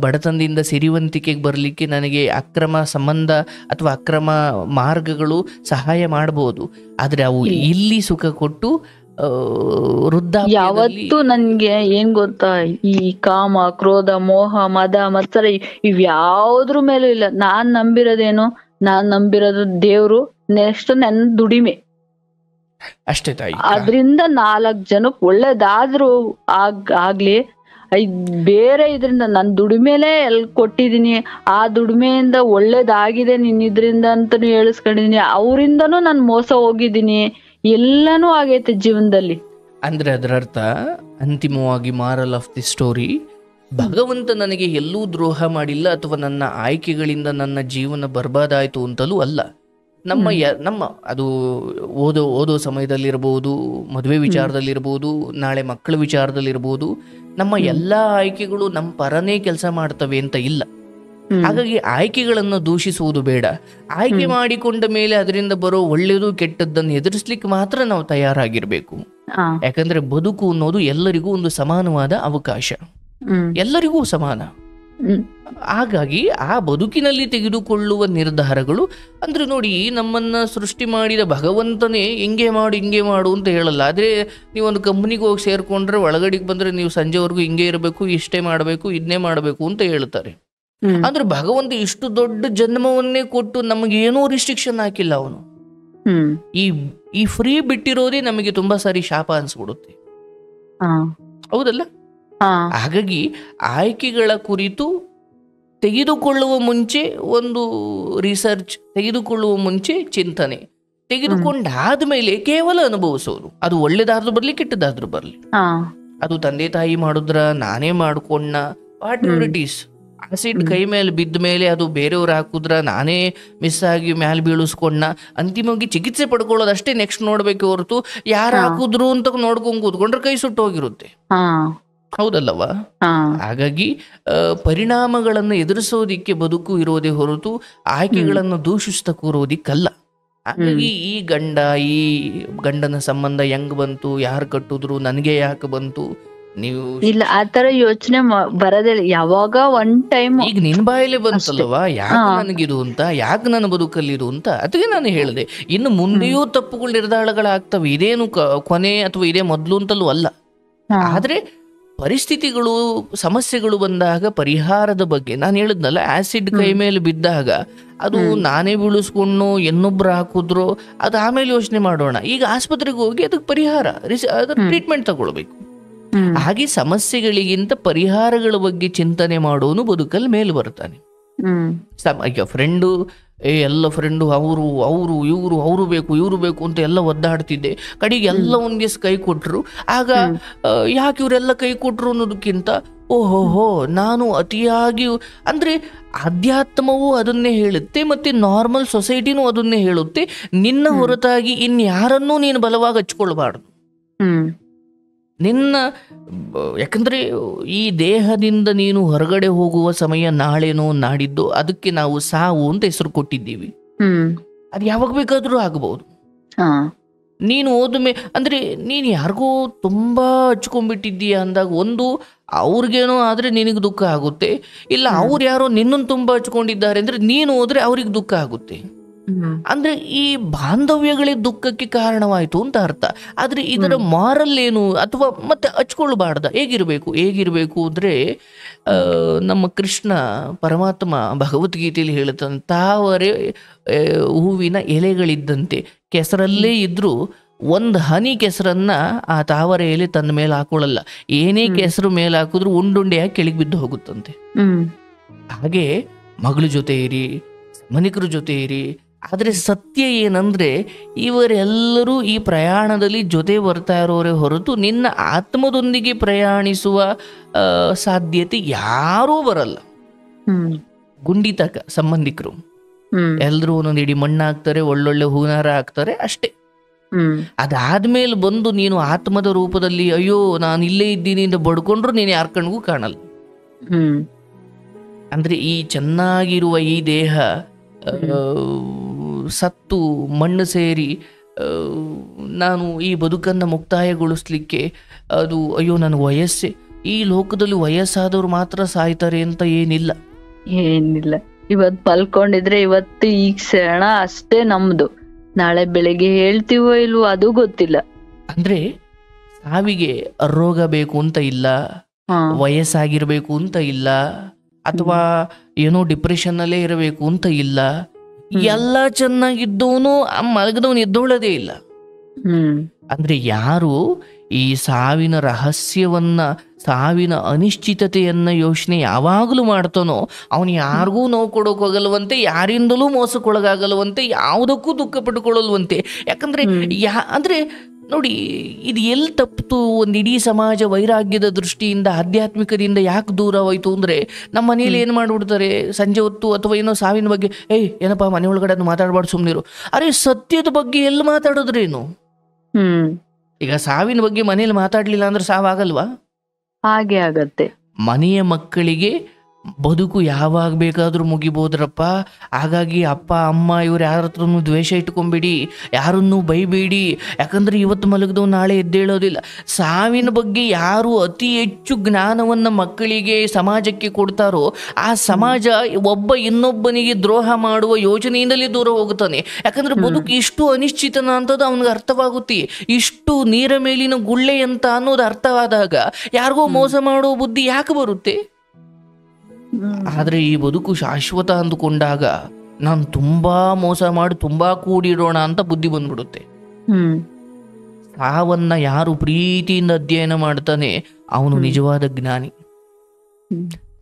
ಬಡತನದಿಂದ ಸಿರಿವಂತಿಕೆಗೆ ಬರಲಿಕ್ಕೆ ನನಗೆ ಅಕ್ರಮ ಸಂಬಂಧ ಅಥವಾ ಅಕ್ರಮ ಮಾರ್ಗಗಳು ಸಹಾಯ ಮಾಡಬಹುದು. ಆದ್ರೆ ಅವು ಇಲ್ಲಿ ಸುಖ ಕೊಟ್ಟು ಯಾವತ್ತು ನನ್ಗೆ ಏನ್ ಗೊತ್ತಾ, ಈ ಕಾಮ, ಕ್ರೋಧ, ಮೋಹ, ಮದ, ಮತ್ಸರ ಇವ್ಯಾವುದ್ರ ಮೇಲೂ ಇಲ್ಲ. ನಾನ್ ನಂಬಿರೋದು ದೇವ್ರು, ನೆಕ್ಸ್ಟ್ ನನ್ ದುಡಿಮೆ ಅಷ್ಟೇ ತಾಯಿ. ಅದ್ರಿಂದ 4 ಜನಕ್ಕೆ ಒಳ್ಳೇದಾದ್ರೂ ಆಗ್ಲಿ, ಬೇರೆ ಇದರಿಂದ ನನ್ ದುಡಿಮೆಲೆ ಕೊಟ್ಟಿದೀನಿ, ಆ ದುಡಿಮೆಯಿಂದ ಒಳ್ಳೇದಾಗಿದೆ ನಿನ್ನಿದ್ರಿಂದ ಅಂತಾನು ಹೇಳಿಸ್ಕೊಂಡಿದೀನಿ, ಅವರಿಂದನೂ ನಾನ್ ಮೋಸ ಹೋಗಿದ್ದೀನಿ, ಎಲ್ಲಾನು ಆಗೈತೆ ಜೀವನದಲ್ಲಿ. ಅಂದ್ರೆ ಅದರ ಅರ್ಥ ಅಂತಿಮವಾಗಿ ಮಾರಲ್ ಆಫ್ ದಿ ಸ್ಟೋರಿ, ಭಗವಂತ ನನಗೆ ಎಲ್ಲೂ ದ್ರೋಹ ಮಾಡಿಲ್ಲ ಅಥವಾ ನನ್ನ ಆಯ್ಕೆಗಳಿಂದ ನನ್ನ ಜೀವನ ಬರ್ಬಾದಾಯ್ತು ಅಂತಲೂ ಅಲ್ಲ. ನಮ್ಮ ಅದು ಓದೋ ಸಮಯದಲ್ಲಿರ್ಬೋದು, ಮದುವೆ ವಿಚಾರದಲ್ಲಿರ್ಬೋದು, ನಾಳೆ ಮಕ್ಕಳ ವಿಚಾರದಲ್ಲಿರ್ಬೋದು, ನಮ್ಮ ಎಲ್ಲಾ ಆಯ್ಕೆಗಳು ನಮ್ಮ ಪರನೇ ಕೆಲಸ ಮಾಡ್ತವೆ ಅಂತ ಇಲ್ಲ. ಹಾಗಾಗಿ ಆಯ್ಕೆಗಳನ್ನು ದೂಷಿಸುವುದು ಬೇಡ. ಆಯ್ಕೆ ಮಾಡಿಕೊಂಡ ಮೇಲೆ ಅದರಿಂದ ಬರೋ ಒಳ್ಳೆಯದು ಕೆಟ್ಟದ್ದನ್ನು ಎದುರಿಸ್ಲಿಕ್ಕೆ ಮಾತ್ರ ನಾವು ತಯಾರಾಗಿರ್ಬೇಕು. ಯಾಕಂದ್ರೆ ಬದುಕು ಅನ್ನೋದು ಎಲ್ಲರಿಗೂ ಒಂದು ಸಮಾನವಾದ ಅವಕಾಶ, ಎಲ್ಲರಿಗೂ ಸಮಾನ. ಹಾಗಾಗಿ ಆ ಬದುಕಿನಲ್ಲಿ ತೆಗೆದುಕೊಳ್ಳುವ ನಿರ್ಧಾರಗಳು ಅಂದ್ರೆ ನೋಡಿ, ನಮ್ಮನ್ನ ಸೃಷ್ಟಿ ಮಾಡಿದ ಭಗವಂತನೇ ಹಿಂಗೆ ಮಾಡು ಅಂತ ಹೇಳಲ್ಲ. ಆದ್ರೆ ನೀವೊಂದು ಕಂಪ್ನಿಗೆ ಹೋಗಿ ಸೇರ್ಕೊಂಡ್ರೆ ಒಳಗಡೆಗೆ ಬಂದ್ರೆ ನೀವು ಸಂಜೆವರೆಗೂ ಹಿಂಗೆ ಇರಬೇಕು, ಇಷ್ಟೇ ಮಾಡಬೇಕು, ಇದನ್ನೇ ಮಾಡಬೇಕು ಅಂತ ಹೇಳ್ತಾರೆ. ಅಂದ್ರೆ ಭಗವಂತ ಇಷ್ಟು ದೊಡ್ಡ ಜನ್ಮವನ್ನೇ ಕೊಟ್ಟು ನಮಗೇನೋ ರಿಸ್ಟ್ರಿಕ್ಷನ್ ಹಾಕಿಲ್ಲ ಅವನು. ಈ ಫ್ರೀ ಬಿಟ್ಟಿರೋದೇ ನಮಗೆ ತುಂಬಾ ಸಾರಿ ಶಾಪ ಅನ್ಸ್ಬಿಡುತ್ತೆ, ಹೌದಲ್ಲ? ಹಾಗಾಗಿ ಆಯ್ಕೆಗಳ ಕುರಿತು ತೆಗೆದುಕೊಳ್ಳುವ ಮುಂಚೆ ಒಂದು ರಿಸರ್ಚ್, ತೆಗೆದುಕೊಳ್ಳುವ ಮುಂಚೆ ಚಿಂತನೆ, ತೆಗೆದುಕೊಂಡಾದ್ಮೇಲೆ ಕೇವಲ ಅನುಭವಿಸೋದು. ಅದು ಒಳ್ಳೇದಾದ್ರೂ ಬರ್ಲಿ, ಕೆಟ್ಟದಾದ್ರೂ ಬರ್ಲಿ. ಅದು ತಂದೆ ತಾಯಿ ಮಾಡಿದ್ರ, ನಾನೇ ಮಾಡ್ಕೊಂಡ, what ever it is. Acid ಕೈ ಮೇಲೆ ಬಿದ್ದ ಮೇಲೆ ಅದು ಬೇರೆಯವ್ರು ಹಾಕುದ್ರ, ನಾನೇ ಮಿಸ್ ಆಗಿ ಮ್ಯಾಲ್ ಬೀಳಿಸ್ಕೊಂಡ, ಅಂತಿಮವಾಗಿ ಚಿಕಿತ್ಸೆ ಪಡ್ಕೊಳ್ಳೋದಷ್ಟೇ ನೆಕ್ಸ್ಟ್ ನೋಡ್ಬೇಕು ಹೊರತು ಯಾರು ಹಾಕುದ್ರು ಅಂತ ನೋಡ್ಕೊಂಡ್ ಕೂತ್ಕೊಂಡ್ರೆ ಕೈ ಸುಟ್ಟು ಹೋಗಿರುತ್ತೆ, ಹೌದಲ್ಲವಾ? ಹಾಗಾಗಿ ಪರಿಣಾಮಗಳನ್ನು ಎದುರಿಸೋದಿಕ್ಕೆ ಬದುಕು ಇರೋದೇ ಹೊರತು ಆಯ್ಕೆಗಳನ್ನು ದೂಷಿಸ್ತಾ ಕೂರೋದಿಕ್ಕಲ್ಲ. ಹಾಗಾಗಿ ಈ ಗಂಡನ ಸಂಬಂಧ ಹೆಂಗ್ ಬಂತು, ಯಾರು ಕಟ್ಟಿದ್ರು, ನನಗೆ ಯಾಕೆ ಬಂತು, ನೀವು ಇಲ್ಲ ಆತರ ಯೋಚನೆ ಬರೋದಿಲ್ಲ. ಯಾವಾಗ ಒನ್ ಟೈಮ್ ಈಗ ನಿನ್ ಬಾಯಲ್ಲಿ ಬಂತಲ್ವಾ, ಯಾಕೆ ನನಗಿದು ಅಂತ, ಯಾಕೆ ನನ್ನ ಬದುಕಲ್ಲಿದು ಅಂತ. ಅದಕ್ಕೆ ನಾನು ಹೇಳಿದೆ, ಇನ್ನು ಮುಂದೆಯೂ ತಪ್ಪುಗಳು ನಿರ್ಧಾರಗಳಾಗ್ತವೆ. ಇದೇನು ಕೊನೆ ಅಥವಾ ಇದೇ ಮೊದ್ಲು ಅಂತಲೂ ಅಲ್ಲ. ಆದ್ರೆ ಪರಿಸ್ಥಿತಿಗಳು, ಸಮಸ್ಯೆಗಳು ಬಂದಾಗ ಪರಿಹಾರದ ಬಗ್ಗೆ ನಾನು ಹೇಳಿದ್ನಲ್ಲ, ಆಸಿಡ್ ಕೈ ಮೇಲೆ ಬಿದ್ದಾಗ ಅದು ನಾನೇ ಬೀಳಿಸ್ಕೊಂಡು ಇನ್ನೊಬ್ರು ಹಾಕುದ್ರು, ಅದು ಆಮೇಲೆ ಯೋಚನೆ ಮಾಡೋಣ. ಈಗ ಆಸ್ಪತ್ರೆಗೆ ಹೋಗಿ ಅದಕ್ಕೆ ಪರಿಹಾರ, ಅದರ ಟ್ರೀಟ್ಮೆಂಟ್ ತಗೊಳ್ಬೇಕು. ಹಾಗೆ ಸಮಸ್ಯೆಗಳಿಗಿಂತ ಪರಿಹಾರಗಳ ಬಗ್ಗೆ ಚಿಂತನೆ ಮಾಡೋನು ಬದುಕಲ್ಲಿ ಮೇಲೆ ಬರ್ತಾನೆ. ಈಗ ಫ್ರೆಂಡು, ಎಲ್ಲ ಫ್ರೆಂಡು ಅವರು ಬೇಕು ಇವರು ಬೇಕು ಅಂತ ಎಲ್ಲ ಒದ್ದಾಡ್ತಿದ್ದೆ. ಕಡೆಗೆ ಎಲ್ಲ ಒಂದ್ ದಿವಸ ಕೈ ಕೊಟ್ರು. ಆಗ ಯಾಕೆ ಇವರೆಲ್ಲ ಕೈ ಕೊಟ್ರು ಅನ್ನೋದಕ್ಕಿಂತ, ಓಹೋಹೋ ನಾನು ಅತಿಯಾಗಿ, ಅಂದ್ರೆ ಅಧ್ಯಾತ್ಮವು ಅದನ್ನೇ ಹೇಳುತ್ತೆ, ಮತ್ತೆ ನಾರ್ಮಲ್ ಸೊಸೈಟಿನೂ ಅದನ್ನೇ ಹೇಳುತ್ತೆ, ನಿನ್ನ ಹೊರತಾಗಿ ಇನ್ಯಾರನ್ನೂ ನೀನು ಬಲವಾಗಿ ಹಚ್ಕೊಳ್ಬಾರ್ದು. ಯಾಕಂದ್ರೆ ಈ ದೇಹದಿಂದ ನೀನು ಹೊರಗಡೆ ಹೋಗುವ ಸಮಯ ನಾಳೆನೋ ನಾಡಿದ್ದು, ಅದಕ್ಕೆ ನಾವು ಸಾವು ಅಂತ ಹೆಸರು ಕೊಟ್ಟಿದ್ದೀವಿ. ಅದು ಯಾವಾಗ ಬೇಕಾದ್ರೂ ಆಗಬಹುದು. ನೀನು ಹೋದ್ಮೇ ಅಂದ್ರೆ ನೀನು ಯಾರಿಗೋ ತುಂಬಾ ಹಚ್ಕೊಂಡ್ಬಿಟ್ಟಿದ್ದೀಯ ಅಂದಾಗ, ಒಂದು ಅವ್ರಿಗೇನೋ ಆದ್ರೆ ನಿನಗೆ ದುಃಖ ಆಗುತ್ತೆ, ಇಲ್ಲ ಅವ್ರು ಯಾರೋ ನಿನ್ನನ್ನು ತುಂಬಾ ಹಚ್ಕೊಂಡಿದ್ದಾರೆ ಅಂದ್ರೆ ನೀನು ಹೋದ್ರೆ ಅವ್ರಿಗೆ ದುಃಖ ಆಗುತ್ತೆ. ಅಂದ್ರೆ ಈ ಬಾಂಧವ್ಯಗಳೇ ದುಃಖಕ್ಕೆ ಕಾರಣವಾಯ್ತು ಅಂತ ಅರ್ಥ. ಆದ್ರೆ ಇದರ ಮಾರಲ್ ಏನು, ಅಥವಾ ಮತ್ತೆ ಹಚ್ಕೊಳ್ಬಾರ್ದ, ಹೇಗಿರ್ಬೇಕು ಅಂದ್ರೆ, ನಮ್ಮ ಕೃಷ್ಣ ಪರಮಾತ್ಮ ಭಗವದ್ಗೀತೆಯಲ್ಲಿ ಹೇಳ್ತಾನೆ, ತಾವರೆ ಹೂವಿನ ಎಲೆಗಳಿದ್ದಂತೆ, ಕೆಸರಲ್ಲೇ ಇದ್ರೂ ಒಂದು ಹನಿ ಕೆಸರನ್ನ ಆ ತಾವರೆ ಎಲೆ ತನ್ನ ಮೇಲೆ ಹಾಕೊಳ್ಳಲ್ಲ, ಏನೇ ಕೆಸರು ಮೇಲೆ ಹಾಕಿದ್ರು ಉಂಡುಂಡೆಯಾಗಿ ಕೆಳಗೆ ಬಿದ್ದು ಹೋಗುತ್ತಂತೆ. ಹಾಗೆ ಮಗಳ ಜೊತೆ ಇರಿ, ಮನಿಕರ ಜೊತೆ ಇರಿ, ಆದರೆ ಸತ್ಯ ಏನಂದ್ರೆ ಇವರೆಲ್ಲರೂ ಈ ಪ್ರಯಾಣದಲ್ಲಿ ಜೊತೆ ಬರ್ತಾ ಇರೋರೇ ಹೊರತು ನಿನ್ನ ಆತ್ಮದೊಂದಿಗೆ ಪ್ರಯಾಣಿಸುವ ಸಾಧ್ಯತೆ ಯಾರೂ ಬರಲ್ಲ. ಗುಂಡಿ ತಕ ಸಂಬಂಧಿಕರು ಎಲ್ರೂ ಒಂದೊಂದು ಇಡೀ ಮಣ್ಣು ಹಾಕ್ತಾರೆ, ಒಳ್ಳೊಳ್ಳೆ ಹೂನಾರ ಹಾಕ್ತಾರೆ ಅಷ್ಟೇ. ಅದಾದ್ಮೇಲೆ ಬಂದು ನೀನು ಆತ್ಮದ ರೂಪದಲ್ಲಿ ಅಯ್ಯೋ ನಾನು ಇಲ್ಲೇ ಇದ್ದೀನಿ ಅಂತ ಬಡ್ಕೊಂಡ್ರು ನೀನು ಯಾರ ಕಣ್ಗೂ ಕಾಣಲ್ಲ. ಅಂದ್ರೆ ಈ ಚೆನ್ನಾಗಿರುವ ಈ ದೇಹ ಸತ್ತು ಮಣ್ಣು ಸೇರಿ ನಾನು ಈ ಬದುಕನ್ನು ಮುಕ್ತಾಯಗೊಳಿಸ್ಲಿಕ್ಕೆ ಅದು ಅಯ್ಯೋ ನನ್ನ ವಯಸ್ಸೇ, ಈ ಲೋಕದಲ್ಲಿ ವಯಸ್ಸಾದವ್ರು ಮಾತ್ರ ಸಾಯ್ತಾರೆ ಅಂತ ಏನಿಲ್ಲ. ಇವತ್ತು ಮಲ್ಕೊಂಡಿದ್ರೆ ಇವತ್ತು ಈ ಕ್ಷಣ ಅಷ್ಟೇ ನಮ್ದು, ನಾಳೆ ಬೆಳಿಗ್ಗೆ ಹೇಳ್ತೀವೋ ಇಲ್ವೋ ಅದು ಗೊತ್ತಿಲ್ಲ. ಅಂದ್ರೆ ಸಾವಿಗೆ ರೋಗ ಬೇಕು ಅಂತ ಇಲ್ಲ, ವಯಸ್ಸಾಗಿರ್ಬೇಕು ಅಂತ ಇಲ್ಲ, ಅಥವಾ ಏನೋ ಡಿಪ್ರೆಷನ್ ಅಲ್ಲೇ ಇರಬೇಕು ಅಂತ ಇಲ್ಲ. ಎಲ್ಲ ಚೆನ್ನಾಗಿದ್ದವನು ಮಲಗದವನು ಎದ್ದೋಳದೇ ಇಲ್ಲ. ಅಂದ್ರೆ ಯಾರು ಈ ಸಾವಿನ ರಹಸ್ಯವನ್ನ, ಸಾವಿನ ಅನಿಶ್ಚಿತತೆಯನ್ನ ಯೋಚನೆ ಯಾವಾಗಲೂ ಮಾಡ್ತಾನೋ ಅವನು ಯಾರಿಗೂ ನೋವು ಕೊಡೋಕೆ ಹೋಗಲ್ವಂತೆ, ಯಾರಿಂದಲೂ ಮೋಸಕ್ಕೊಳಗಾಗಲ್ವಂತೆ, ಯಾವುದಕ್ಕೂ ದುಃಖ ಪಟ್ಟುಕೊಳ್ಳಲ್ವಂತೆ. ಯಾಕಂದ್ರೆ ಅಂದ್ರೆ ನೋಡಿ, ಇದು ಎಲ್ಲಿ ತಪ್ಪಿತು? ಒಂದು ಇಡೀ ಸಮಾಜ ವೈರಾಗ್ಯದ ದೃಷ್ಟಿಯಿಂದ, ಆಧ್ಯಾತ್ಮಿಕದಿಂದ ಯಾಕೆ ದೂರ ಹೋಯ್ತು ಅಂದ್ರೆ, ನಮ್ಮ ಮನೇಲಿ ಏನು ಮಾಡಿಬಿಡ್ತಾರೆ ಸಂಜೆ ಹೊತ್ತು ಅಥವಾ ಏನೋ ಸಾವಿನ ಬಗ್ಗೆ, ಏನಪ್ಪ ಮನೆ ಒಳಗಡೆ ಅದು ಮಾತಾಡ್ಬಾರ್ದು ಸುಮ್ಮನಿರು. ಅರೆ ಸತ್ಯದ ಬಗ್ಗೆ ಎಲ್ಲಿ ಮಾತಾಡೋದ್ರೇನು? ಈಗ ಸಾವಿನ ಬಗ್ಗೆ ಮನೇಲಿ ಮಾತಾಡ್ಲಿಲ್ಲ ಅಂದ್ರೆ ಸಾವಾಗಲ್ವಾ? ಹಾಗೆ ಆಗತ್ತೆ. ಮನೆಯ ಮಕ್ಕಳಿಗೆ ಬದುಕು ಯಾವಾಗ ಬೇಕಾದ್ರೂ ಮುಗಿಬೋದ್ರಪ್ಪ. ಹಾಗಾಗಿ ಅಪ್ಪ ಅಮ್ಮ ಇವ್ರು ಯಾರ ಹತ್ರನೂ ದ್ವೇಷ ಇಟ್ಕೊಂಬಿಡಿ, ಯಾರನ್ನೂ ಬೈಬೇಡಿ. ಯಾಕಂದ್ರೆ ಇವತ್ತು ಮಲಗಿದವು ನಾಳೆ ಎದ್ದೇಳೋದಿಲ್ಲ. ಸಾವಿನ ಬಗ್ಗೆ ಯಾರು ಅತಿ ಹೆಚ್ಚು ಜ್ಞಾನವನ್ನು ಮಕ್ಕಳಿಗೆ, ಸಮಾಜಕ್ಕೆ ಕೊಡ್ತಾರೋ ಆ ಸಮಾಜ ಒಬ್ಬ ಇನ್ನೊಬ್ಬನಿಗೆ ದ್ರೋಹ ಮಾಡುವ ಯೋಚನೆಯಿಂದಲೇ ದೂರ ಹೋಗುತ್ತಾನೆ. ಯಾಕಂದ್ರೆ ಬದುಕು ಇಷ್ಟು ಅನಿಶ್ಚಿತನ ಅಂತದ್ದು ಅವನಿಗೆ ಅರ್ಥವಾಗುತ್ತೆ. ಇಷ್ಟು ನೀರ ಮೇಲಿನ ಗುಳ್ಳೆ ಅಂತ ಅನ್ನೋದು ಅರ್ಥವಾದಾಗ ಯಾರಿಗೋ ಮೋಸ ಮಾಡೋ ಬುದ್ಧಿ ಯಾಕೆ ಬರುತ್ತೆ? ಆದ್ರೆ ಈ ಬದುಕು ಶಾಶ್ವತ ಅಂದುಕೊಂಡಾಗ ನಾನು ತುಂಬಾ ಮೋಸ ಮಾಡಿ ತುಂಬಾ ಕೂಡಿಡೋಣ ಅಂತ ಬುದ್ಧಿ ಬಂದ್ಬಿಡುತ್ತೆ. ಸಾವನ್ನ ಯಾರು ಪ್ರೀತಿಯಿಂದ ಅಧ್ಯಯನ ಮಾಡ್ತಾನೆ ಅವನು ನಿಜವಾದ ಜ್ಞಾನಿ.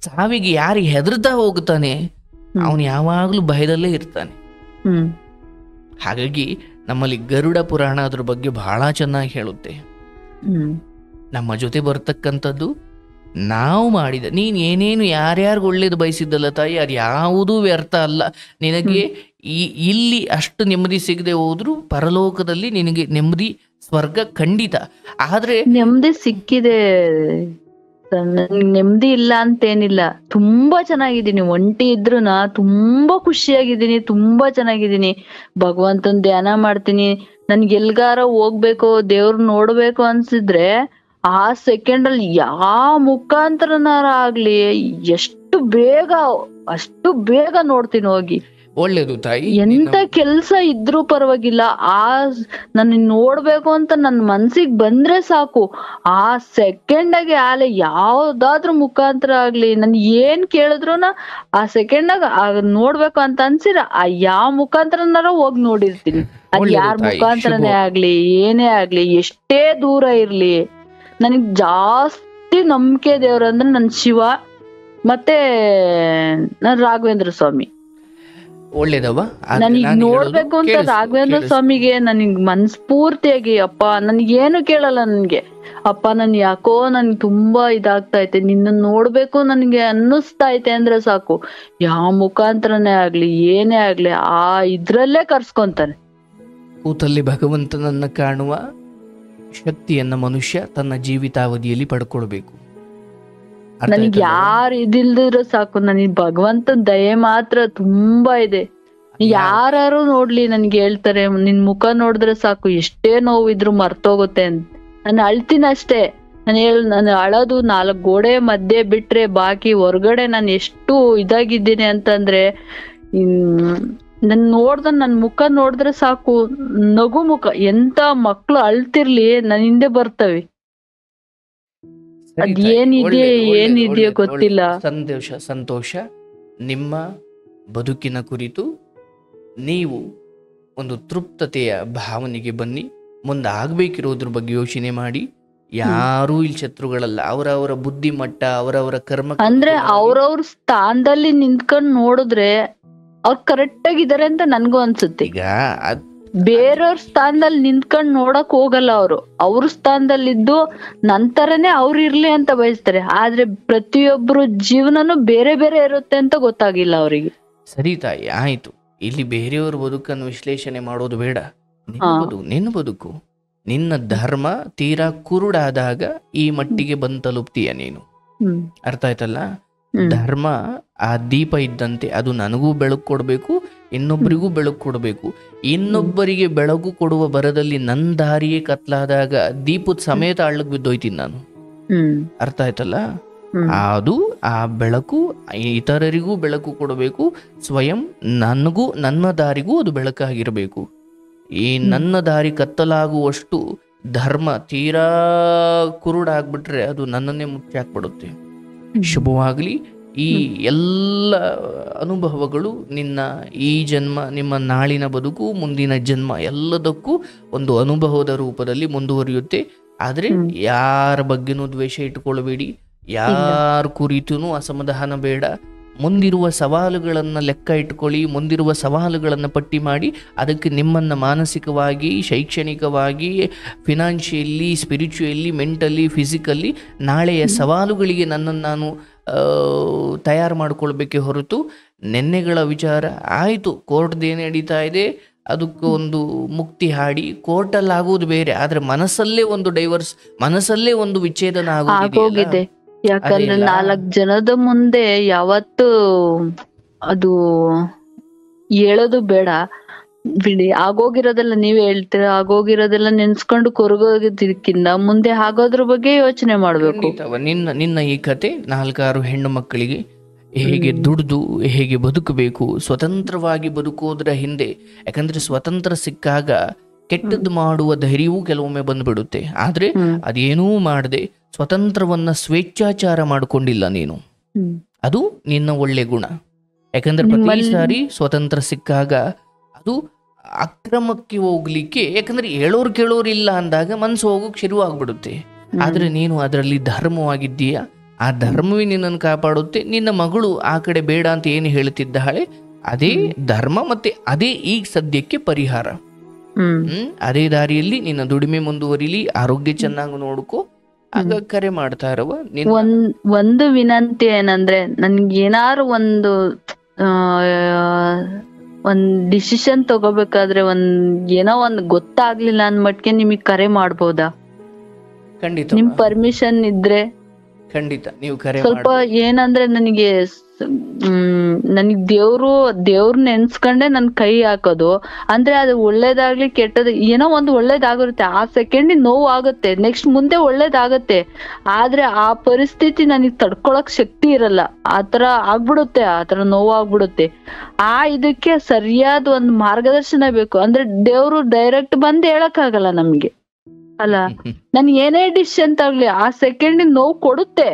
ಸಾವಿಗೆ ಯಾರು ಹೆದರ್ತಾ ಹೋಗ್ತಾನೆ ಅವನು ಯಾವಾಗ್ಲೂ ಭಯದಲ್ಲೇ ಇರ್ತಾನೆ. ಹಾಗಾಗಿ ನಮ್ಮಲ್ಲಿ ಗರುಡ ಪುರಾಣ ಅದ್ರ ಬಗ್ಗೆ ಬಹಳ ಚೆನ್ನಾಗಿ ಹೇಳುತ್ತೆ. ನಮ್ಮ ಜೊತೆ ಬರ್ತಕ್ಕಂಥದ್ದು ನಾವು ಮಾಡಿದ, ನೀನು ಏನೇನು ಯಾರ್ಯಾರಿಗೂ ಒಳ್ಳೇದು ಬಯಸಿದ್ದಲ್ಲ ತಾಯಿ, ಅದು ಯಾವುದೂ ವ್ಯರ್ಥ ಅಲ್ಲ. ನಿನಗೆ ಇಲ್ಲಿ ಅಷ್ಟು ನೆಮ್ಮದಿ ಸಿಗದೆ ಹೋದ್ರು ಪರಲೋಕದಲ್ಲಿ ನಿನಗೆ ನೆಮ್ಮದಿ, ಸ್ವರ್ಗ ಖಂಡಿತ. ಆದ್ರೆ ನೆಮ್ಮದಿ ಸಿಕ್ಕಿದೆ, ನೆಮ್ಮದಿ ಇಲ್ಲ ಅಂತೇನಿಲ್ಲ. ತುಂಬಾ ಚೆನ್ನಾಗಿದ್ದೀನಿ, ಒಂಟಿ ಇದ್ರು ತುಂಬಾ ಖುಷಿಯಾಗಿದ್ದೀನಿ, ತುಂಬಾ ಚೆನ್ನಾಗಿದ್ದೀನಿ. ಭಗವಂತನ ಧ್ಯಾನ ಮಾಡ್ತೀನಿ. ನನ್ಗೆ ಎಲ್ಗಾರ ಹೋಗ್ಬೇಕು, ದೇವ್ರ ನೋಡ್ಬೇಕು ಅನ್ಸಿದ್ರೆ ಆ ಸೆಕೆಂಡ್ ಅಲ್ಲಿ ಯಾವ ಮುಖಾಂತರನಾರ ಆಗ್ಲಿ ಅಷ್ಟು ಬೇಗ ನೋಡ್ತೀನಿ ಹೋಗಿ. ಒಳ್ಳೇದು ತಾಯಿ. ಎಂತ ಕೆಲ್ಸ ಇದ್ರೂ ಪರವಾಗಿಲ್ಲ, ನನ್ನ ನೋಡ್ಬೇಕು ಅಂತ ನನ್ ಮನ್ಸಿಗೆ ಬಂದ್ರೆ ಸಾಕು, ಆ ಸೆಕೆಂಡ್ ಆಗಿ ಆಲೆ ಯಾವ್ದಾದ್ರೂ ಮುಖಾಂತರ ಆಗ್ಲಿ ನನ್ ಏನ್ ಕೇಳಿದ್ರುನ ಆ ಸೆಕೆಂಡ್ ಆಗ ನೋಡ್ಬೇಕು ಅಂತ ಅನ್ಸಿರ ಆ ಯಾವ ಮುಖಾಂತರನಾರ ಹೋಗಿ ನೋಡಿರ್ತೀನಿ. ಅದ್ ಯಾರ ಮುಖಾಂತರನೇ ಆಗ್ಲಿ ಏನೇ ಆಗ್ಲಿ, ಎಷ್ಟೇ ದೂರ ಇರ್ಲಿ, ನನಗ್ ಜಾಸ್ತಿ ನಂಬಿಕೆ ದೇವ್ರಂದ್ರೆ ನನ್ ಶಿವ ಮತ್ತೆ ನನ್ ರಾಘವೇಂದ್ರ ಸ್ವಾಮಿ. ಒಳ್ಳೇದವ. ನನಗ್ ನೋಡ್ಬೇಕು ಅಂತ ರಾಘವೇಂದ್ರ ಸ್ವಾಮಿಗೆ ನನಗ್ ಮನ್ಸ್ಫೂರ್ತಿಯಾಗಿ, ಅಪ್ಪ ನನ್ಗೇನು ಕೇಳಲ್ಲ, ನನ್ಗೆ ಅಪ್ಪ ನನ್ ಯಾಕೋ ನನ್ಗೆ ತುಂಬಾ ಇದಾಗ್ತಾ ಐತೆ, ನಿನ್ನ ನೋಡ್ಬೇಕು ನನ್ಗೆ ಅನ್ನಿಸ್ತಾ ಐತೆ ಅಂದ್ರೆ ಸಾಕು, ಯಾವ ಮುಖಾಂತರನೇ ಆಗ್ಲಿ ಏನೇ ಆಗ್ಲಿ ಆ ಇದ್ರಲ್ಲೇ ಕರ್ಸ್ಕೊಂತಾನೆ. ಕೂತಲ್ಲಿ ಭಗವಂತನನ್ನ ಕಾಣುವ ಶಕ್ತಿಯನ್ನ ಮನುಷ್ಯ ತನ್ನ ಜೀವಿತಾವಧಿಯಲ್ಲಿ ಪಡ್ಕೊಳ್ಬೇಕು. ನನಗ್ ಯಾರು ಇದಿಲ್ದಿರೋ ಸಾಕು, ನನಗ್ ಭಗವಂತನ ದಯೆ ಮಾತ್ರ ತುಂಬಾ ಇದೆ. ಯಾರು ನೋಡ್ಲಿ ನನ್ಗೆ ಹೇಳ್ತಾರೆ, ನಿನ್ ಮುಖ ನೋಡಿದ್ರೆ ಸಾಕು ಎಷ್ಟೇ ನೋವಿದ್ರು ಮರ್ತೋಗುತ್ತೆ ಅಂತ. ನಾನು ಅಳ್ತೀನಿ ಅಷ್ಟೇ. ನಾನು ಅಳೋದು 4 ಗೋಡೆ ಮಧ್ಯೆ ಬಿಟ್ರೆ ಬಾಕಿ ಹೊರಗಡೆ ನಾನು ಎಷ್ಟು ಇದಾಗಿದ್ದೀನಿ ಅಂತಂದ್ರೆ, ನನ್ ಮುಖ ನೋಡಿದ್ರೆ ಸಾಕು, ನಗು ಮುಖ. ಎಂತ ಮಕ್ಳು ಅಳ್ತಿರ್ಲಿ ನನ್ ಹಿಂದೆ ಬರ್ತವೆ. ಅದ್ ಏನಿದೆಯೋ ಗೊತ್ತಿಲ್ಲ. ಸಂತೋಷ. ನಿಮ್ಮ ಬದುಕಿನ ಕುರಿತು ನೀವು ಒಂದು ತೃಪ್ತತೆಯ ಭಾವನೆಗೆ ಬನ್ನಿ. ಮುಂದೆ ಆಗ್ಬೇಕಿರೋದ್ರ ಬಗ್ಗೆ ಯೋಚನೆ ಮಾಡಿ. ಯಾರೂ ಇಲ್ಲಿ ಶತ್ರುಗಳಲ್ಲ. ಅವರವರ ಬುದ್ಧಿ ಮಟ್ಟ, ಅವರವರ ಕರ್ಮ, ಅಂದ್ರೆ ಅವ್ರವ್ರ ಸ್ಥಾನದಲ್ಲಿ ನಿಂತ್ಕೊಂಡ್ ನೋಡಿದ್ರೆ ಅವ್ರು ಕರೆಕ್ಟ್ ಆಗಿದ್ದಾರೆ ಅಂತ ನನ್ಗೂ ಅನ್ಸುತ್ತೆ. ಈಗ ಬೇರೆಯವ್ರ ಸ್ಥಾನದಲ್ಲಿ ನಿಂತ್ಕೊಂಡ್ ನೋಡಕ್ ಹೋಗಲ್ಲ ಅವ್ರು. ಅವ್ರ ಸ್ಥಾನದಲ್ಲಿದ್ದು ನಂತರನೇ ಅವ್ರು ಇರ್ಲಿ ಅಂತ ಬಯಸ್ತಾರೆ. ಆದ್ರೆ ಪ್ರತಿಯೊಬ್ರು ಜೀವನನು ಬೇರೆ ಬೇರೆ ಇರುತ್ತೆ ಅಂತ ಗೊತ್ತಾಗಿಲ್ಲ ಅವರಿಗೆ. ಸರಿ ತಾಯಿ, ಆಯ್ತು. ಇಲ್ಲಿ ಬೇರೆಯವ್ರ ಬದುಕನ್ನು ವಿಶ್ಲೇಷಣೆ ಮಾಡೋದು ಬೇಡ. ನಿನ್ನ ಬದುಕು, ನಿನ್ನ ಧರ್ಮ ತೀರಾ ಕುರುಡಾದಾಗ ಈ ಮಟ್ಟಿಗೆ ಬಂದು ತಲುಪ್ತೀಯ ನೀನು. ಅರ್ಥ ಆಯ್ತಲ್ಲ? ಧರ್ಮ ಆ ದೀಪ ಇದ್ದಂತೆ, ಅದು ನನಗೂ ಬೆಳಕು ಕೊಡಬೇಕು, ಇನ್ನೊಬ್ಬರಿಗೂ ಬೆಳಕು ಕೊಡಬೇಕು. ಇನ್ನೊಬ್ಬರಿಗೆ ಬೆಳಕು ಕೊಡುವ ಬರದಲ್ಲಿ ನನ್ನ ದಾರಿಯೇ ಕತ್ಲಾದಾಗ ದೀಪದ ಸಮೇತ ಹಳ್ಳಕ್ ಬಿದ್ದೋಯ್ತೀನಿ ನಾನು. ಅರ್ಥ ಆಯ್ತಲ್ಲ? ಅದು ಆ ಬೆಳಕು ಇತರರಿಗೂ ಬೆಳಕು ಕೊಡಬೇಕು, ಸ್ವಯಂ ನನಗೂ ನನ್ನ ದಾರಿಗೂ ಅದು ಬೆಳಕಾಗಿರಬೇಕು. ಈ ನನ್ನ ದಾರಿ ಕತ್ತಲಾಗುವಷ್ಟು ಧರ್ಮ ತೀರಾ ಕುರುಡಾಗ್ಬಿಟ್ರೆ ಅದು ನನ್ನನ್ನೇ ಮುಚ್ಚಿ ಹಾಕ್ಬಿಡುತ್ತೆ. ಶುಭವಾಗಲಿ. ಈ ಎಲ್ಲ ಅನುಭವಗಳು ನಿನ್ನ ಈ ಜನ್ಮ, ನಿಮ್ಮ ನಾಳಿನ ಬದುಕು, ಮುಂದಿನ ಜನ್ಮ ಎಲ್ಲದಕ್ಕೂ ಒಂದು ಅನುಭವದ ರೂಪದಲ್ಲಿ ಮುಂದುವರಿಯುತ್ತೆ. ಆದರೆ ಯಾರ ಬಗ್ಗೆನೂ ದ್ವೇಷ ಇಟ್ಕೊಳ್ಬೇಡಿ, ಯಾರ ಕುರಿತೂ ಅಸಮಾಧಾನ ಬೇಡ. ಮುಂದಿರುವ ಸವಾಲುಗಳನ್ನು ಲೆಕ್ಕ ಇಟ್ಕೊಳ್ಳಿ, ಮುಂದಿರುವ ಸವಾಲುಗಳನ್ನು ಪಟ್ಟಿ ಮಾಡಿ ಅದಕ್ಕೆ ನಿಮ್ಮನ್ನು ಮಾನಸಿಕವಾಗಿ, ಶೈಕ್ಷಣಿಕವಾಗಿ, ಫಿನಾನ್ಷಿಯಲಿ, ಸ್ಪಿರಿಚುಯಲಿ, ಮೆಂಟಲಿ, ಫಿಸಿಕಲಿ ನಾಳೆಯ ಸವಾಲುಗಳಿಗೆ ನನ್ನನ್ನು ನಾನು ತಯಾರು ಮಾಡ್ಕೊಳ್ಬೇಕೆ ಹೊರತು ನೆನ್ನೆಗಳ ವಿಚಾರ ಆಯಿತು ಕೋರ್ಟ್ದೇನು ನಡೀತಾ ಇದೆ ಅದಕ್ಕೆ ಒಂದು ಮುಕ್ತಿ ಹಾಡಿ ಕೋರ್ಟಲ್ಲಿ ಆಗೋದು ಬೇರೆ. ಆದರೆ ಮನಸ್ಸಲ್ಲೇ ಒಂದು ಡೈವರ್ಸ್, ಮನಸ್ಸಲ್ಲೇ ಒಂದು ವಿಚ್ಛೇದನ ಆಗೋಗಿದೆ. ಯಾಕಂದ್ರೆ 4 ಜನದ ಮುಂದೆ ಯಾವತ್ತು ಅದು ಹೇಳೋದು ಬೇಡ ಬಿಡಿ. ಆಗೋಗಿರೋದೆಲ್ಲ ನೀವೇ ಹೇಳ್ತೀರ, ಆಗೋಗಿರೋದೆಲ್ಲ ನೆನ್ಸ್ಕೊಂಡು ಕೊರಗೋದಕ್ಕಿಂತ ಮುಂದೆ ಆಗೋದ್ರ ಬಗ್ಗೆ ಯೋಚನೆ ಮಾಡ್ಬೇಕು. ನಿನ್ನ ಈ ಕತೆ 4 ಹೆಣ್ಣು ಮಕ್ಕಳಿಗೆ ಹೇಗೆ ದುಡ್ದು ಹೇಗೆ ಬದುಕಬೇಕು, ಸ್ವತಂತ್ರವಾಗಿ ಬದುಕೋದ್ರ ಹಿಂದೆ, ಯಾಕಂದ್ರೆ ಸ್ವತಂತ್ರ ಸಿಕ್ಕಾಗ ಕೆಟ್ಟದ್ದು ಮಾಡುವ ಧೈರ್ಯವೂ ಕೆಲವೊಮ್ಮೆ ಬಂದ್ಬಿಡುತ್ತೆ. ಆದ್ರೆ ಅದೇನೂ ಮಾಡದೆ ಸ್ವತಂತ್ರವನ್ನ ಸ್ವೇಚ್ಛಾಚಾರ ಮಾಡ್ಕೊಂಡಿಲ್ಲ ನೀನು, ಅದು ನಿನ್ನ ಒಳ್ಳೆ ಗುಣ. ಯಾಕಂದ್ರೆ ಪ್ರತಿ ಸಾರಿ ಸ್ವತಂತ್ರ ಸಿಕ್ಕಾಗ ಅದು ಅಕ್ರಮಕ್ಕೆ ಹೋಗ್ಲಿಕ್ಕೆ, ಯಾಕಂದ್ರೆ ಹೇಳೋರು ಕೇಳೋರು ಇಲ್ಲ ಅಂದಾಗ ಮನ್ಸು ಹೋಗೋಕ್ ಶುರುವಾಗ್ಬಿಡುತ್ತೆ. ಆದ್ರೆ ನೀನು ಅದರಲ್ಲಿ ಧರ್ಮವಾಗಿದ್ದೀಯ, ಆ ಧರ್ಮವೇ ನಿನ್ನನ್ನು ಕಾಪಾಡುತ್ತೆ. ನಿನ್ನ ಮಗಳು ಆ ಕಡೆ ಬೇಡ ಅಂತ ಏನು ಹೇಳ್ತಿದ್ದಾಳೆ, ಅದೇ ಧರ್ಮ ಮತ್ತೆ ಅದೇ ಈಗ ಸದ್ಯಕ್ಕೆ ಪರಿಹಾರ. ಅದೇ ದಾರಿಯಲ್ಲಿ ನಿನ್ನ ದುಡಿಮೆ ಮುಂದುವರಿಲಿ, ಆರೋಗ್ಯ ಚೆನ್ನಾಗಿ ನೋಡ್ಕೋ. ಆಗ ಕರೆ ಮಾಡ್ತಾ ಇರವ. ಒಂದು ವಿನಂತಿ ಏನಂದ್ರೆ, ನನ್ಗೇನಾರು ಒಂದು ಡಿಸಿಷನ್ ತಗೋಬೇಕಾದ್ರೆ ಏನೋ ಒಂದು ಗೊತ್ತಾಗ್ಲಿಲ್ಲ ಅಂದ್ಮಟ್ಗೆ ನಿಮಗ್ ಕರೆ ಮಾಡ್ಬೋದಾ? ಖಂಡಿತ ನಿಮ್ ಪರ್ಮಿಷನ್ ಇದ್ರೆ ಖಂಡಿತ ನೀವು ಕರೆ ಸ್ವಲ್ಪ. ಏನಂದ್ರೆ ನನಗೆ ದೇವ್ರ ನೆನ್ಸ್ಕೊಂಡೆ ನನ್ ಕೈ ಹಾಕೋದು ಅಂದ್ರೆ ಅದು ಒಳ್ಳೇದಾಗ್ಲಿ ಕೆಟ್ಟದ್ ಏನೋ ಒಂದು ಒಳ್ಳೇದಾಗಿರುತ್ತೆ. ಆ ಸೆಕೆಂಡ್ ನೋವು ಆಗುತ್ತೆ, ನೆಕ್ಸ್ಟ್ ಮುಂದೆ ಒಳ್ಳೇದಾಗತ್ತೆ. ಆದ್ರೆ ಆ ಪರಿಸ್ಥಿತಿ ನನಗ್ ತಡ್ಕೊಳಕ್ ಶಕ್ತಿ ಇರಲ್ಲ, ಆತರ ಆಗ್ಬಿಡುತ್ತೆ, ಆತರ ನೋವು ಆಗ್ಬಿಡುತ್ತೆ. ಇದಕ್ಕೆ ಸರಿಯಾದ ಒಂದು ಮಾರ್ಗದರ್ಶನ ಬೇಕು. ಅಂದ್ರೆ ದೇವ್ರು ಡೈರೆಕ್ಟ್ ಬಂದ್ ಹೇಳಕ್ ಆಗಲ್ಲ ನಮ್ಗೆ ಅಲ್ಲ. ನನ್ ಏನೇ ಡಿಸಿಷನ್ ತಗೊಳ್ಳಿ ಆ ಸೆಕೆಂಡ್ ನೋವು ಕೊಡುತ್ತೆ,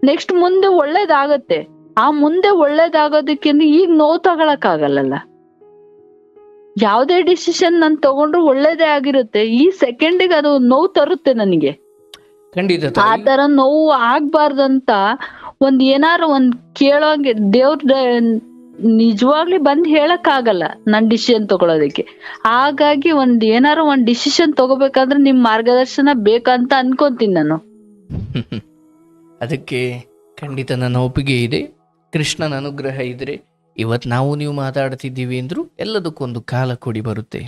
ನೆಕ್ಸ್ಟ್ ಮುಂದೆ ಒಳ್ಳೇದಾಗತ್ತೆ. ಆ ಮುಂದೆ ಒಳ್ಳೇದಾಗೋದಕ್ಕಿಂತ ಈಗ ನೋವು ತಗೊಳಕ್ ಆಗಲ್ಲ. ಯಾವ್ದೇ ಡಿಸಿಷನ್ ನಾನ್ ತಗೊಂಡ್ರು ಒಳ್ಳೇದೇ ಆಗಿರುತ್ತೆ, ಈ ಸೆಕೆಂಡಿಗೆ ಅದು ನೋವು ತರುತ್ತೆ ನನಗೆ. ಆ ತರ ನೋವು ಆಗ್ಬಾರ್ದಂತ ಏನಾರು ಕೇಳೋಂಗೆ ದೇವ್ರ ನಿಜವಾಗ್ಲಿ ಬಂದ್ ಹೇಳಕ್ ಆಗಲ್ಲ ನನ್ ಡಿಸಿಷನ್ ತಗೊಳೋದಕ್ಕೆ. ಹಾಗಾಗಿ ಏನಾರು ಡಿಸಿಷನ್ ತಗೋಬೇಕಾದ್ರೆ ನಿಮ್ ಮಾರ್ಗದರ್ಶನ ಬೇಕಂತ ಅನ್ಕೊಂತೀನಿ ನಾನು. ಅದಕ್ಕೆ ಖಂಡಿತ ನನ್ನ ಒಪ್ಪಿಗೆ ಇದೆ. ಕೃಷ್ಣನ ಅನುಗ್ರಹ ಇದ್ರೆ ಇವತ್ ನಾವು ನೀವು ಮಾತಾಡ್ತಿದ್ದೀವಿ ಅಂದ್ರು ಎಲ್ಲದಕ್ಕೊಂದು ಕಾಲ ಕೂಡಿ ಬರುತ್ತೆ.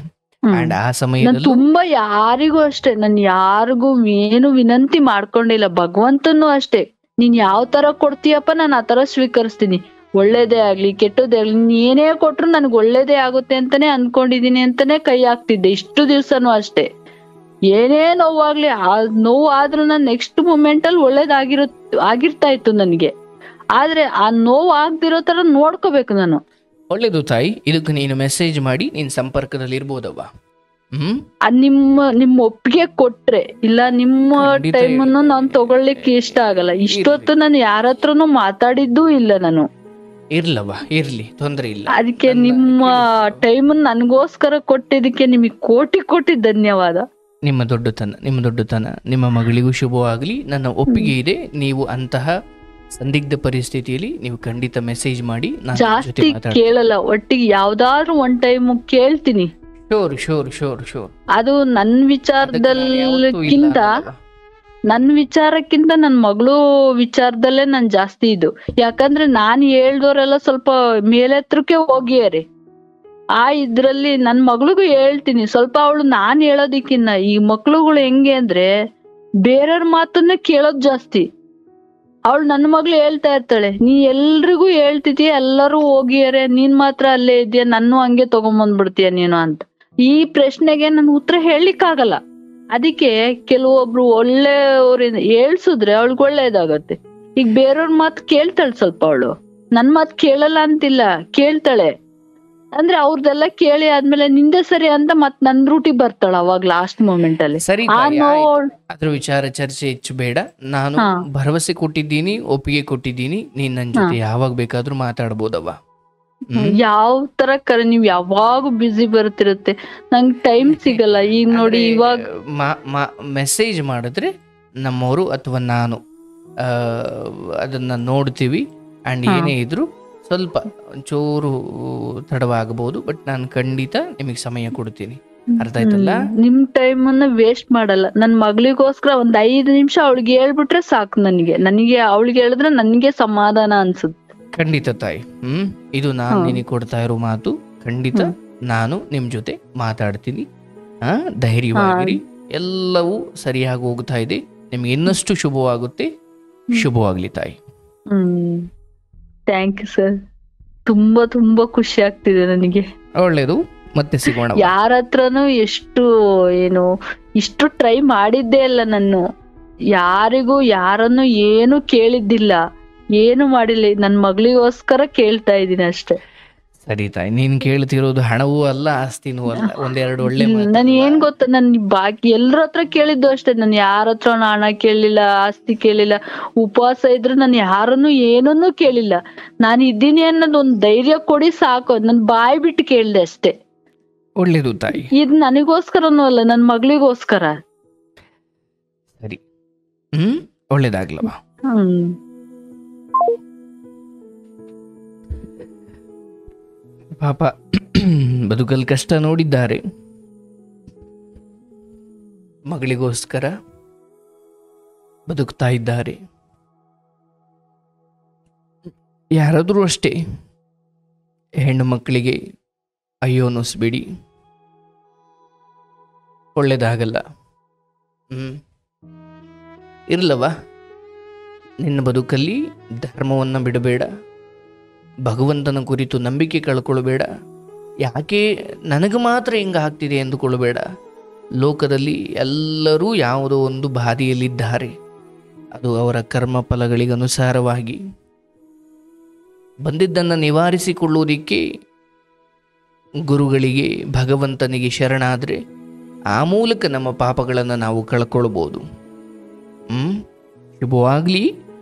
ಅಂಡ್ ಆ ಸಮಯದಲ್ಲಿ ತುಂಬಾ ಯಾರಿಗೂ ಅಷ್ಟೇ, ನಾನು ಯಾರಿಗೂ ಏನು ವಿನಂತಿ ಮಾಡ್ಕೊಂಡಿಲ್ಲ. ಭಗವಂತನು ಅಷ್ಟೇ, ನೀನ್ ಯಾವ ತರ ಕೊಡ್ತೀಯಪ್ಪ ನಾನು ಆ ತರ ಸ್ವೀಕರಿಸ್ತೀನಿ. ಒಳ್ಳೇದೇ ಆಗ್ಲಿ ಕೆಟ್ಟದೇ ಆಗ್ಲಿ ನೀನ್ ಏನೇ ಕೊಟ್ರು ನನ್ಗೆ ಒಳ್ಳೇದೇ ಆಗುತ್ತೆ ಅಂತಾನೆ ಅನ್ಕೊಂಡಿದೀನಿ ಅಂತಾನೆ ಕೈ ಹಾಕ್ತಿದ್ದೆ ಇಷ್ಟು ದಿವ್ಸನೂ ಅಷ್ಟೇ. ಏನೇ ನೋವಾಗ್ಲಿ ಆ ನೋವು ಆದ್ರೂ ನಾನು ನೆಕ್ಸ್ಟ್ ಮೂಮೆಂಟ್ ಅಲ್ಲಿ ಆಗಿರ್ತಾ ಇತ್ತು ನನಗೆ. ಆದ್ರೆ ಆ ನೋವು ಆಗ್ದಿರೋ ತರ ನೋಡ್ಕೋಬೇಕು ನಾನು. ಒಳ್ಳೇದು ತಾಯಿ, ಇದಕ್ಕೆ ನೀನು ಮೆಸೇಜ್ ಮಾಡಿ ನೀನ್ ಸಂಪರ್ಕದಲ್ಲಿ ಇರ್ಬೋದವ್ವ. ನಿಮ್ಮ ಒಪ್ಪಿಗೆ ಕೊಟ್ರೆ, ಇಲ್ಲ ನಿಮ್ಮ ಟೈಮನ್ನು ನಾನ್ ತಗೊಳ್ಲಿಕ್ಕೆ ಇಷ್ಟ ಆಗಲ್ಲ. ಇಷ್ಟೊತ್ತು ನಾನು ಯಾರ ಹತ್ರನು ಮಾತಾಡಿದ್ದೂ ಇಲ್ಲ ನಾನು. ಇರ್ಲವ್ವ, ಇರ್ಲಿ, ತೊಂದ್ರೆ ಇಲ್ಲ. ಅದಕ್ಕೆ ನಿಮ್ಮ ಟೈಮ್ ನನ್ಗೋಸ್ಕರ ಕೊಟ್ಟಿದ್ದಕ್ಕೆ ನಿಮಗೆ ಕೋಟಿ ಕೋಟಿ ಧನ್ಯವಾದ. ನಿಮ್ಮ ದೊಡ್ಡತನ ನಿಮ್ಮ ಮಗಳಿಗೂ ಶುಭವಾಗಲಿ. ನನ್ನ ಒಪ್ಪಿಗೆ ಇದೆ. ನೀವು ಅಂತಹ ಸಂದಿಗ್ಧ ಪರಿಸ್ಥಿತಿಯಲ್ಲಿ ನೀವು ಖಂಡಿತ ಮೆಸೇಜ್ ಮಾಡಿ ನಾನು ಜಾಸ್ತಿ ಕೇಳಲ್ಲ, ಒಟ್ಟಿಗೆ ಯಾವ್ದಾದ್ರು ಒಂದ್ ಟೈಮ್ ಕೇಳ್ತೀನಿ. Sure sure sure sure. ಅದು ನನ್ ವಿಚಾರಕ್ಕಿಂತ ನನ್ ಮಗಳು ವಿಚಾರದಲ್ಲೇ ನನ್ ಜಾಸ್ತಿ ಇದು. ಯಾಕಂದ್ರೆ ನಾನ್ ಹೇಳ್ದವ್ರೆಲ್ಲ ಸ್ವಲ್ಪ ಮೇಲೆತ್ರಕ್ಕೆ ಹೋಗಿಯಾರೆ. ಆ ಇದ್ರಲ್ಲಿ ನನ್ ಮಗಳಿಗೂ ಹೇಳ್ತೀನಿ ಸ್ವಲ್ಪ. ಅವಳು ನಾನ್ ಹೇಳೋದಿಕ್ಕಿನ್ನ ಈ ಮಕ್ಳುಗಳು ಹೆಂಗೆ ಅಂದ್ರೆ ಬೇರೆಯವ್ರ ಮಾತನ್ನ ಕೇಳೋದ್ ಜಾಸ್ತಿ. ಅವಳು ನನ್ನ ಮಗಳು ಹೇಳ್ತಾ ಇರ್ತಾಳೆ, ನೀ ಎಲ್ರಿಗೂ ಹೇಳ್ತಿದೀಯ, ಎಲ್ಲರೂ ಹೋಗಿಯಾರೆ, ನೀನ್ ಮಾತ್ರ ಅಲ್ಲೇ ಇದೆಯಾ, ನನ್ನೂ ಹಂಗೆ ತಗೊಂಬಂದ್ಬಿಡ್ತೀಯ ನೀನು ಅಂತ. ಈ ಪ್ರಶ್ನೆಗೆ ನನ್ ಉತ್ತರ ಹೇಳಲಿಕ್ಕಾಗಲ್ಲ. ಅದಕ್ಕೆ ಕೆಲವೊಬ್ರು ಒಳ್ಳೆಯವ್ರಿಂದ ಹೇಳ್ಸಿದ್ರೆ ಅವಳಿಗೆ ಒಳ್ಳೇದಾಗತ್ತೆ. ಈಗ ಬೇರೆಯವ್ರ ಮಾತು ಕೇಳ್ತಾಳೆ ಸ್ವಲ್ಪ. ಅವಳು ನನ್ ಮಾತು ಕೇಳಲ್ಲ ಅಂತಿಲ್ಲ, ಕೇಳ್ತಾಳೆ. ಅಂದ್ರೆ ಅವ್ರದೆಲ್ಲ ಕೇಳಿ ಆದ್ಮೇಲೆ ನಿಂದೆ ಸರಿ ಅಂತ ಮತ್ ನನ್ ರೂಟಿಗೆ ಬರ್ತಾಳ ಅವಾಗ ಲಾಸ್ಟ್ ಮೂಮೆಂಟ್ ಅಲ್ಲಿ. ಸರಿ, ಅದ್ರ ವಿಚಾರ ಚರ್ಚೆ ಹೆಚ್ಚು ಬೇಡ. ನಾನು ಭರವಸೆ ಕೊಟ್ಟಿದ್ದೀನಿ, ಒಪ್ಪಿಗೆ ಕೊಟ್ಟಿದ್ದೀನಿ, ನೀನ್ ನನ್ ಜೊತೆ ಯಾವಾಗ ಬೇಕಾದ್ರೂ ಮಾತಾಡ್ಬೋದವ್ವ. ಯಾವ ತರ ನೀವ್ ಯಾವಾಗ ಬ್ಯುಸಿ ಬರ್ತಿರುತ್ತೆ, ನಂಗ್ ಟೈಮ್ ಸಿಗಲ್ಲ. ಈಗ ನೋಡಿ ಇವಾಗ ಮೆಸೇಜ್ ಮಾಡಿದ್ರೆ ನಮ್ಮವರು ಅಥವಾ ನಾನು ಅದನ್ನ ನೋಡ್ತೀವಿ. ಅಂಡ್ ಏನೇ ಇದ್ರು ಸ್ವಲ್ಪ ಒಂಚೂರು ತಡವಾಗಬಹುದು, ಬಟ್ ನಾನು ಖಂಡಿತ ನಿಮಗೆ ಸಮಯ ಕೊಡ್ತೀನಿ. ಅರ್ಥ ಆಯ್ತಲ್ಲ? ನಿಮ್ ಟೈಮ್ ಅನ್ನ ವೇಸ್ಟ್ ಮಾಡಲ್ಲ. ನನ್ ಮಗಳಿಗೋಸ್ಕರ ಒಂದ್ 5 ನಿಮಿಷ ಅವಳಿಗೆ ಹೇಳ್ಬಿಟ್ರೆ ಸಾಕು. ನನಗೆ ಅವಳಿಗೆ ಹೇಳಿದ್ರೆ ನನಗೆ ಸಮಾಧಾನ ಅನ್ಸುತ್ತೆ. ಖಂಡಿತ ತಾಯಿ. ಇದು ನಾನು ನಿನಗೆ ಕೊಡ್ತಾ ಇರೋ ಮಾತು. ಖಂಡಿತ ನಾನು ನಿಮ್ ಜೊತೆ ಮಾತಾಡ್ತೀನಿ. ಧೈರ್ಯವಾಗಿರಿ, ಎಲ್ಲವೂ ಸರಿಯಾಗಿ ಹೋಗ್ತಾ ಇದೆ. ನಿಮ್ಗೆ ಇನ್ನಷ್ಟು ಶುಭವಾಗುತ್ತೆ. ಶುಭವಾಗ್ಲಿ ತಾಯಿ. Thank you sir. ತುಂಬಾ ತುಂಬಾ ಖುಷಿ ಆಗ್ತಿದೆ ನನಗೆ. ಒಳ್ಳೇದು, ಮತ್ತೆ ಸಿಗೋಣ. ಯಾರ ಹತ್ರನು ಇಷ್ಟು ಟ್ರೈ ಮಾಡಿದ್ದೇ ಇಲ್ಲ. ನಾನು ಯಾರಿಗೂ ಯಾರನ್ನು ಏನು ಕೇಳಿದ್ದಿಲ್ಲ, ಏನು ಮಾಡಿಲ್ಲ. ನನ್ ಮಗಳಿಗೋಸ್ಕರ ಕೇಳ್ತಾ ಇದ್ದೀನಿ ಅಷ್ಟೇ. ಸರಿ ತಾಯಿ, ನೀನ್ ಕೇಳ್ತಿರೋದು ಹಣವೂ ಅಲ್ಲ, ಆಸ್ತಿನೂ ಅಲ್ಲ. ಒಂದೆರಡು ಒಳ್ಳೆ ನನ್ ಏನ್ ಗೊತ್ತಾ, ನನ್ ಬಾಕಿ ಎಲ್ರ ಹತ್ರ ಕೇಳಿದ್ದು ಅಷ್ಟೇ. ನಾನು ಯಾರ ಹತ್ರ ಹಣ ಕೇಳಿಲ್ಲ, ಆಸ್ತಿ ಕೇಳಿಲ್ಲ. ಉಪವಾಸ ಇದ್ರೆ ನಾನು ಯಾರನ್ನು ಏನನ್ನೂ ಕೇಳಿಲ್ಲ. ನಾನು ಇದ್ದೀನಿ ಅನ್ನೋದು ಒಂದ್ ಧೈರ್ಯ ಕೊಡಿ ಸಾಕು. ನನ್ ಬಾಯಿ ಬಿಟ್ಟು ಕೇಳಿದೆ ಅಷ್ಟೇ. ಒಳ್ಳೇದು ತಾಯಿ. ಇದು ನನಗೋಸ್ಕರನೂ ಅಲ್ಲ, ನನ್ ಮಗಳಿಗೋಸ್ಕರ. ಸರಿ, ಒಳ್ಳೇದಾಗ್ಲವಾ. ಪಾಪ ಬದುಕಲ್ ಕಷ್ಟ ನೋಡಿದ್ದಾರೆ, ಮಗಳಿಗೋಸ್ಕರ ಬದುಕ್ತಾ ಇದ್ದಾರೆ. ಯಾರಾದ್ರೂ ಅಷ್ಟೇ, ಹೆಣ್ಣು ಮಕ್ಕಳಿಗೆ ಅಯ್ಯೋ ಅನ್ನಿಸ್ಬೇಡಿ, ಒಳ್ಳೇದಾಗಲ್ಲ. ಇರ್ಲವ, ನಿನ್ನ ಬದುಕಲ್ಲಿ ಧರ್ಮವನ್ನು ಬಿಡಬೇಡ, ಭಗವಂತನ ಕುರಿತು ನಂಬಿಕೆ ಕಳ್ಕೊಳ್ಬೇಡ. ಯಾಕೆ ನನಗೆ ಮಾತ್ರ ಹಿಂಗೆ ಆಗ್ತಿದೆ ಎಂದುಕೊಳ್ಳಬೇಡ. ಲೋಕದಲ್ಲಿ ಎಲ್ಲರೂ ಯಾವುದೋ ಒಂದು ಬಾಧೆಯಲ್ಲಿದ್ದಾರೆ. ಅದು ಅವರ ಕರ್ಮ ಫಲಗಳಿಗನುಸಾರವಾಗಿ. ಬಂದಿದ್ದನ್ನು ನಿವಾರಿಸಿಕೊಳ್ಳುವುದಕ್ಕೆ ಗುರುಗಳಿಗೆ, ಭಗವಂತನಿಗೆ ಶರಣಾದರೆ ಆ ಮೂಲಕ ನಮ್ಮ ಪಾಪಗಳನ್ನು ನಾವು ಕಳ್ಕೊಳ್ಬೋದು. ಶುಭವಾಗಲಿ.